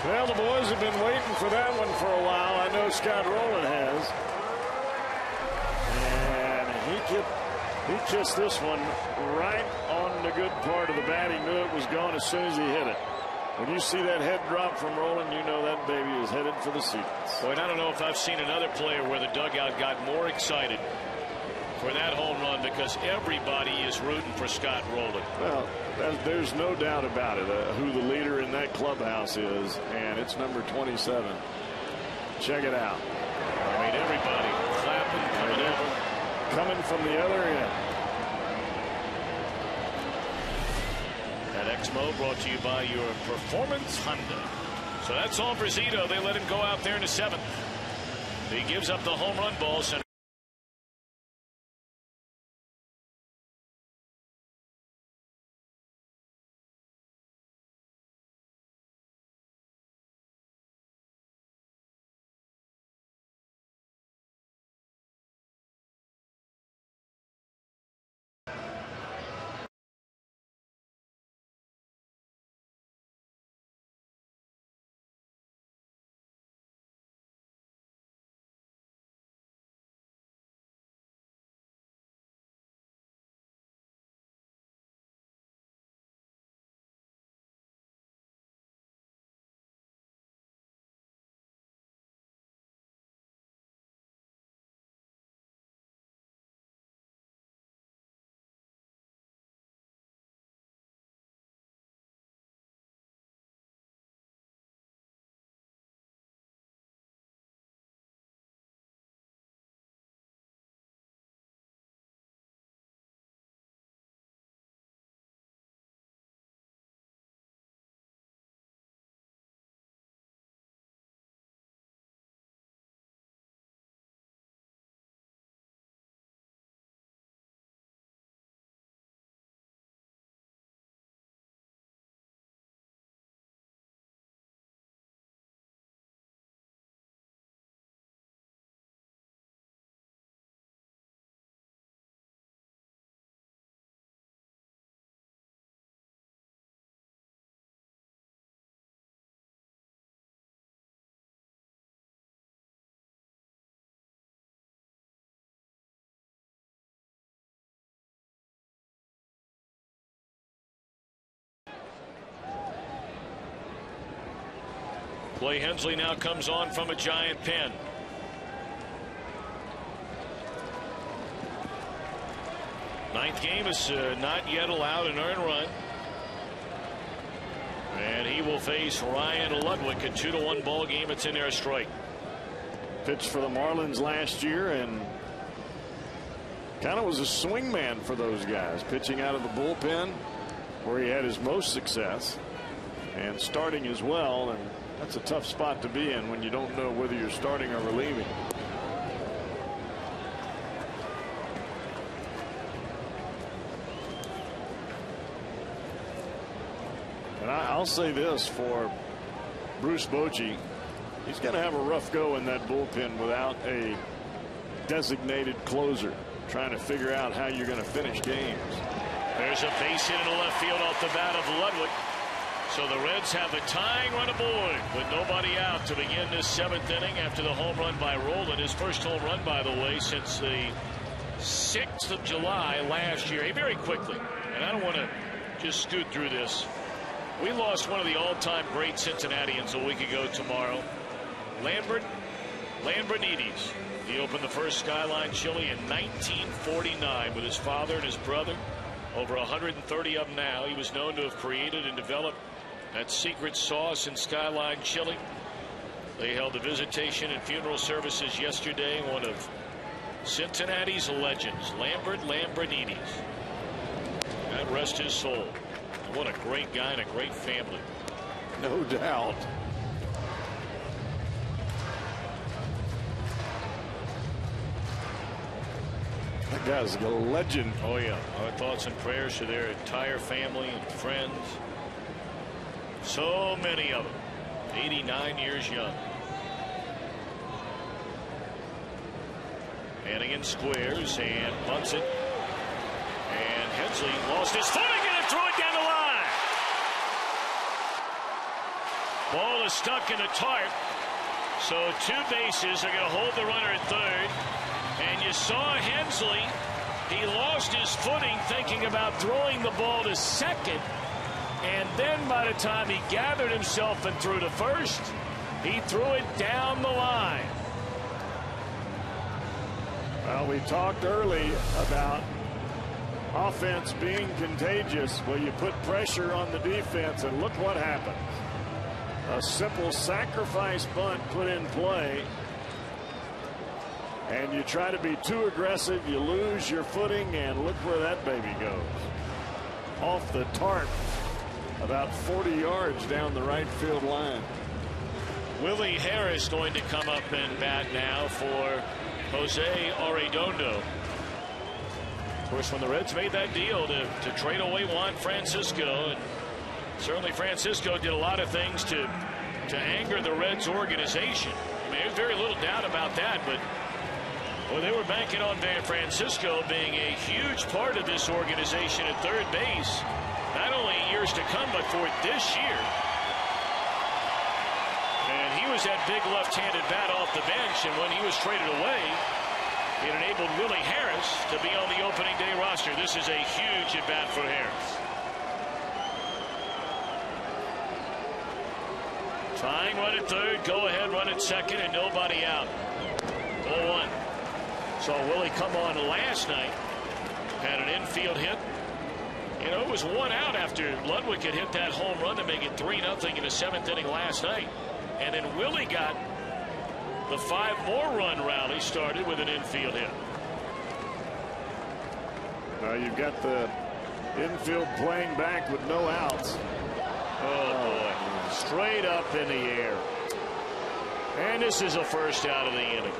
Well, the boys have been waiting for that one for a while. I know Scott Rowland has. And he He kissed this one right on the good part of the bat. He knew it was gone as soon as he hit it. When you see that head drop from Rolen, you know that baby is headed for the seats. Boy, I don't know if I've seen another player where the dugout got more excited for that home run, because everybody is rooting for Scott Rolen. Well, there's no doubt about it, who the leader in that clubhouse is, and it's number 27. Check it out. I mean, everybody clapping, coming over. Coming from the other end. That Exmo brought to you by your Performance Honda. So that's all for Zito. They let him go out there in the 7th. He gives up the home run ball. Clay Hensley now comes on from a giant pen. Ninth game is not yet allowed an earned run. And he will face Ryan Ludwig, a 2-1 ball game. It's in there a strike. Pitched for the Marlins last year and kind of was a swing man for those guys, pitching out of the bullpen where he had his most success, and starting as well. And that's a tough spot to be in when you don't know whether you're starting or relieving. And I'll say this for Bruce Bochy, he's going to have a rough go in that bullpen without a designated closer, trying to figure out how you're going to finish games. There's a base hit in the left field off the bat of Ludwig. So the Reds have a tying run aboard with nobody out to begin this 7th inning after the home run by Rolen. His first home run, by the way, since the 6th of July last year. Hey, very quickly, and I don't want to just scoot through this. We lost one of the all-time great Cincinnatians a week ago tomorrow. Lambrinides. He opened the first Skyline Chili in 1949 with his father and his brother. Over 130 of them now. He was known to have created and developed that secret sauce in Skyline Chili. They held a visitation and funeral services yesterday. One of Cincinnati's legends, Lambert Lambrinides. God rest his soul. And what a great guy and a great family. No doubt. That guy's a legend. Oh, yeah. Our thoughts and prayers to their entire family and friends. So many of them. 89 years young. Hannigan squares and bunts it. And Hensley lost his footing and threw it down the line. Ball is stuck in the tarp. So 2 bases are going to hold the runner at third. And you saw Hensley He lost his footing thinking about throwing the ball to second. And then by the time he gathered himself and threw to first, he threw it down the line. Well, we talked early about offense being contagious. Well, you put pressure on the defense, and look what happened. A simple sacrifice bunt put in play, and you try to be too aggressive, you lose your footing, and look where that baby goes. Off the tarp, about 40 yards down the right field line. Willie Harris going to come up and bat now for Jose Arredondo. Of course, when the Reds made that deal to trade away Juan Francisco, and certainly Francisco did a lot of things to anger the Reds organization. I mean, there's very little doubt about that, but well, they were banking on Francisco being a huge part of this organization at third base, not only years to come, but for this year. And he was that big left-handed bat off the bench, and when he was traded away, it enabled Willie Harris to be on the opening day roster. This is a huge at-bat for Harris. Tying run at third, go ahead run at second, and nobody out. 0-1. Saw Willie come on last night, had an infield hit. You know, it was 1 out after Ludwig had hit that home run to make it 3-0 in the 7th inning last night. And then Willie got the 5-more-run rally started with an infield hit. You've got the infield playing back with no outs. Oh, boy. Straight up in the air. And this is a first out of the inning.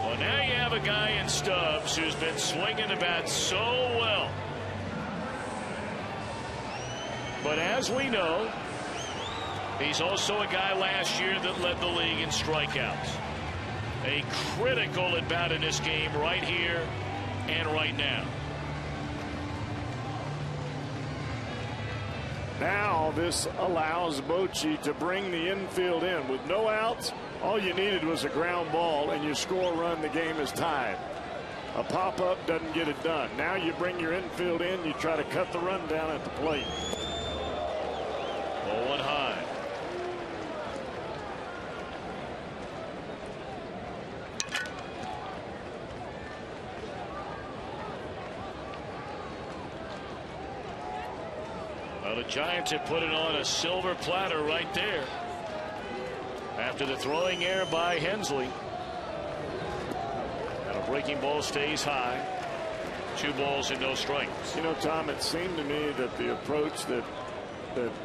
Well, now you have a guy in Stubbs who's been swinging the bat so well. But as we know, he's also a guy last year that led the league in strikeouts. A critical at bat in this game right here and right now. Now this allows Bochy to bring the infield in with no outs. All you needed was a ground ball, and you score a run, the game is tied. A pop-up doesn't get it done. Now you bring your infield in, you try to cut the run down at the plate. 0-1 high. Well, the Giants have put it on a silver platter right there after the throwing error by Hensley. And a breaking ball stays high. 2 balls and no strikes. You know, Tom, it seemed to me that the approach that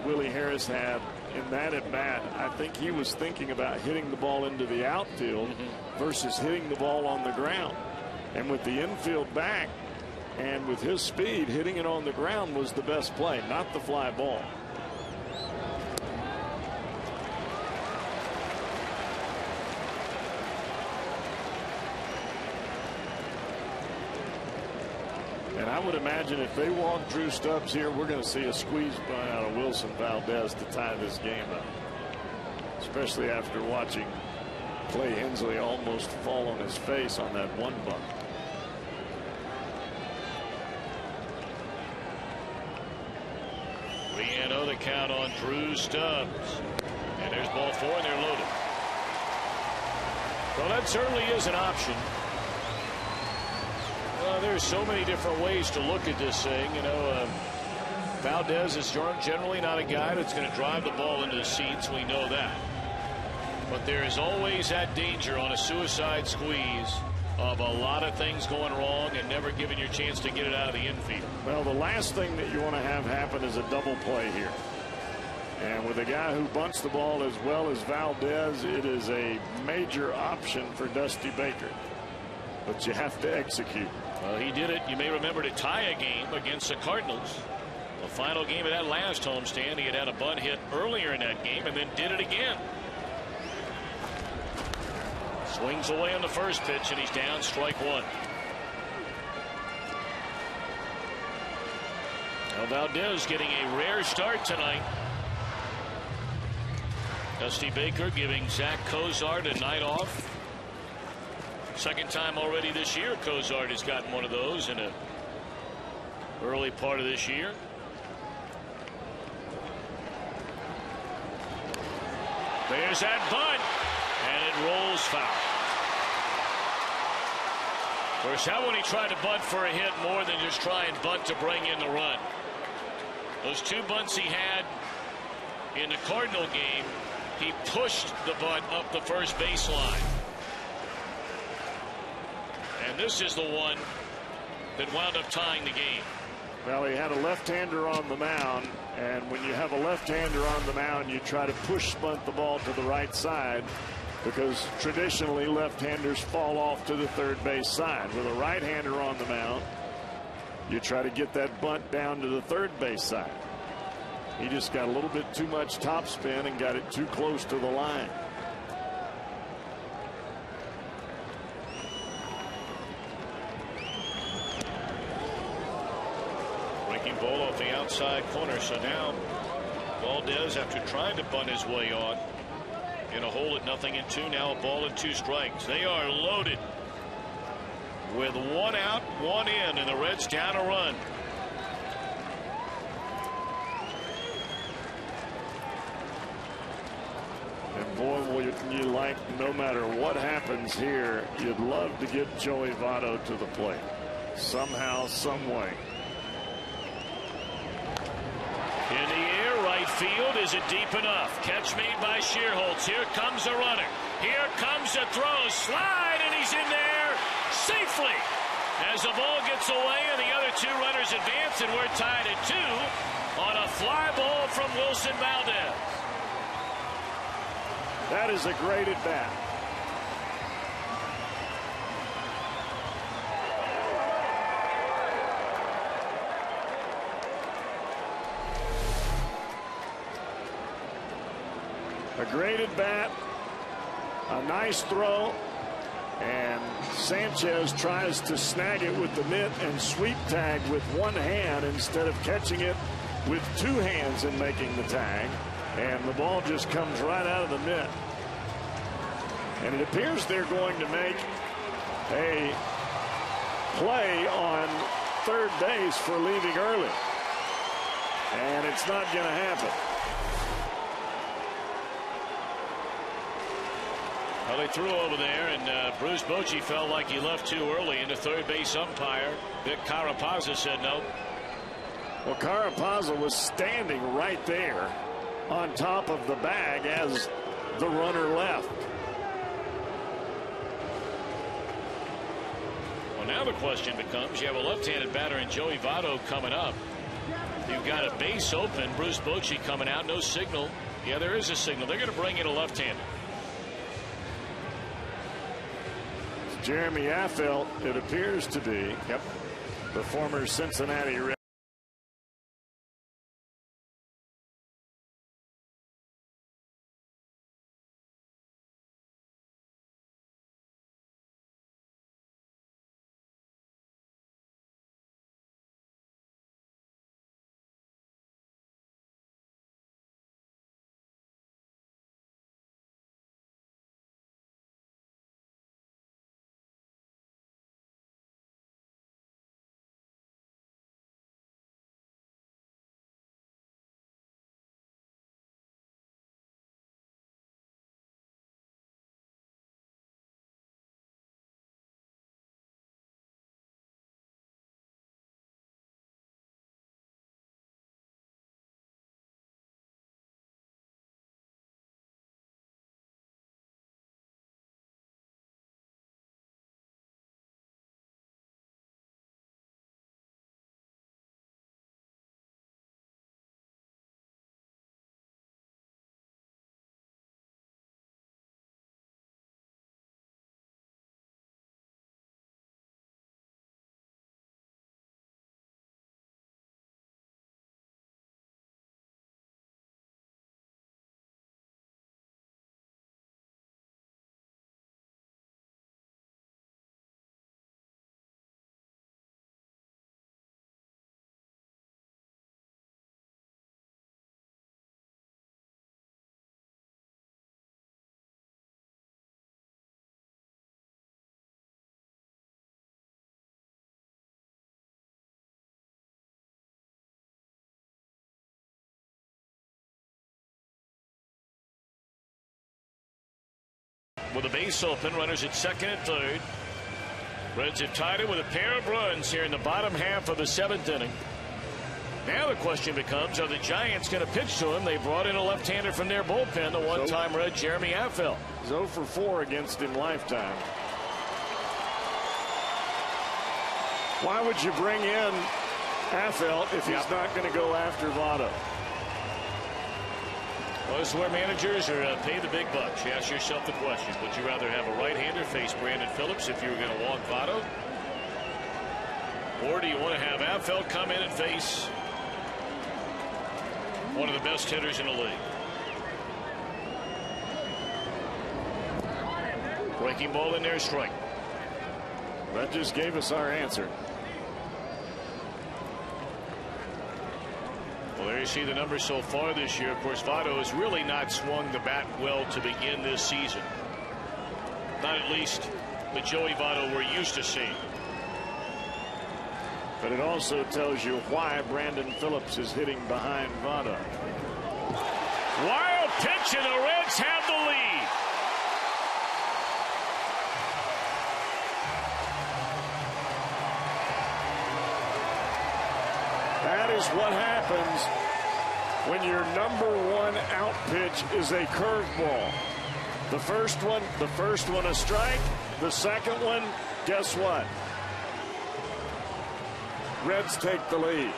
Willie Harris had in that at bat, I think he was thinking about hitting the ball into the outfield versus hitting the ball on the ground. And with the infield back and with his speed, hitting it on the ground was the best play, not the fly ball. And I would imagine if they walk Drew Stubbs here, we're going to see a squeeze bunt out of Wilson Valdez to tie this game up. Especially after watching Clay Hensley almost fall on his face on that one bunt. The count on Drew Stubbs. And there's ball 4, and they're loaded. Well, that certainly is an option. There's so many different ways to look at this thing. You know, Valdez is generally not a guy that's going to drive the ball into the seats. We know that. But there is always that danger on a suicide squeeze of a lot of things going wrong and never giving you a chance to get it out of the infield. Well, the last thing that you want to have happen is a double play here. And with a guy who bunts the ball as well as Valdez, it is a major option for Dusty Baker. But you have to execute. Well, he did it, you may remember, to tie a game against the Cardinals. The final game of that last homestand, he had a bunt hit earlier in that game and then did it again. Swings away on the first pitch, and he's down, strike 1. Well, Valdez getting a rare start tonight. Dusty Baker giving Zach Cozart a night off. Second time already this year Cozart has gotten one of those in a early part of this year. There's that bunt, and it rolls foul. Of course, how when he tried to bunt for a hit more than just try and bunt to bring in the run. Those two bunts he had in the Cardinal game, he pushed the bunt up the first baseline. And this is the one that wound up tying the game. Well, he had a left-hander on the mound, and when you have a left-hander on the mound, you try to push bunt the ball to the right side, because traditionally left-handers fall off to the third base side. With a right-hander on the mound, you try to get that bunt down to the third base side. He just got a little bit too much topspin and got it too close to the line. Breaking ball off the outside corner. So now Valdez, after trying to bunt his way on in a hole at 0-2, now a ball and 2 strikes. They are loaded with 1 out, 1 in, and the Reds down a run. And boy, will you like, no matter what happens here, you'd love to get Joey Votto to the plate somehow, some way. In the air, right field. Is it deep enough? Catch made by Shearholtz. Here comes the runner. Here comes the throw. Slide, and he's in there safely. As the ball gets away and the other 2 runners advance, and we're tied at 2 on a fly ball from Wilson Valdez. That is a great at bat. A great at bat, a nice throw, and Sanchez tries to snag it with the mitt and sweep tag with one hand instead of catching it with 2 hands and making the tag, and the ball just comes right out of the mitt. And it appears they're going to make a play on third base for leaving early, and it's not going to happen. Well, they threw over there, and Bruce Bochy felt like he left too early, and the third base umpire, Vic Carapazza, said no. Well, Carapazza was standing right there on top of the bag as the runner left. Well, now the question becomes, you have a left-handed batter in Joey Votto coming up. You've got a base open, Bruce Bochy coming out, no signal. Yeah, there is a signal. They're going to bring in a left-hander. Jeremy Affeldt, it appears to be. Yep. The former Cincinnati Reds. with a base open, runners at second and third. Reds have tied it with a pair of runs here in the bottom half of the 7th inning. Now the question becomes, are the Giants going to pitch to him? They brought in a left-hander from their bullpen, the one-time Red Jeremy Affeldt. 0 for 4 against in lifetime. Why would you bring in Affeldt if he's not going to go after Votto? Well, this is where managers are paid the big bucks. You ask yourself the question, would you rather have a right-hander face Brandon Phillips if you were going to walk Votto? Or do you want to have Affeldt come in and face one of the best hitters in the league? Breaking ball in there, strike. That just gave us our answer. Well, there you see the numbers so far this year. Of course, Votto has really not swung the bat well to begin this season. Not at least the Joey Votto we're used to seeing. But it also tells you why Brandon Phillips is hitting behind Votto. Wild pitch, and the Reds have the lead. That is what happens when your #1 out pitch is a curveball. The first one a strike. The second one, guess what? Reds take the lead.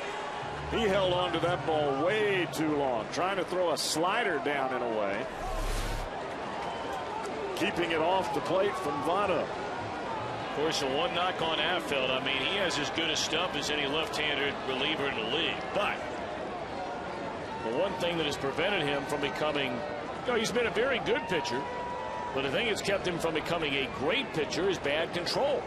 He held on to that ball way too long, trying to throw a slider down in a way, keeping it off the plate from Votto. Of course, the one knock on Affeldt, I mean, he has as good a stump as any left-handed reliever in the league. But the one thing that has prevented him from becoming, he's been a very good pitcher, but the thing that's kept him from becoming a great pitcher is bad control.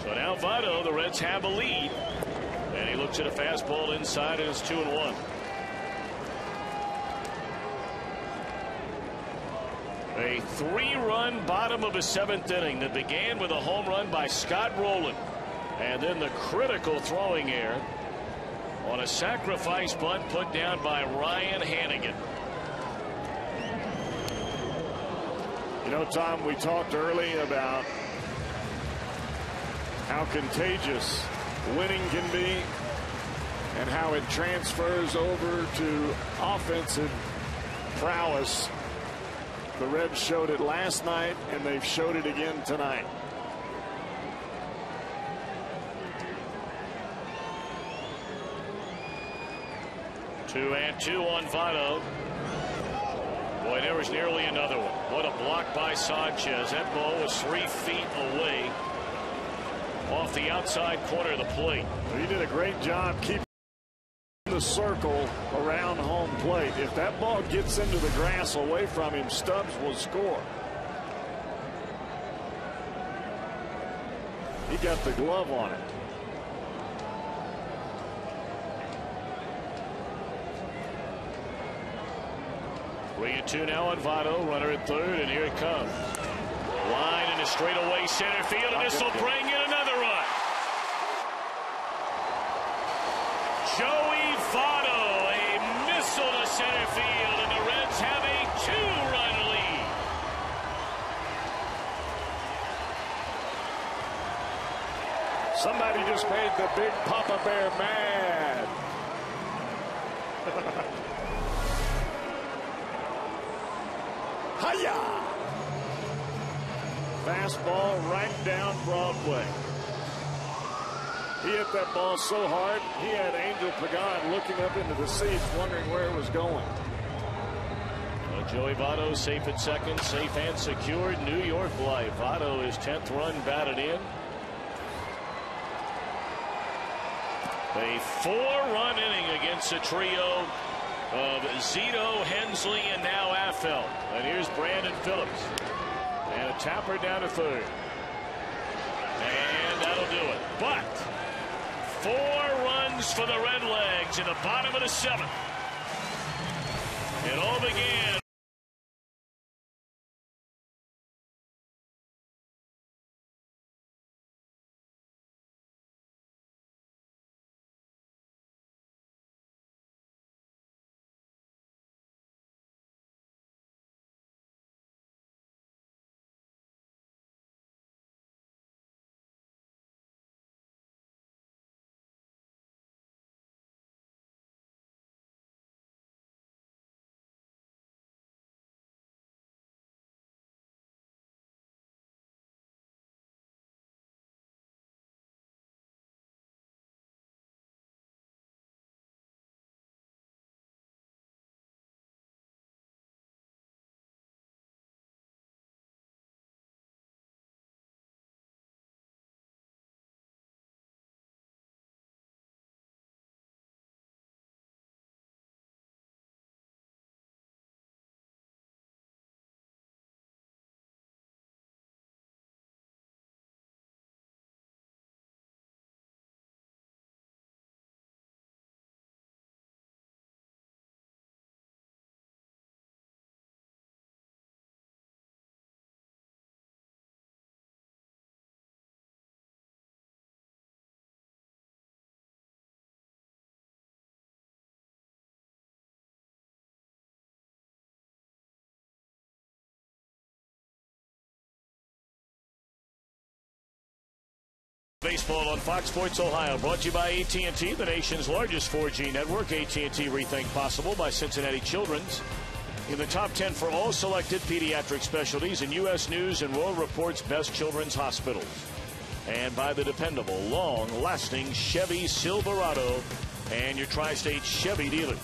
So now Votto, the Reds have a lead, and he looks at a fastball inside, and it's 2-1. A 3-run bottom of a 7th inning that began with a home run by Scott Rowland, and then the critical throwing error on a sacrifice bunt put down by Ryan Hannigan. You know, Tom, we talked early about how contagious winning can be and how it transfers over to offensive prowess. The Reds showed it last night, and they've showed it again tonight. Two and two on Votto. Boy, there was nearly another one. What a block by Sanchez. That ball was 3 feet away off the outside corner of the plate. He did a great job keeping the circle around home plate. If that ball gets into the grass away from him, Stubbs will score. He got the glove on it. Three and two now on Votto. Runner at third, and here it comes. Line into straightaway center field, and this will bring in another run. Joey Votto, a missile to center field, and the Reds have a 2-run lead. Somebody just made the big Papa Bear mad. Hiya! Fastball right down Broadway. He hit that ball so hard, he had Angel Pagan looking up into the seats, wondering where it was going. Well, Joey Votto safe at second, safe and secured. New York life. Votto, his 10th run batted in. A 4-run inning against a trio of Zito, Hensley, and now Affeldt. And here's Brandon Phillips. And a tapper down to third. And that'll do it. But 4 runs for the Redlegs in the bottom of the 7th. It all began baseball on Fox Sports Ohio, brought to you by AT&T, the nation's largest 4G network. AT&T Rethink Possible by Cincinnati Children's. In the top 10 for all selected pediatric specialties in U.S. News and World Report's best children's hospitals. And by the dependable, long-lasting Chevy Silverado and your Tri-State Chevy dealers.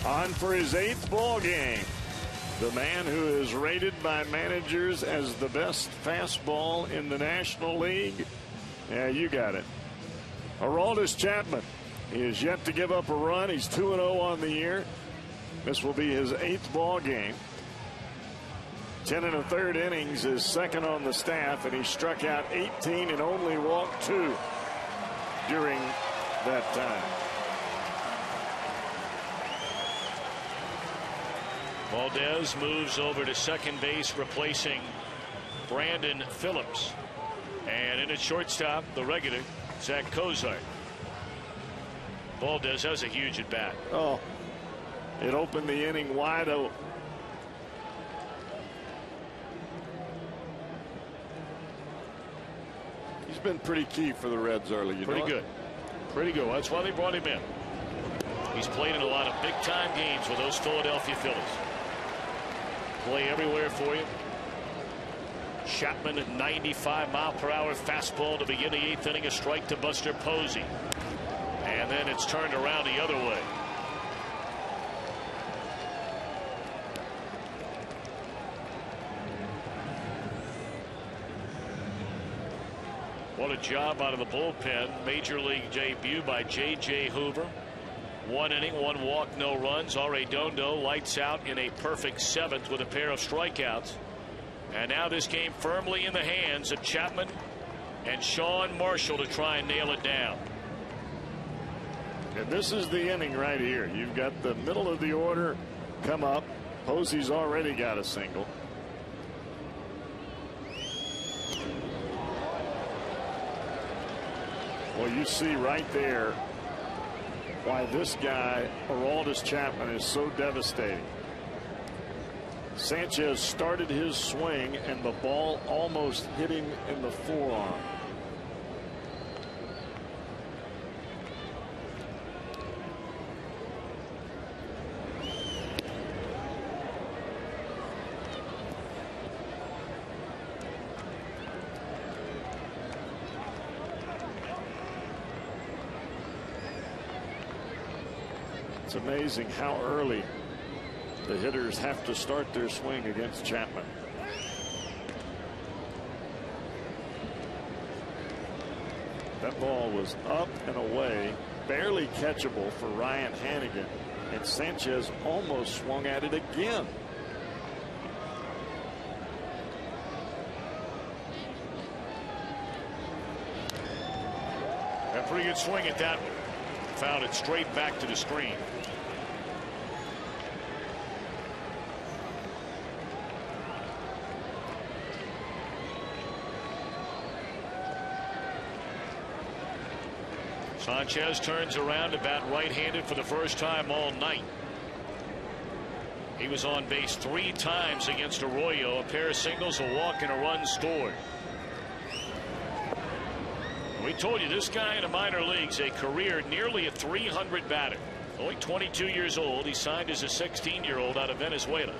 On for his 8th ball game. The man who is rated by managers as the best fastball in the National League. Yeah, you got it. Aroldis Chapman. He is yet to give up a run. He's 2-0 on the year. This will be his 8th ball game. 10 1/3 innings, is second on the staff, and he struck out 18 and only walked 2 during that time. Valdez moves over to second base, replacing Brandon Phillips. And in at shortstop, the regular, Zach Cozart. Valdez has a huge at bat. Oh, it opened the inning wide open. He's been pretty key for the Reds early. Pretty good. Pretty good. That's why they brought him in. He's played in a lot of big-time games with those Philadelphia Phillies. Play everywhere for you. Chapman at 95-mile-per-hour fastball to begin the 8th inning. A strike to Buster Posey. And then it's turned around the other way. What a job out of the bullpen. Major League debut by J.J. Hoover. 1 inning, 1 walk, no runs. Arredondo lights out in a perfect 7th with a pair of strikeouts. And now this game firmly in the hands of Chapman and Sean Marshall to try and nail it down. And this is the inning right here. You've got the middle of the order come up. Posey's already got a single. Well, you see right there why this guy, Aroldis Chapman, is so devastating. Sanchez started his swing, and the ball almost hit him in the forearm. It's amazing how early the hitters have to start their swing against Chapman. That ball was up and away, barely catchable for Ryan Hannigan, and Sanchez almost swung at it again. A pretty good swing at that one. Found it straight back to the screen. Sanchez turns around to bat right-handed for the first time all night. He was on base 3 times against Arroyo. A pair of singles, a walk, and a run scored. We told you this guy in the minor leagues, a career nearly a 300 batter. Only 22 years old. He signed as a 16-year-old out of Venezuela.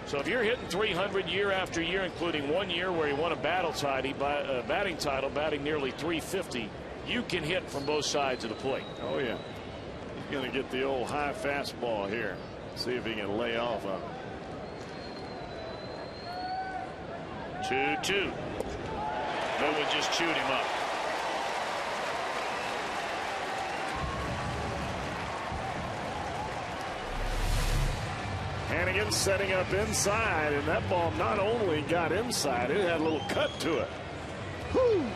So if you're hitting 300 year after year, including 1 year where he won a batting title, batting nearly 350, you can hit from both sides of the plate. Oh, yeah. He's going to get the old high fastball here. See if he can lay off on it. 2-2. No one just chewed him up. Hannigan setting up inside, and that ball not only got inside, it had a little cut to it. Whew.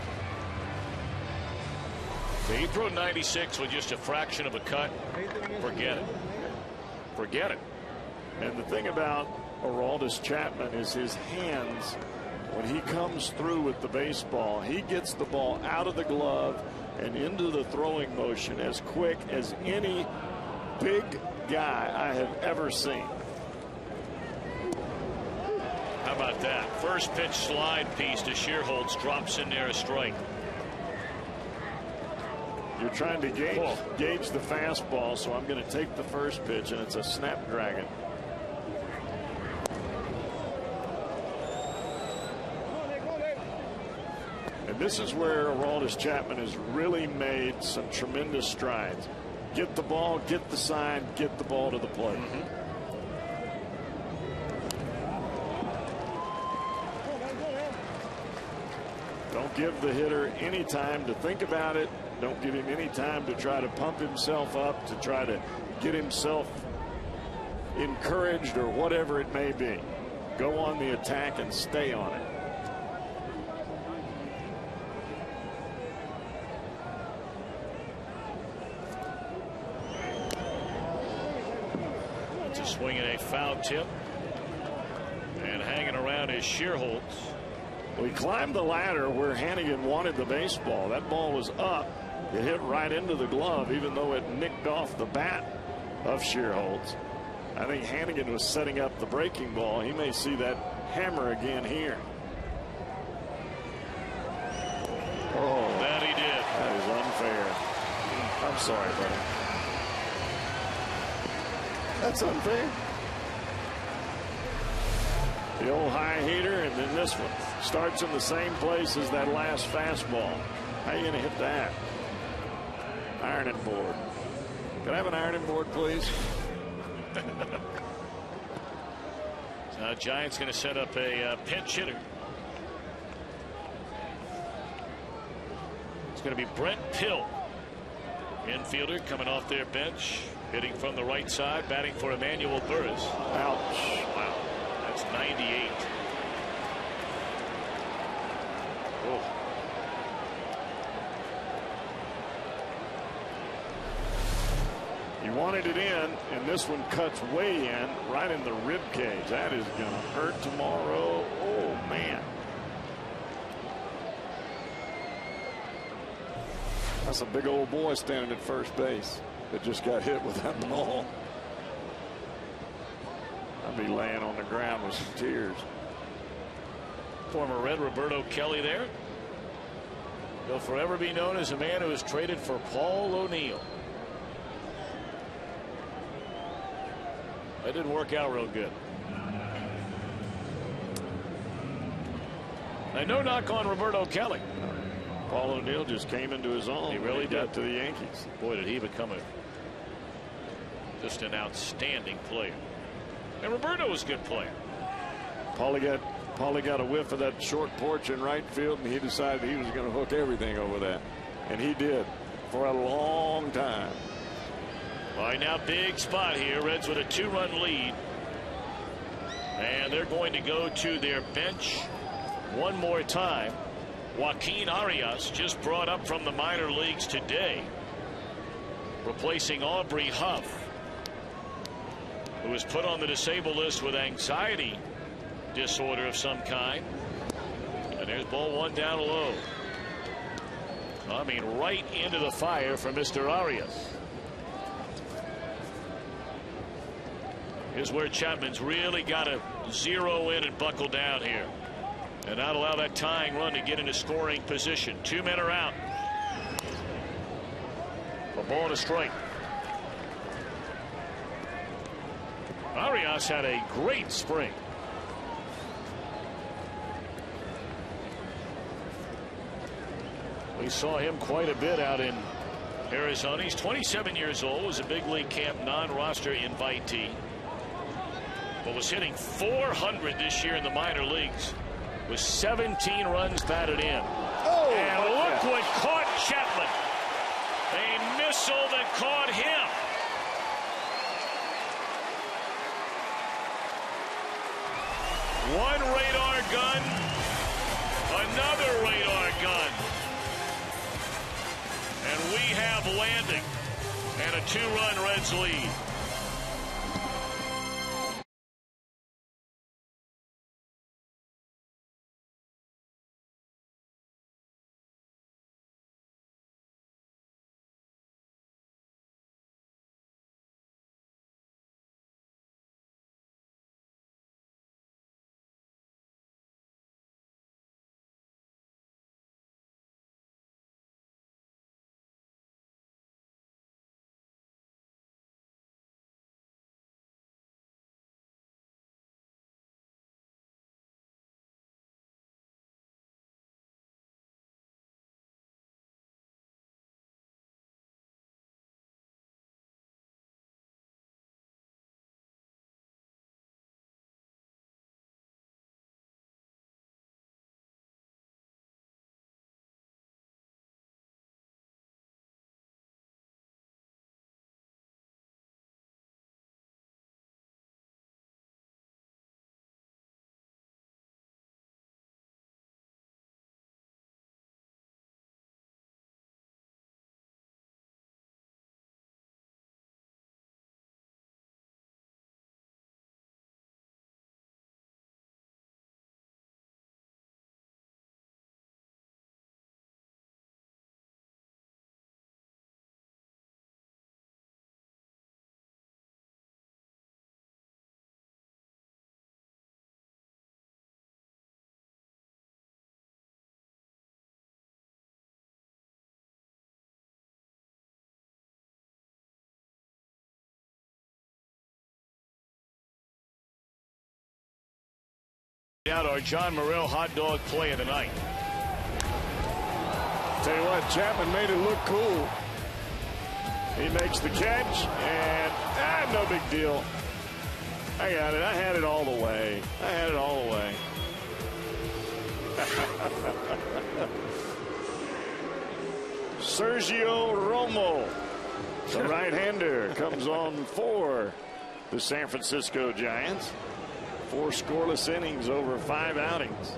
So he threw 96 with just a fraction of a cut. Forget it. Forget it. And the thing about Aroldis Chapman is his hands. When he comes through with the baseball, he gets the ball out of the glove and into the throwing motion as quick as any big guy I have ever seen. How How about that? First pitch slide piece to Shearholtz, drops in there, a strike. You're trying to gauge the fastball, so I'm going to take the first pitch, and it's a snapdragon. And this is where Aroldis Chapman has really made some tremendous strides. Get the ball, get the sign, get the ball to the plate. Don't give the hitter any time to think about it. Don't give him any time to try to pump himself up, to try to get himself encouraged or whatever it may be. Go on the attack and stay on it. It's a swing and a foul tip. And hanging around is Shearholtz. We climbed the ladder where Hannigan wanted the baseball. That ball was up. It hit right into the glove, even though it nicked off the bat of Shearholtz. I think Hannigan was setting up the breaking ball. He may see that hammer again here. Oh, that he did. That is unfair. I'm sorry, buddy. That's unfair. The old high hitter, and then this one starts in the same place as that last fastball. How are you going to hit that? Ironing board. Can I have an ironing board, please? So Giants going to set up a pinch hitter. It's going to be Brent Pill, infielder, coming off their bench, hitting from the right side, batting for Emmanuel Burris. Ouch. Wow. That's 98. Oh. You wanted it in, and this one cuts way in, right in the rib cage. That is going to hurt tomorrow. Oh, man. That's a big old boy standing at first base that just got hit with that ball. I'd be laying on the ground with some tears. Former Red Roberto Kelly there. He'll forever be known as a man who was traded for Paul O'Neill. That didn't work out real good. And no knock on Roberto Kelly. Paul O'Neill just came into his own. He really did. Got to the Yankees. Boy, did he become just an outstanding player. And Roberto was a good player. Paulie got a whiff of that short porch in right field, and he decided he was going to hook everything over that. And he did for a long time. All right, now big spot here. Reds with a 2-run lead. And they're going to go to their bench one more time. Joaquin Arias, just brought up from the minor leagues today, replacing Aubrey Huff, who was put on the disabled list with anxiety disorder of some kind. And there's ball one down low. I mean, right into the fire for Mr. Arias. Here's where Chapman's really got to zero in and buckle down here and not allow that tying run to get into scoring position. 2 men are out. A ball and a strike. Arias had a great spring. We saw him quite a bit out in Arizona. He's 27 years old, was a big league camp non-roster invitee, but was hitting .400 this year in the minor leagues with 17 runs batted in. Oh, and look what caught Chapman. A missile that caught him. One radar gun, another radar gun. And we have landing and a 2-run Reds lead. Out our John Morrell hot dog play of the night. Tell you what, Chapman made it look cool. He makes the catch, and no big deal. I got it. I had it all the way. I had it all the way. Sergio Romo, the right-hander, comes on for the San Francisco Giants. 4 scoreless innings over 5 outings.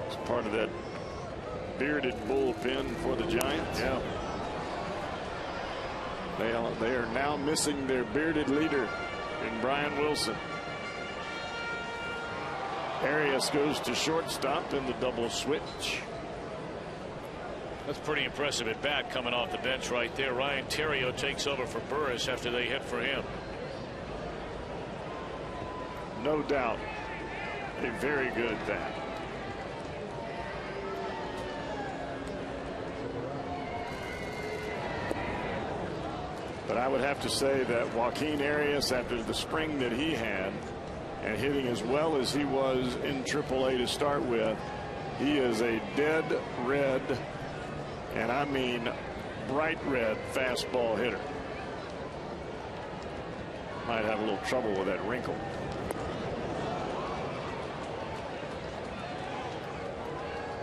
It's part of that bearded bullpen for the Giants. Yeah. They are now missing their bearded leader in Brian Wilson. Arias goes to shortstop in the double switch. That's pretty impressive at bat coming off the bench right there. Ryan Theriot takes over for Burris after they hit for him. No doubt a very good bat. But I would have to say that Joaquin Arias, after the spring that he had and hitting as well as he was in AAA to start with, he is a dead red, and I mean bright red, fastball hitter. Might have a little trouble with that wrinkle.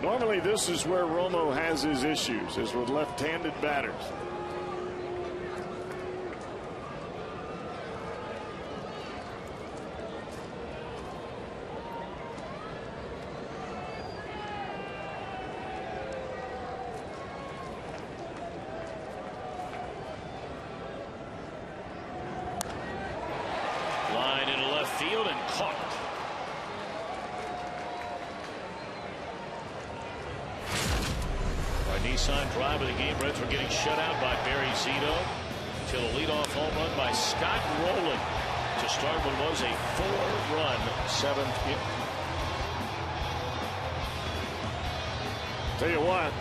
Normally this is where Romo has his issues, is with left-handed batters. Line into left field and caught. Nissan drive of the game. Reds were getting shut out by Barry Zito until a leadoff home run by Scott Rowland to start what was a 4-run 7th inning. Tell you what,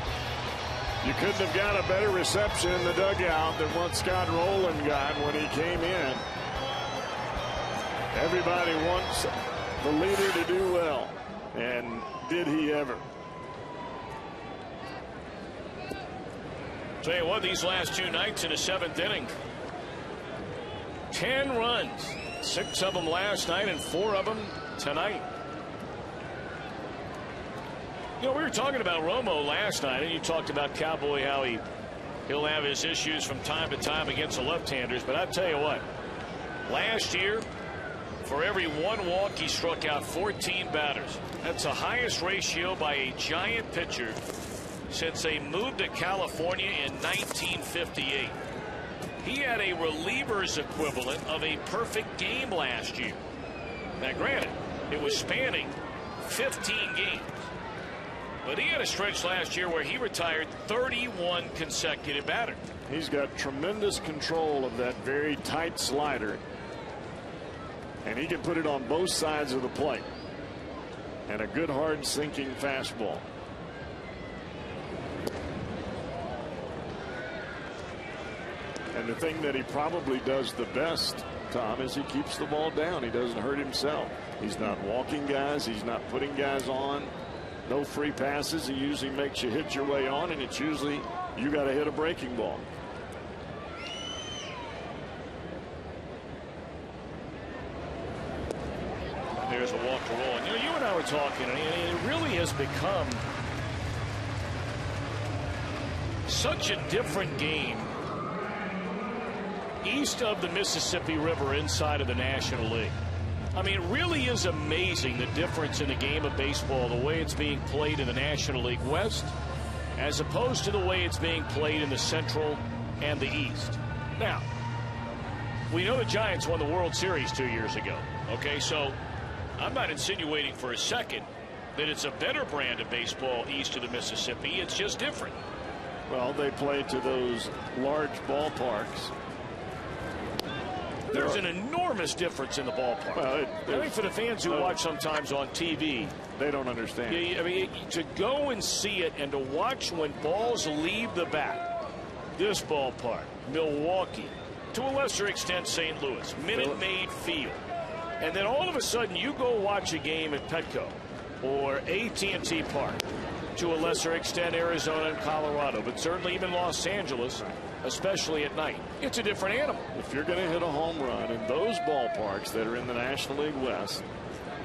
you couldn't have got a better reception in the dugout than what Scott Rowland got when he came in. Everybody wants the leader to do well, and did he ever? Tell you what, these last 2 nights in the 7th inning, 10 runs, 6 of them last night and 4 of them tonight. You know, we were talking about Romo last night, and you talked about Cowboy, how he'll have his issues from time to time against the left-handers. But I tell you what, last year, for every 1 walk, he struck out 14 batters. That's the highest ratio by a Giant pitcher since they moved to California in 1958. He had a reliever's equivalent of a perfect game last year. Now granted, it was spanning 15 games, but he had a stretch last year where he retired 31 consecutive batters. He's got tremendous control of that very tight slider, and he can put it on both sides of the plate, and a good hard sinking fastball. And the thing that he probably does the best, Tom, is he keeps the ball down. He doesn't hurt himself. He's not walking guys. He's not putting guys on. No free passes. He usually makes you hit your way on, and it's usually you got to hit a breaking ball. There's a walk to roll. And you know, you and I were talking, and it really has become such a different game east of the Mississippi River inside of the National League. I mean, it really is amazing the difference in the game of baseball, the way it's being played in the National League West as opposed to the way it's being played in the Central and the East. Now, we know the Giants won the World Series 2 years ago. Okay, so I'm not insinuating for a second that it's a better brand of baseball east of the Mississippi. It's just different. Well, they play to those large ballparks. There's an enormous difference in the ballpark. Well, I think for the fans who watch sometimes on TV, they don't understand. I mean, to go and see it and to watch when balls leave the bat, this ballpark, Milwaukee, to a lesser extent St. Louis, Minute Maid Field, And then all of a sudden you go watch a game at Petco or AT&T Park, to a lesser extent Arizona and Colorado, but certainly even Los Angeles, especially at night. It's a different animal. If you're going to hit a home run in those ballparks that are in the National League West,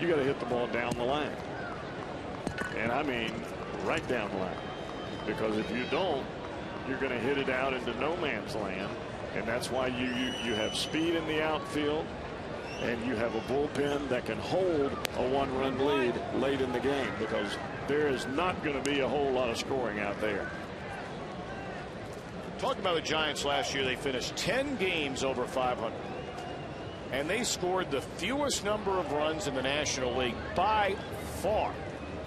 you got to hit the ball down the line. And I mean right down the line. Because if you don't, you're going to hit it out into no man's land. And that's why you have speed in the outfield, and you have a bullpen that can hold a one-run lead late in the game, because there is not going to be a whole lot of scoring out there. Talk about the Giants last year. They finished 10 games over 500. And they scored the fewest number of runs in the National League by far.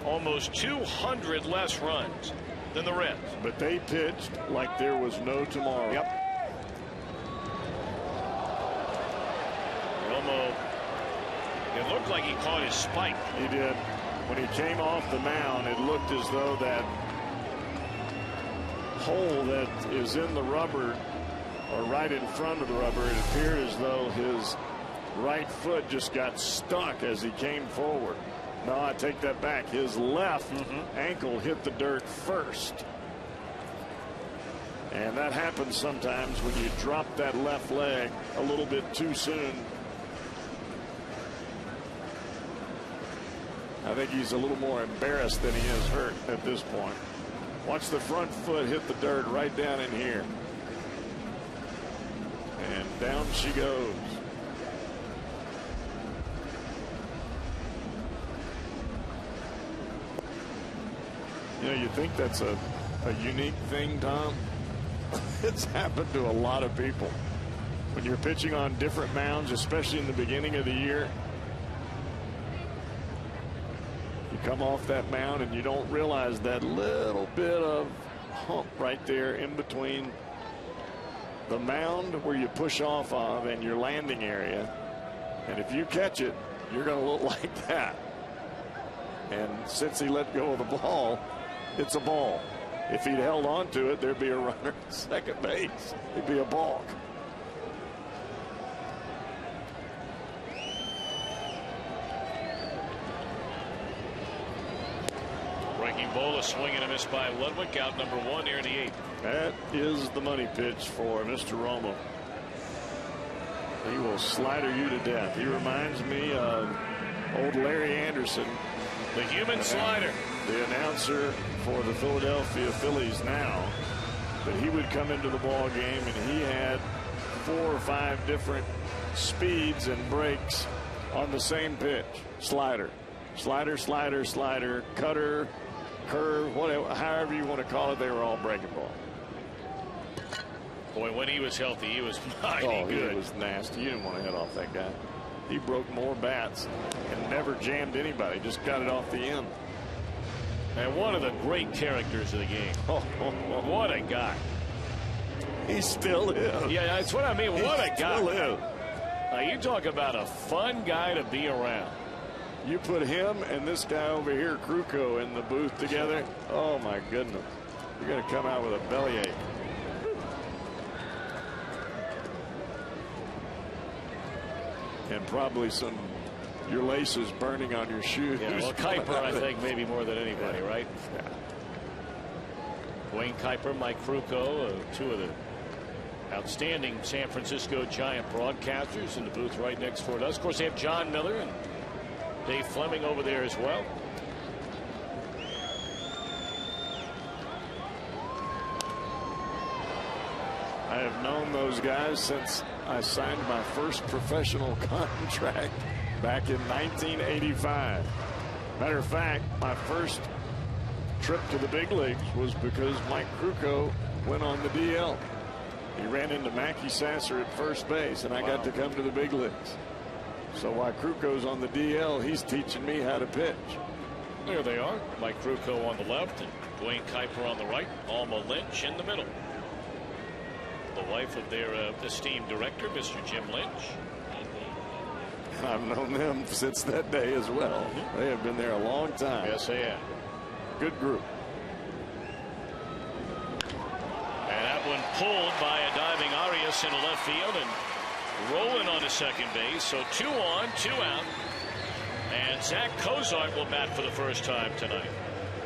Almost 200 less runs than the Reds. But they pitched like there was no tomorrow. Yep. Romo, it looked like he caught his spike. He did. When he came off the mound, it looked as though that hole that is in the rubber, or right in front of the rubber, it appeared as though his right foot just got stuck as he came forward. No, I take that back. His left ankle hit the dirt first. And that happens sometimes when you drop that left leg a little bit too soon. I think he's a little more embarrassed than he is hurt at this point. Watch the front foot hit the dirt right down in here. And down she goes. You know, you think that's a unique thing, Tom? It's happened to a lot of people. When you're pitching on different mounds, especially in the beginning of the year, you come off that mound and you don't realize that little bit of hump right there in between the mound where you push off of and your landing area. And if you catch it, you're going to look like that. And since he let go of the ball, it's a ball. If he'd held on to it, there'd be a runner at second base. It'd be a balk. Breaking ball, a swing and a miss by Ludwig. Out number 1 here in the 8th. That is the money pitch for Mr. Romo. He will slider you to death. He reminds me of old Larry Anderson, the human slider, the announcer for the Philadelphia Phillies now. But he would come into the ball game and he had 4 or 5 different speeds and breaks on the same pitch. Slider, slider, slider, slider, cutter, curve, whatever, however you want to call it. They were all breaking ball. Boy, when he was healthy, he was mighty good. He was nasty. You didn't want to hit off that guy. He broke more bats and never jammed anybody. Just got it off the end. And one of the great characters of the game. What a guy. He still is. Yeah, that's what I mean. What a guy. Still is. Now, you talk about a fun guy to be around. You put him and this guy over here, Kruko, in the booth together. Oh, my goodness. You're going to come out with a bellyache. And probably your laces burning on your shoes. Yeah, well, Kuiper, I think, maybe more than anybody, right? Yeah. Wayne Kuiper, Mike Kruko, 2 of the outstanding San Francisco Giant broadcasters in the booth right next door to us. Of course, they have John Miller and Dave Fleming over there as well. I have known those guys since I signed my first professional contract back in 1985. Matter of fact, my first trip to the big leagues was because Mike Kruko went on the DL. He ran into Mackey Sasser at first base, and I got to come to the big leagues. So while Kruko's on the DL, he's teaching me how to pitch. There they are. Mike Kruko on the left and Dwayne Kuiper on the right. Alma Lynch in the middle. The wife of their esteemed director, Mr. Jim Lynch. I've known them since that day as well. They have been there a long time. Yes, they have. Good group. And that one pulled by a diving Arias into left field, and Rolling on to second base, so 2 on, 2 out. And Zach Cozart will bat for the first time tonight.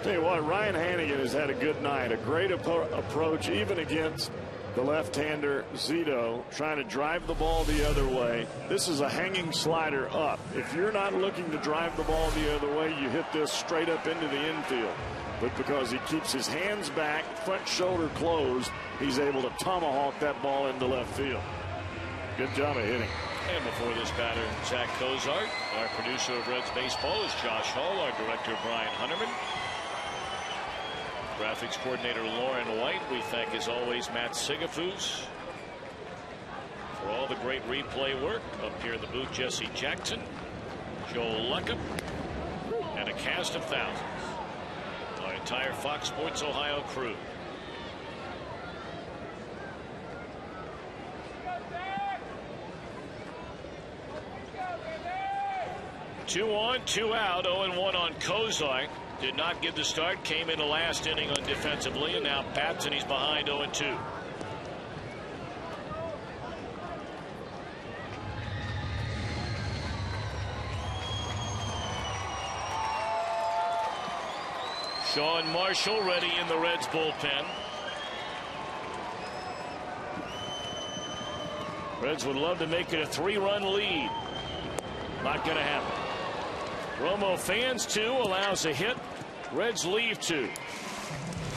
Tell you what, Ryan Hannigan has had a good night. A great approach, even against the left-hander Zito, trying to drive the ball the other way. This is a hanging slider up. If you're not looking to drive the ball the other way, you hit this straight up into the infield. But because he keeps his hands back, front shoulder closed, he's able to tomahawk that ball into left field. Good job of hitting. And before this batter, Zach Cozart. Our producer of Reds Baseball is Josh Hall. Our director, Brian Hunterman. Graphics coordinator Lauren White. We thank, as always, Matt Sigafus for all the great replay work. Up here in the booth, Jesse Jackson, Joel Luckham, and a cast of thousands. Our entire Fox Sports Ohio crew. Two on, 2 out, 0-1 on Cozart. Did not get the start, came in the last inning on defensively, and now bats, and he's behind 0-2. Sean Marshall ready in the Reds bullpen. Reds would love to make it a 3-run lead. Not going to happen. Romo fans 2, allows a hit. Reds leave 2.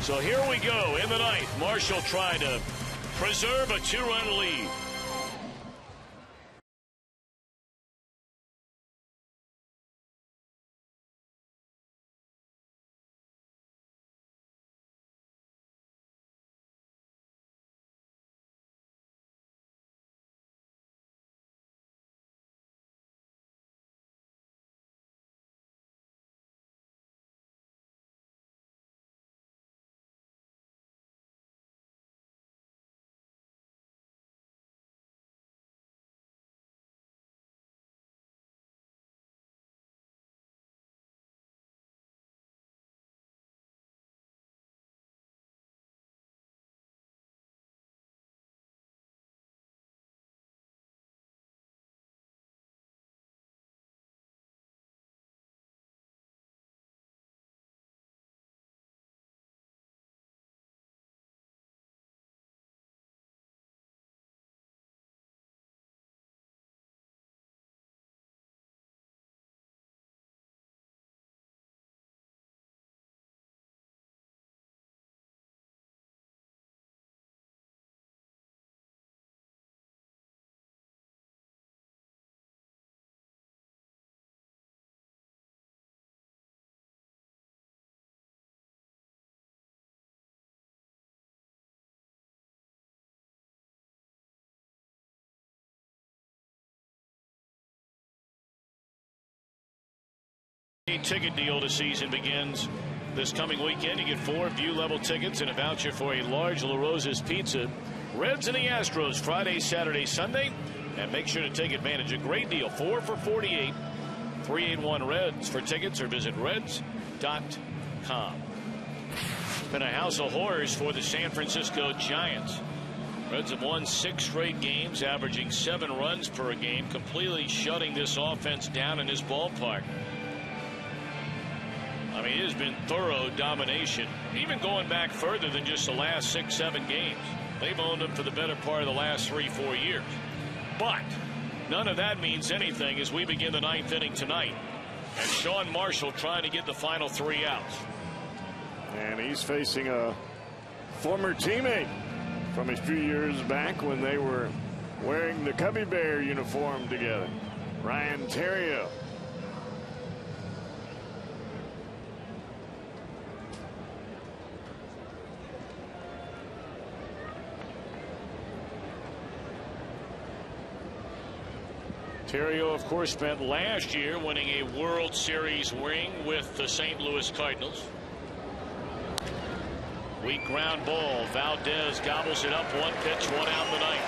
So here we go in the ninth. Marshall trying to preserve a 2-run lead. Ticket deal the season begins this coming weekend. You get 4 view-level tickets and a voucher for a large La Rosa's pizza. Reds and the Astros Friday, Saturday, Sunday. And make sure to take advantage. A great deal. 4 for $48. 381 Reds for tickets, or visit reds.com. Been a house of horrors for the San Francisco Giants. Reds have won 6 straight games, averaging 7 runs per game, completely shutting this offense down in this ballpark. I mean, it has been thorough domination, even going back further than just the last 6-7 games. They've owned them for the better part of the last 3-4 years. But none of that means anything as we begin the 9th inning tonight. And Sean Marshall trying to get the final 3 outs. And he's facing a former teammate from a few years back when they were wearing the Cubby Bear uniform together. Ryan Theriot. Theriot, of course, spent last year winning a World Series ring with the St. Louis Cardinals. Weak ground ball. Valdez gobbles it up. 1 pitch, 1 out in the ninth.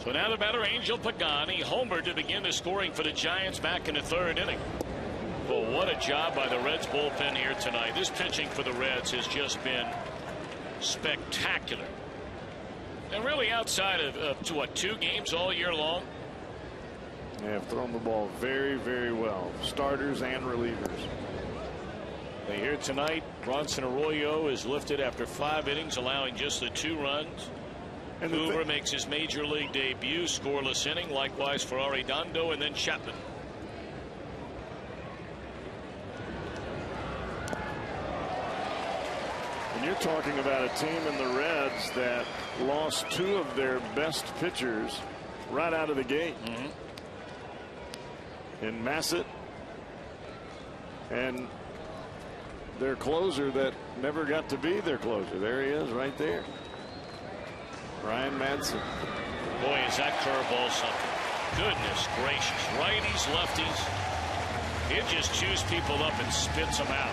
So now the batter, Angel Pagani, homer to begin the scoring for the Giants back in the third inning. Well, what a job by the Reds bullpen here tonight. This pitching for the Reds has just been spectacular. And really outside of what, 2 games all year long? They have thrown the ball very, very well. Starters and relievers. Here tonight, Bronson Arroyo is lifted after 5 innings, allowing just the 2 runs. And Hoover makes his major league debut, scoreless inning. Likewise for Arredondo and then Chapman. And you're talking about a team in the Reds that lost 2 of their best pitchers right out of the gate. In Massett and their closer that never got to be their closer. There he is right there. Ryan Madsen. Boy, is that curveball something. Goodness gracious. Righties, lefties. It just chews people up and spits them out.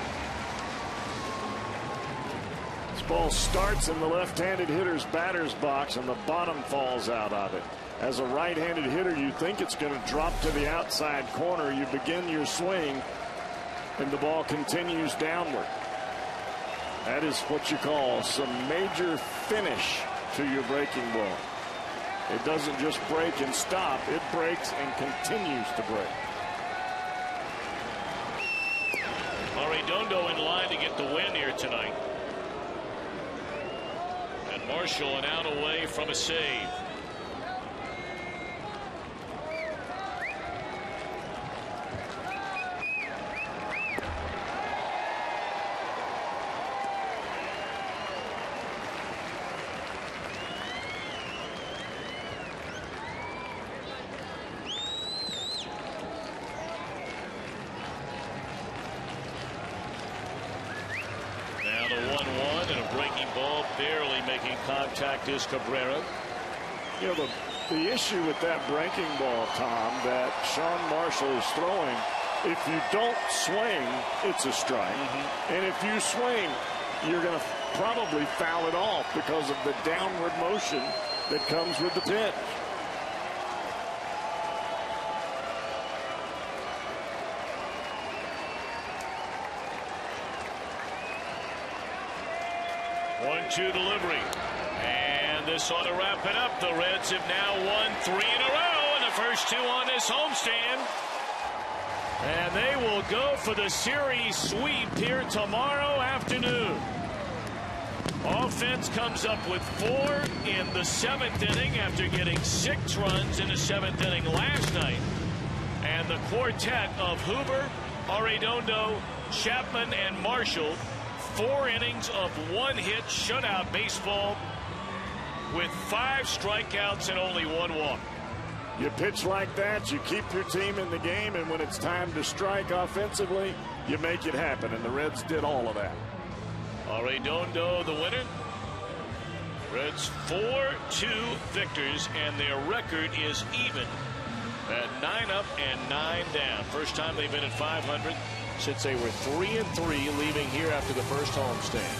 This ball starts in the left-handed hitter's batter's box and the bottom falls out of it. As a right-handed hitter, you think it's going to drop to the outside corner. You begin your swing and the ball continues downward. That is what you call some major finish to your breaking ball. It doesn't just break and stop. It breaks and continues to break. Arredondo in line to get the win here tonight. And Marshall an out away from a save. Contact is Cabrera. You know, the issue with that breaking ball, Tom, that Sean Marshall is throwing, if you don't swing, it's a strike. And if you swing, you're going to probably foul it off because of the downward motion that comes with the pitch. One-two delivery. And this ought to wrap it up. The Reds have now won 3 in a row, and the first 2 on this homestand. And they will go for the series sweep here tomorrow afternoon. Offense comes up with 4 in the 7th inning after getting 6 runs in the 7th inning last night. And the quartet of Hoover, Arredondo, Chapman, and Marshall, 4 innings of 1 hit shutout baseball with 5 strikeouts and only 1 walk. You pitch like that, you keep your team in the game, and when it's time to strike offensively, you make it happen, and the Reds did all of that. Arredondo the winner. Reds 4-2 victors, and their record is even at 9 up and 9 down. First time they've been at 500 since they were 3-3 leaving here after the first homestand.